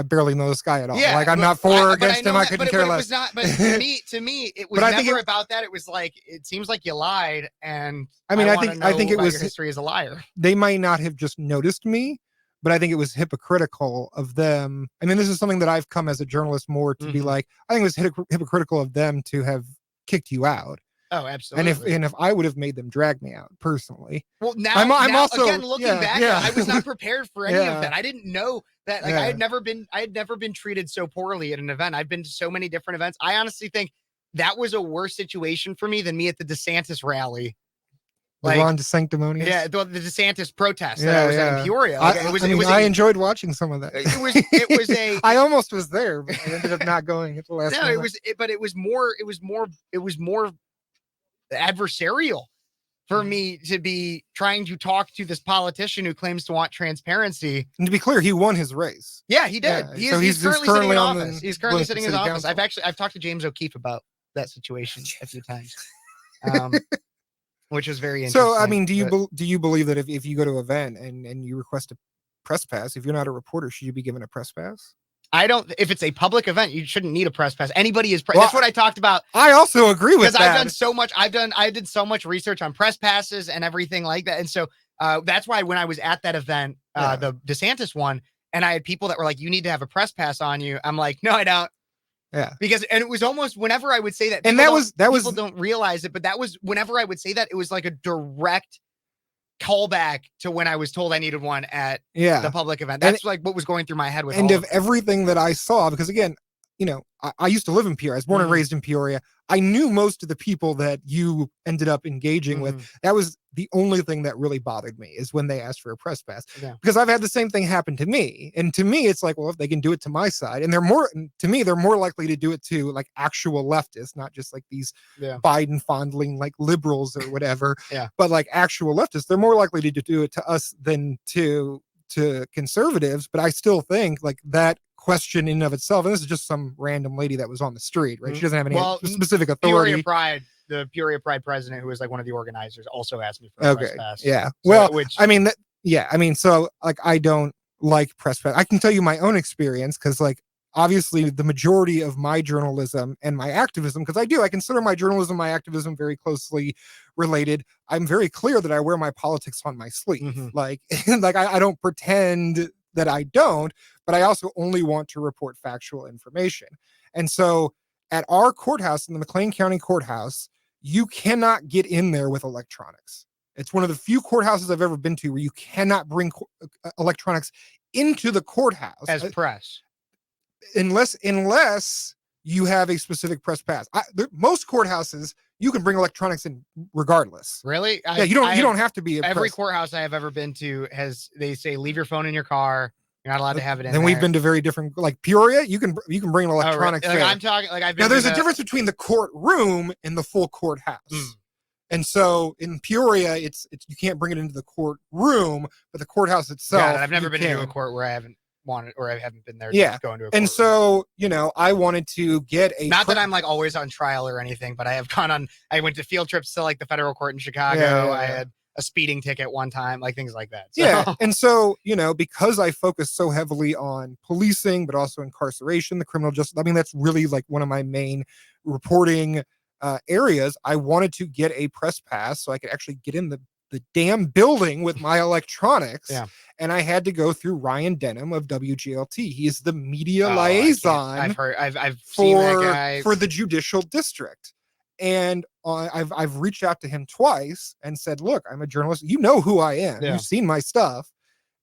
barely know this guy at all. Yeah, like I'm not for or against him. I couldn't care less. But to me, it was never about that. It was like, it seems like you lied. And I think it was your history as a liar. They might not have just noticed me, but I think it was hypocritical of them. I mean, this is something that I've come as a journalist more to be like, I think it was hypocritical of them to have kicked you out. Oh, absolutely. And if I would have made them drag me out personally. Well, now I'm also again looking back, I was not prepared for any of that. I didn't know that. Like I had never been treated so poorly at an event. I've been to so many different events. I honestly think that was a worse situation for me than me at the DeSantis rally. Like Ron DeSanctimonious. Yeah, the DeSantis protest that I was in Peoria. Like, I enjoyed watching some of that. It was a. I almost was there, but I ended up not going at the last. No, it was more adversarial for me to be trying to talk to this politician who claims to want transparency. And to be clear, he won his race. Yeah, he did. Yeah. He's currently sitting in office. He's currently sitting in his office. I've talked to James O'Keefe about that situation a few times. Which is very interesting. So, I mean, do you believe that if you go to an event and you request a press pass, if you're not a reporter, should you be given a press pass? I don't. If it's a public event, you shouldn't need a press pass. Anybody is. That's what I talked about. I also agree with that. Because I've done so much. I did so much research on press passes and everything like that. And so that's why when I was at that event, the DeSantis one, and I had people that were like, "You need to have a press pass on you." I'm like, "No, I don't." Yeah. And it was almost whenever I would say that, and people don't realize it, but that was whenever I would say that, it was like a direct callback to when I was told I needed one at the public event. That's like what was going through my head with and of everything that I saw, because again, you know, I used to live in Peoria. I was born and raised in Peoria. I knew most of the people that you ended up engaging with. That was the only thing that really bothered me, is when they asked for a press pass. Yeah. Because I've had the same thing happen to me. And to me, it's like, well, if they can do it to my side, and they're more likely to do it to like actual leftists, not just like these Biden fondling like liberals or whatever. But like actual leftists, they're more likely to do it to us than to conservatives. But I still think like that question in and of itself, and this is just some random lady that was on the street, right? She doesn't have any specific authority. The Peoria Pride president, who was like one of the organizers, also asked me for a press pass. Yeah. So, so like I don't like press pass. I can tell you my own experience, because like obviously the majority of my journalism and my activism, because I consider my journalism, my activism very closely related. I'm very clear that I wear my politics on my sleeve. Like I don't pretend that I don't, but I also only want to report factual information. And so at our courthouse, in the McLean County Courthouse, you cannot get in there with electronics. It's one of the few courthouses I've ever been to where you cannot bring electronics into the courthouse as press, unless you have a specific press pass. Most courthouses, you can bring electronics in regardless. Really? You don't have to be. Every courthouse I have ever been to they say leave your phone in your car. You're not allowed to have it in Then there. we've been to very different, like Peoria. You can bring an electronic. Like, I'm talking like I've been. Now there's to a difference between the courtroom and the full courthouse. And so in Peoria, it's you can't bring it into the courtroom, but the courthouse itself. Yeah, I've never been to a court where I haven't wanted or I haven't been there. Yeah, just going to a and so I wanted to get a. Not that I'm like always on trial or anything, but I have gone on. I went to field trips to like the federal court in Chicago. I had a speeding ticket one time, like things like that. So. Yeah, and so because I focus so heavily on policing, but also incarceration, the criminal justice. I mean, that's really like one of my main reporting areas. I wanted to get a press pass so I could actually get in the damn building with my electronics. Yeah. And I had to go through Ryan Denham of WGLT. He's the media liaison. I've seen that guy for the judicial district. And I've reached out to him twice and said, look, I'm a journalist. You know who I am. Yeah. You've seen my stuff.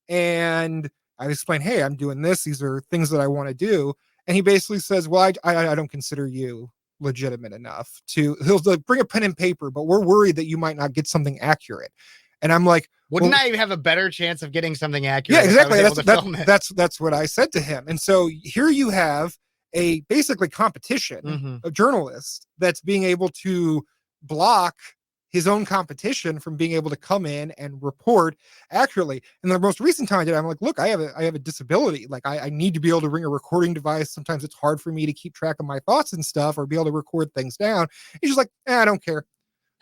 And I explained, hey, I'm doing this. These are things that I want to do. And he basically says, well, I don't consider you legitimate enough to, he'll like, bring a pen and paper, but we're worried that you might not get something accurate. And I'm like, wouldn't I have a better chance of getting something accurate? Yeah, exactly. That's what I said to him. And so here you have a basically competition of journalists that's being able to block his own competition from being able to come in and report accurately. And the most recent time I did, I'm like, look, I have a disability. Like I need to be able to bring a recording device. Sometimes it's hard for me to keep track of my thoughts and stuff or be able to record things down. He's just like, I don't care.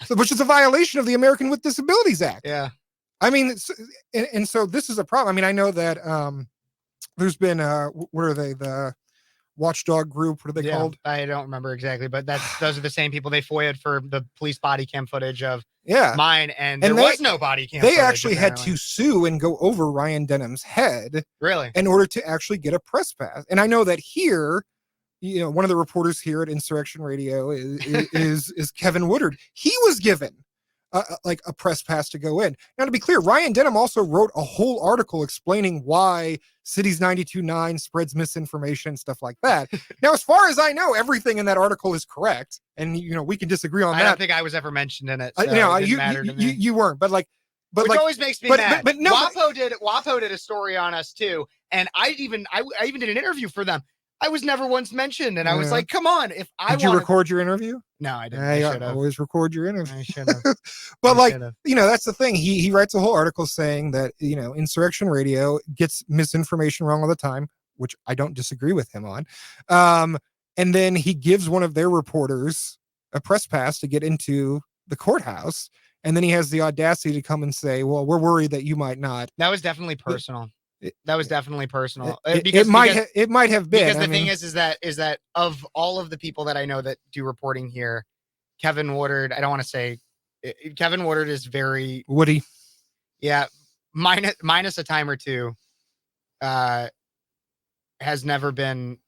So, which is a violation of the American with Disabilities Act. Yeah. I mean, and so this is a problem. I mean, I know that there's been, what are they? The watchdog group, what are they called? I don't remember exactly, but those are the same people. They FOIA'd for the police body cam footage of mine, and there was no body cam They footage, actually apparently. had to sue and go over Ryan Denham's head. Really? In order to actually get a press pass. And I know that here, one of the reporters here at Insurrection Radio is Kevin Woodard. He was given like a press pass to go in. Now, to be clear, Ryan Denham also wrote a whole article explaining why Cities 92.9 spreads misinformation and stuff like that. Now, as far as I know, everything in that article is correct, and we can disagree on that. I don't think I was ever mentioned in it. So it didn't matter to me. You weren't, but which always makes me mad. But no, WAPO did a story on us too, and I even did an interview for them. I was never once mentioned, and I was like, "Come on!" If did you record your interview? No, I didn't. I should always record your interview. I should have. But that's the thing. He writes a whole article saying that Insurrection Radio gets misinformation wrong all the time, which I don't disagree with him on. And then he gives one of their reporters a press pass to get into the courthouse, and then he has the audacity to come and say, "Well, we're worried that you might not." That was definitely personal. That was definitely personal. It might have been. Because the thing is that of all of the people that I know that do reporting here, Kevin Woodard, I don't want to say Kevin Woodard is very woody. Yeah. Minus a time or two, has never been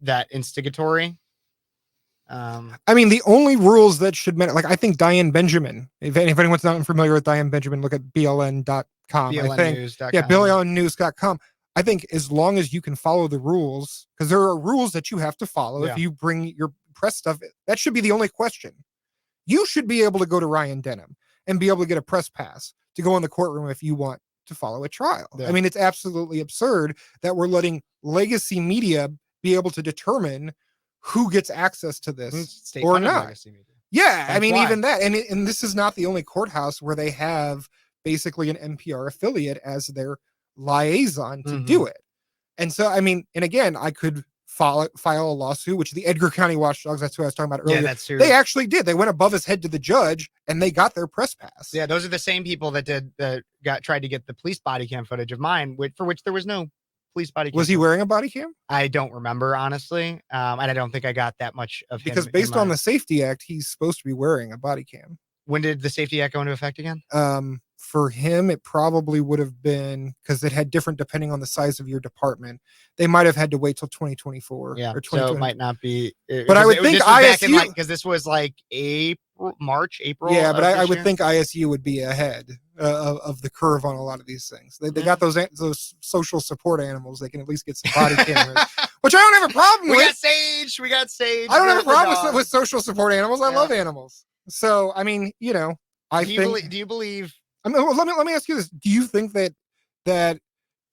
that instigatory. I mean, the only rules that should matter, like I think Diane Benjamin, if anyone's not familiar with Diane Benjamin, look at bln.com. blnnews.com. Yeah, blnnews.com. I think as long as you can follow the rules, because there are rules that you have to follow. Yeah. If you bring your press stuff, that should be the only question. You should be able to go to Ryan Denham and be able to get a press pass to go in the courtroom if you want to follow a trial. Yeah. I mean, it's absolutely absurd that we're letting legacy media be able to determine who gets access to this or not. Yeah, I mean, even that. And this is not the only courthouse where they have basically an NPR affiliate as their liaison to do it. And so, I mean, and again, I could file a lawsuit, which the Edgar County Watchdogs, that's what I was talking about earlier. Yeah, that's true. They actually did. They went above his head to the judge and they got their press pass. Yeah, those are the same people that tried to get the police body cam footage of mine, for which there was no police body cam. Was he wearing a body cam? I don't remember, honestly. And I don't think I got that much of him. Because based on the Safety Act, he's supposed to be wearing a body cam. When did the Safety Act go into effect again? For him, it probably would have been, because it had different depending on the size of your department. They might have had to wait till 2024. Yeah, or so it might not be. But I would think ISU, because this was like March, April. Yeah, but I would think ISU would be ahead of the curve on a lot of these things. They got those social support animals. They can at least get some body cameras, which I don't have a problem with. We got Sage. I don't have a problem with social support animals. I love animals. So I mean, do you believe? I mean, well, let me ask you this: do you think that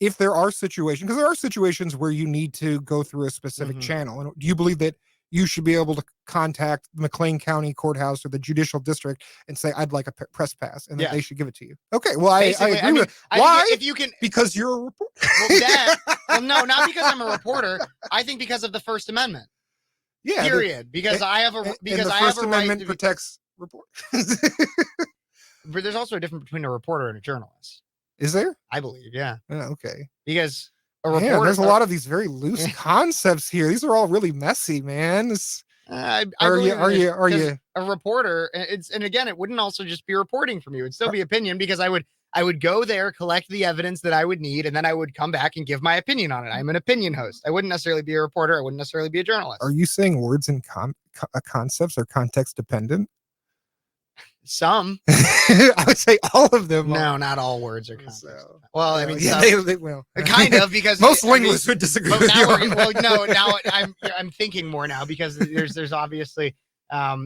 if there are situations, because there are situations where you need to go through a specific channel, and do you believe that you should be able to contact McLean County Courthouse or the judicial district and say, I'd like a press pass, and that they should give it to you? Okay, well, I agree with it. Why? If you can, because you're a reporter. Well, no, not because I'm a reporter. I think because of the First Amendment. Yeah. Period. Because I have a because the I First have a Amendment right to protects reporters. But there's also a difference between a reporter and a journalist. Is there? I believe, yeah. Okay. Because a reporter, there's a lot of these very loose concepts here. These are all really messy, man. Are you a reporter? And again, it wouldn't also just be reporting from you. It'd still be opinion, because I would go there, collect the evidence that I would need, and then I would come back and give my opinion on it. I'm an opinion host. I wouldn't necessarily be a reporter. I wouldn't necessarily be a journalist. Are you saying words and concepts are context dependent? Some. I would say all of them. No, not all words are context. Well, I mean, well, kind of, because most linguists would disagree with you. Now I'm thinking more now, because there's obviously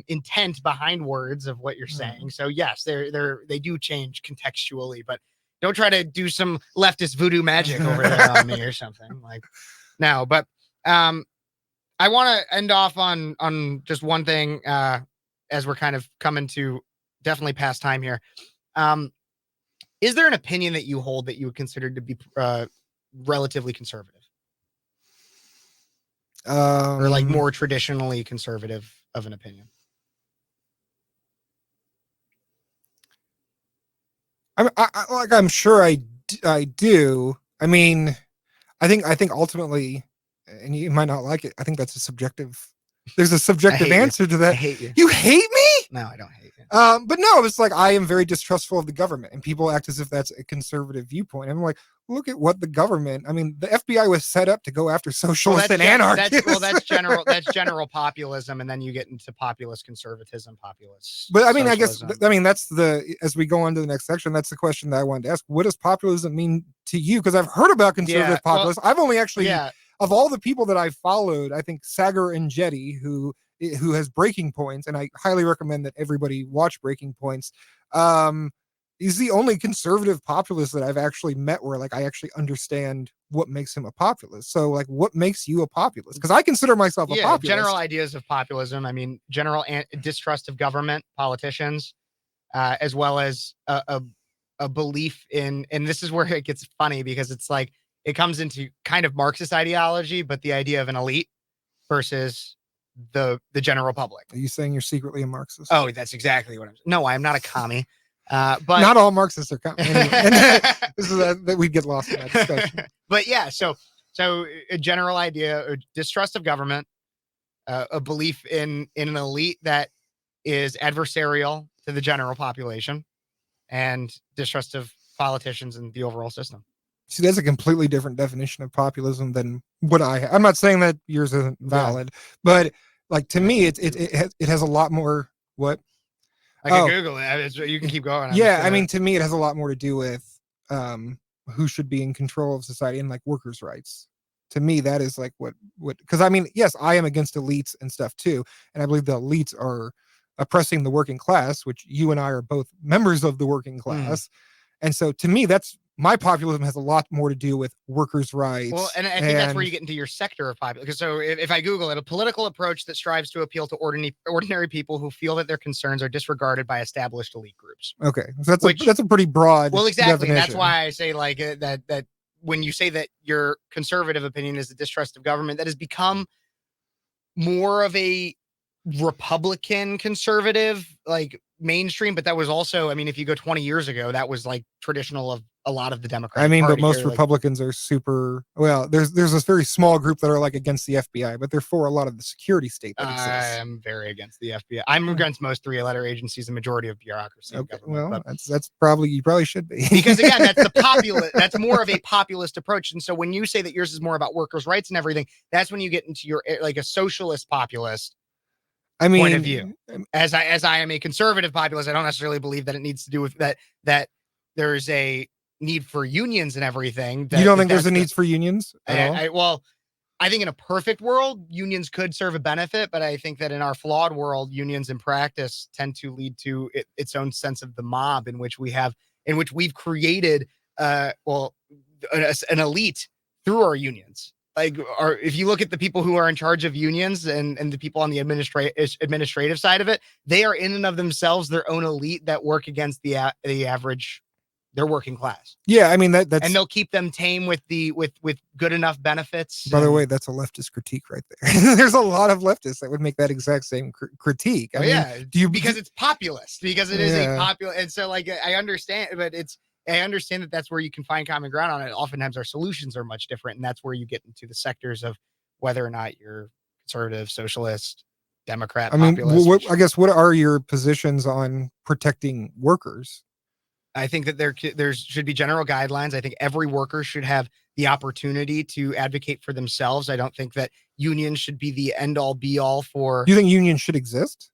intent behind words of what you're saying. So yes, they do change contextually, but don't try to do some leftist voodoo magic over there on me or something. Like, no, but I want to end off on just one thing as we're kind of coming to definitely past time here. Is there an opinion that you hold that you would consider to be relatively conservative? Or like more traditionally conservative of an opinion? I'm sure I do. I mean, I think ultimately, and you might not like it, I think that's a subjective. There's a subjective answer to that. I hate you. You hate me? No, I don't hate you. But no, it's like, I am very distrustful of the government, and people act as if that's a conservative viewpoint. I'm like, look at what the government, I mean, the FBI was set up to go after socialists and anarchists. That's general populism. And then you get into populist conservatism, populist. But I mean, socialism. I guess, that's as we go on to the next section, that's the question that I wanted to ask. What does populism mean to you? Because I've heard about conservative populists. I've only actually, of all the people that I've followed, I think Sagar and Jetty, who has Breaking Points, and I highly recommend that everybody watch Breaking Points. He's the only conservative populist that I've actually met where, like, I actually understand what makes him a populist. So, like, what makes you a populist? Because I consider myself a populist. General ideas of populism. I mean, general distrust of government, politicians, as well as a belief in, and this is where it gets funny, because it's like, it comes into kind of Marxist ideology, but the idea of an elite versus the general public. Are you saying you're secretly a Marxist? Oh, that's exactly what I'm saying. No, I'm not a commie. But not all Marxists are anyway, this is that we'd get lost in that discussion. But yeah, so a general idea, a distrust of government, a belief in an elite that is adversarial to the general population, and distrust of politicians and the overall system. See, that's a completely different definition of populism than what I'm not saying that yours isn't valid, but like, to me, it has a lot more. What? I can Google it. You can keep going. I mean, to me, it has a lot more to do with who should be in control of society and, like, workers' rights. To me, that is like what because I mean, yes, I am against elites and stuff too, and I believe the elites are oppressing the working class, which you and I are both members of the working class. And so, to me, that's my populism has a lot more to do with workers' rights. Well, and I think that's where you get into your sector of populism. Because so if I Google it, a political approach that strives to appeal to ordinary people who feel that their concerns are disregarded by established elite groups. Okay, so that's a pretty broad. Well, exactly. Definition. That's why I say, like, that when you say that your conservative opinion is a distrust of government, that has become more of a Republican conservative, like, mainstream. But that was also, I mean, if you go 20 years ago, that was like traditional of a lot of the Democrats. I mean, but most Republicans are super, well, there's this very small group that are, like, against the FBI, but they're for a lot of the security state that exists. I'm very against the FBI. I'm against most 3-letter agencies, the majority of bureaucracy. Okay, well, that's probably, you probably should be. Because again, that's the populist, that's more of a populist approach. And so when you say that yours is more about workers' rights and everything, that's when you get into your, like, a socialist populist point of view. As I am a conservative populist, I don't necessarily believe that it needs to do with that there's a need for unions and everything. You don't think there's a need for unions at all? Well, I think in a perfect world, unions could serve a benefit, but I think that in our flawed world, unions in practice tend to lead to its own sense of the mob, in which we've created, an elite through our unions. Like, or if you look at the people who are in charge of unions and the people on the administrative side of it, they are in and of themselves their own elite that work against the average, their working class. Yeah, I mean that's and they'll keep them tame with good enough benefits. By the way, that's a leftist critique right there. There's a lot of leftists that would make that exact same critique. I mean, because it's populist, because it is a popular, and so like I understand, but I understand that that's where you can find common ground on it. Oftentimes our solutions are much different, and that's where you get into the sectors of whether or not you're conservative, socialist, Democrat, populist. I guess what are your positions on protecting workers? I think that there should be general guidelines. I think every worker should have the opportunity to advocate for themselves. I don't think that unions should be the end all be all for. Do you think unions should exist?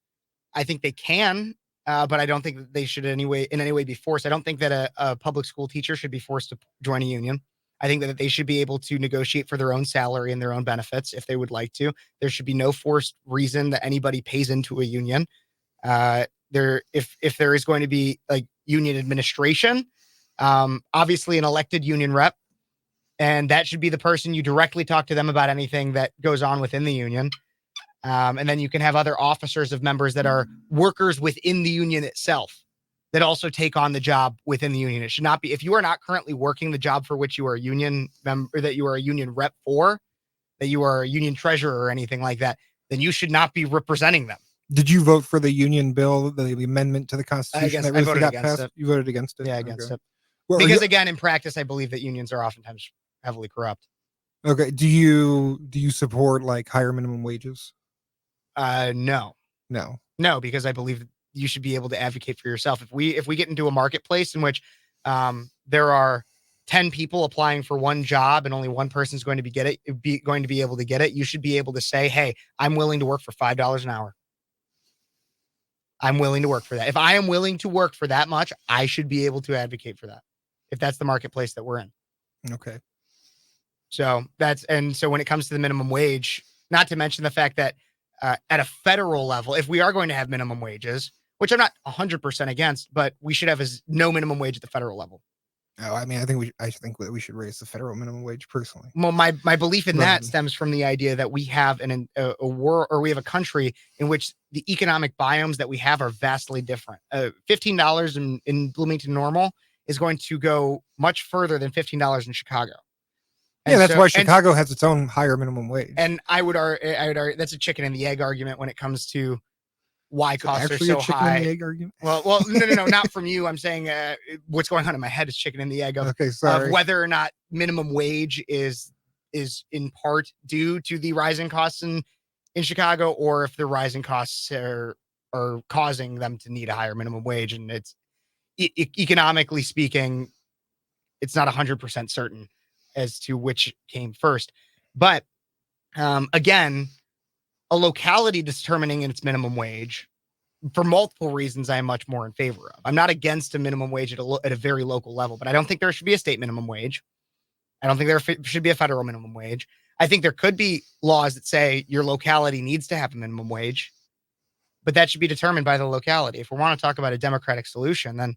I think they can. But I don't think that they should in any way be forced. I don't think that a public school teacher should be forced to join a union. I think that they should be able to negotiate for their own salary and their own benefits if they would like to. There should be no forced reason that anybody pays into a union. If there is going to be like union administration, obviously an elected union rep, and that should be the person you directly talk to them about anything that goes on within the union. And then you can have other officers of members that are workers within the union itself that also take on the job within the union. It should not be, if you are not currently working the job for which you are a union member, that you are a union rep for, that you are a union treasurer or anything like that, then you should not be representing them. Did you vote for the union bill, the amendment to the Constitution that recently got passed? You voted against it? Yeah, against it. Well, because again, in practice, I believe that unions are oftentimes heavily corrupt. Okay. Do you support like higher minimum wages? No, because I believe you should be able to advocate for yourself. If we get into a marketplace in which there are 10 people applying for one job and only one person is going to be able to get it, you should be able to say, hey, I'm willing to work for $5 an hour. I'm willing to work for that. If I am willing to work for that much, I should be able to advocate for that. If that's the marketplace that we're in. Okay. So when it comes to the minimum wage, not to mention the fact that at a federal level, if we are going to have minimum wages, which I'm not 100% against, but we should have no minimum wage at the federal level. Oh, I mean, I think we should raise the federal minimum wage personally. Well, my belief in that stems from the idea that we have a war, or we have a country in which the economic biomes that we have are vastly different. $15 in Bloomington Normal is going to go much further than $15 in Chicago. And that's why Chicago has its own higher minimum wage. And I would argue that's a chicken and the egg argument when it comes to why costs are so high. And the egg argument? Well, no, not from you. I'm saying what's going on in my head is chicken and the egg of whether or not minimum wage is in part due to the rising costs in Chicago, or if the rising costs are causing them to need a higher minimum wage. And it's economically speaking, it's not 100% certain as to which came first. But again, a locality determining its minimum wage, for multiple reasons, I am much more in favor of. I'm not against a minimum wage at a very local level, but I don't think there should be a state minimum wage. I don't think there should be a federal minimum wage. I think there could be laws that say your locality needs to have a minimum wage, but that should be determined by the locality. If we want to talk about a democratic solution, then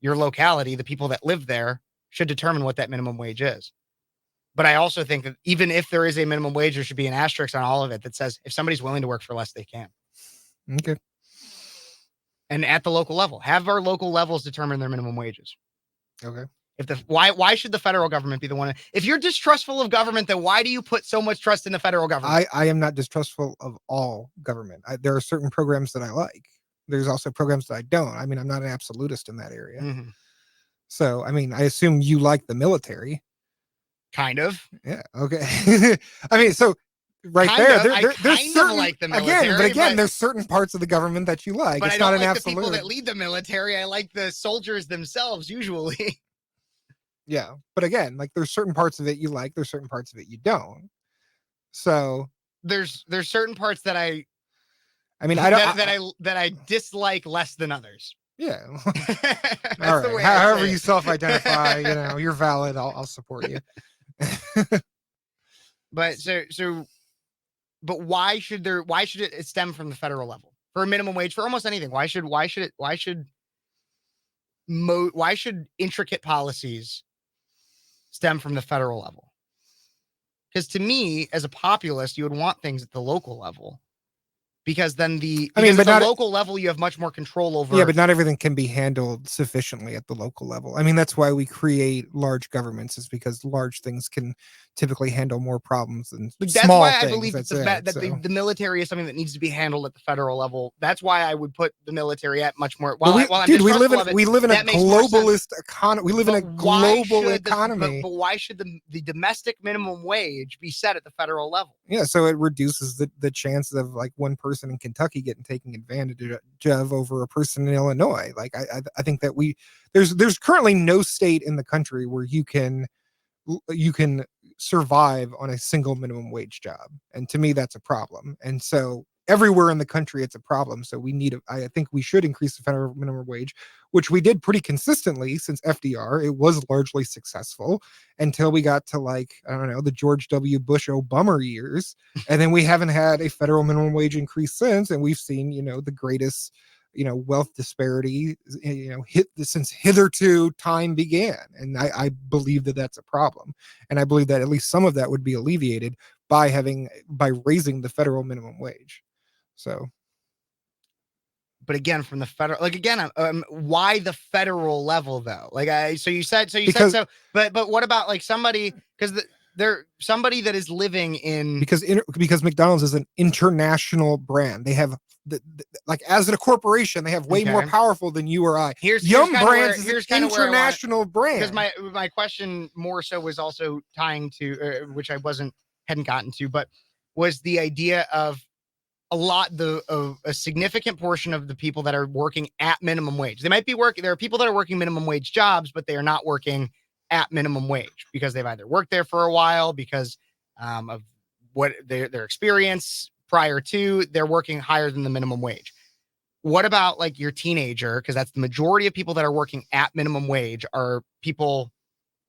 your locality, the people that live there, should determine what that minimum wage is. But I also think that even if there is a minimum wage, there should be an asterisk on all of it that says if somebody's willing to work for less, they can. Okay. And at the local level, have our local levels determine their minimum wages. Okay. Why should the federal government be the one? If you're distrustful of government, then why do you put so much trust in the federal government? I am not distrustful of all government. There are certain programs that I like. There's also programs that I don't. I mean, I'm not an absolutist in that area. Mm-hmm. So, I mean, I assume you like the military. Kind of. Yeah. Okay. I mean, so right there's certain, like the military, again, there's certain parts of the government that you like. But it's I don't not an like absolute. The people that lead the military. I like the soldiers themselves usually. Yeah, but again, like there's certain parts of it you like. There's certain parts of it you don't. So there's certain parts that I mean, I don't that I dislike less than others. Yeah. All right. However you self-identify, you're valid. I'll support you. But but why should it stem from the federal level for a minimum wage for almost anything? Why should intricate policies stem from the federal level. Because to me, as a populist, you would want things at the local level. Because then at the local level, you have much more control over. Yeah, but not everything can be handled sufficiently at the local level. I mean, that's why we create large governments, is because large things can typically handle more problems than small why things. I believe that the military is something that needs to be handled at the federal level. That's why I would put the military at much more. We live in a globalist economy. We live in a global economy. But why should the domestic minimum wage be set at the federal level? Yeah, so it reduces the chances of like one person in Kentucky getting taken advantage of over a person in Illinois. Like I think that there's currently no state in the country where you can survive on a single minimum wage job, and to me that's a problem. And so everywhere in the country it's a problem. So I think we should increase the federal minimum wage, which we did pretty consistently since FDR. It was largely successful until we got to the George W. Bush Obama years, and then we haven't had a federal minimum wage increase since, and we've seen the greatest wealth disparity since hitherto time began. And I believe that that's a problem, and I believe that at least some of that would be alleviated by raising the federal minimum wage. So, but again, from the federal, why the federal level though? But what about somebody, because they're somebody that is living in, because McDonald's is an international brand. They have as a corporation, they have way more powerful than you or I. Yum Brands is an international brand. Because my question more so was also tying to which I hadn't gotten to, but was the idea of a significant portion of the people that are working at minimum wage. They might be working. There are people that are working minimum wage jobs, but they are not working at minimum wage because they've either worked there for a while because of what their experience prior to. They're working higher than the minimum wage. What about your teenager? Because that's the majority of people that are working at minimum wage are people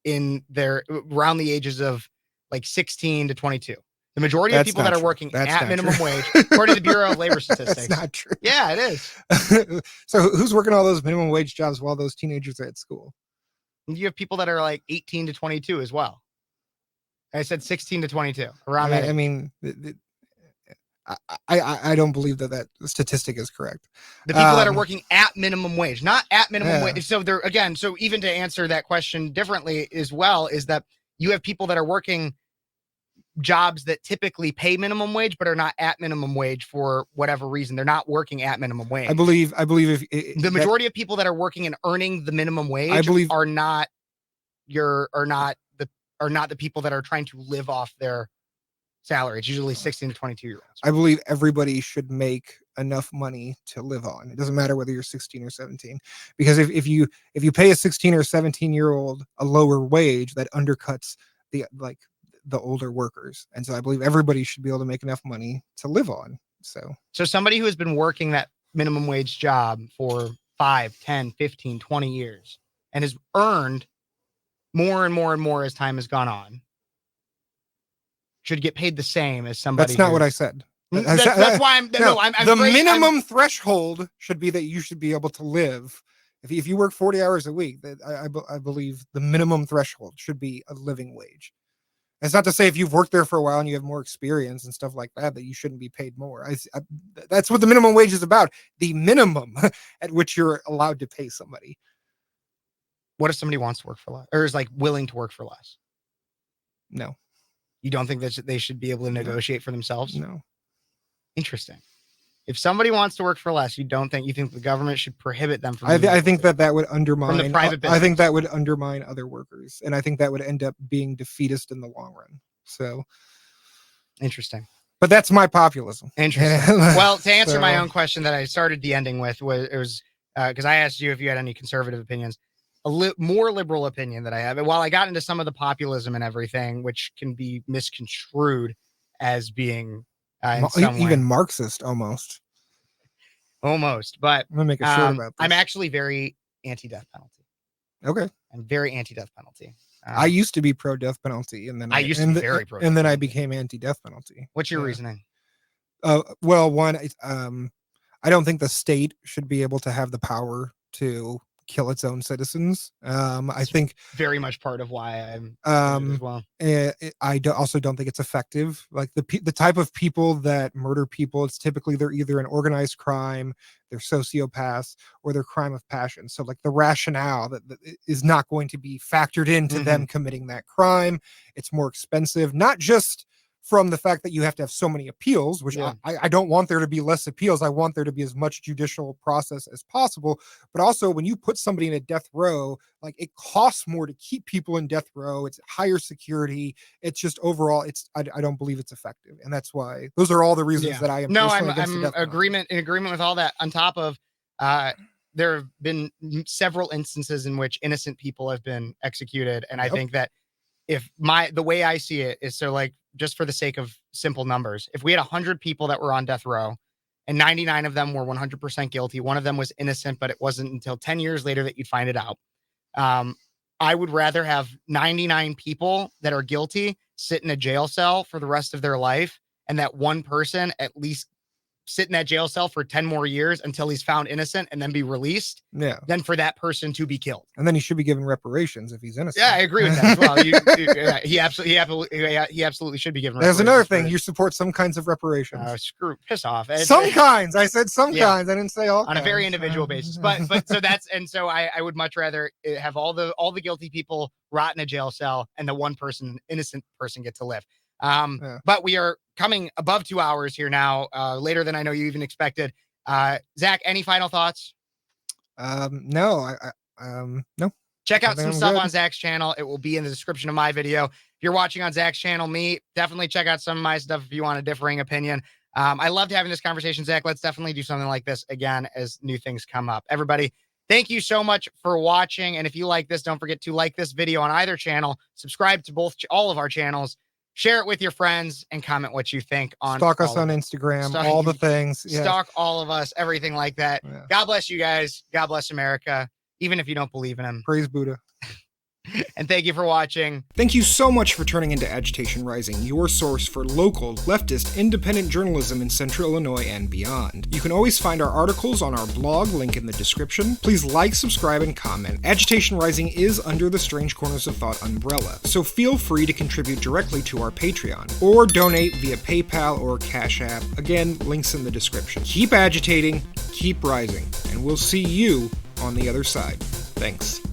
around the ages of 16 to 22. The majority of people that are working at minimum wage, according to the Bureau of Labor Statistics. That's not true. Yeah, it is. So who's working all those minimum wage jobs while those teenagers are at school? You have people that are 18 to 22 as well. I said 16 to 22 around that. I mean, I don't believe that statistic is correct. The people that are working at minimum wage, not at minimum wage. So so even to answer that question differently as well, is that you have people that are working jobs that typically pay minimum wage, but are not at minimum wage for whatever reason. They're not working at minimum wage. I believe if the majority of people that are working and earning the minimum wage are not the people that are trying to live off their salary. It's usually 16 to 22 year olds. I believe everybody should make enough money to live on. It doesn't matter whether you're 16 or 17, because if you pay a 16 or 17 year old a lower wage, that undercuts the older workers. And so I believe everybody should be able to make enough money to live on. So somebody who has been working that minimum wage job for 5, 10, 15, 20 years and has earned more and more and more as time has gone on should get paid the same as somebody. That's not what I said. That's why I'm the minimum threshold should be that you should be able to live. If you work 40 hours a week, I believe the minimum threshold should be a living wage. It's not to say if you've worked there for a while and you have more experience and stuff like that you shouldn't be paid more. That's what the minimum wage is about. The minimum at which you're allowed to pay somebody. What if somebody wants to work for less or is willing to work for less? No. You don't think that they should be able to negotiate for themselves? No. Interesting. If somebody wants to work for less, you think the government should prohibit them from? I think that would undermine from the private business. I think that would undermine other workers, and I think that would end up being defeatist in the long run. So interesting. But that's my populism. Interesting. Well, to answer my own question that I started the ending with was because I asked you if you had any conservative opinions. More liberal opinion that I have. And while I got into some of the populism and everything, which can be misconstrued as being even Marxist almost. But I'm gonna make a shirt about this. I'm actually very anti-death penalty. Okay. I'm very anti-death penalty. I used to be pro-death penalty, and then I used to be very pro. And then I became anti-death penalty. What's your reasoning? Well, one, I don't think the state should be able to have the power to kill its own citizens. I think very much part of why I'm as well. I also don't think it's effective. Like the type of people that murder people, it's typically they're either an organized crime, they're sociopaths, or they're crime of passion. So like the rationale that is not going to be factored into them committing that crime. It's more expensive, not just from the fact that you have to have so many appeals, which I don't want there to be less appeals. I want there to be as much judicial process as possible. But also when you put somebody in a death row, like it costs more to keep people in death row. It's higher security. It's just overall, I don't believe it's effective. And that's why those are all the reasons that I am. No, I'm in agreement with all that. On top of, there have been several instances in which innocent people have been executed. And I think that the way I see it is, so like, just for the sake of simple numbers, if we had 100 people that were on death row and 99 of them were 100% guilty, one of them was innocent, but it wasn't until 10 years later that you'd find it out. I would rather have 99 people that are guilty sit in a jail cell for the rest of their life, and that one person at least sit in that jail cell for 10 more years until he's found innocent and then be released, than for that person to be killed. And then he should be given reparations if he's innocent. Yeah, I agree with that as well. He absolutely should be given reparations. There's another thing. You support some kinds of reparations. Piss off. Some kinds. I said some kinds. I didn't say all on kinds. A very individual basis. But so I would much rather have all the guilty people rot in a jail cell and the one innocent person get to live. But we are coming above 2 hours here now, later than I know you even expected. Zach, any final thoughts? No. No. Check out some stuff on Zach's channel. It will be in the description of my video. If you're watching on Zach's channel, definitely check out some of my stuff if you want a differing opinion. I loved having this conversation, Zach. Let's definitely do something like this again as new things come up. Everybody, thank you so much for watching. And if you like this, don't forget to like this video on either channel, subscribe to all of our channels, share it with your friends, and comment what you think on. Stalk us on Instagram, all the things. Stalk all of us, everything like that. Yeah. God bless you guys. God bless America, even if you don't believe in him. Praise Buddha. And thank you for watching. Thank you so much for turning into Agitation Rising, your source for local, leftist, independent journalism in Central Illinois and beyond. You can always find our articles on our blog, link in the description. Please like, subscribe, and comment. Agitation Rising is under the Strange Corners of Thought umbrella, so feel free to contribute directly to our Patreon, or donate via PayPal or Cash App. Again, links in the description. Keep agitating, keep rising, and we'll see you on the other side. Thanks.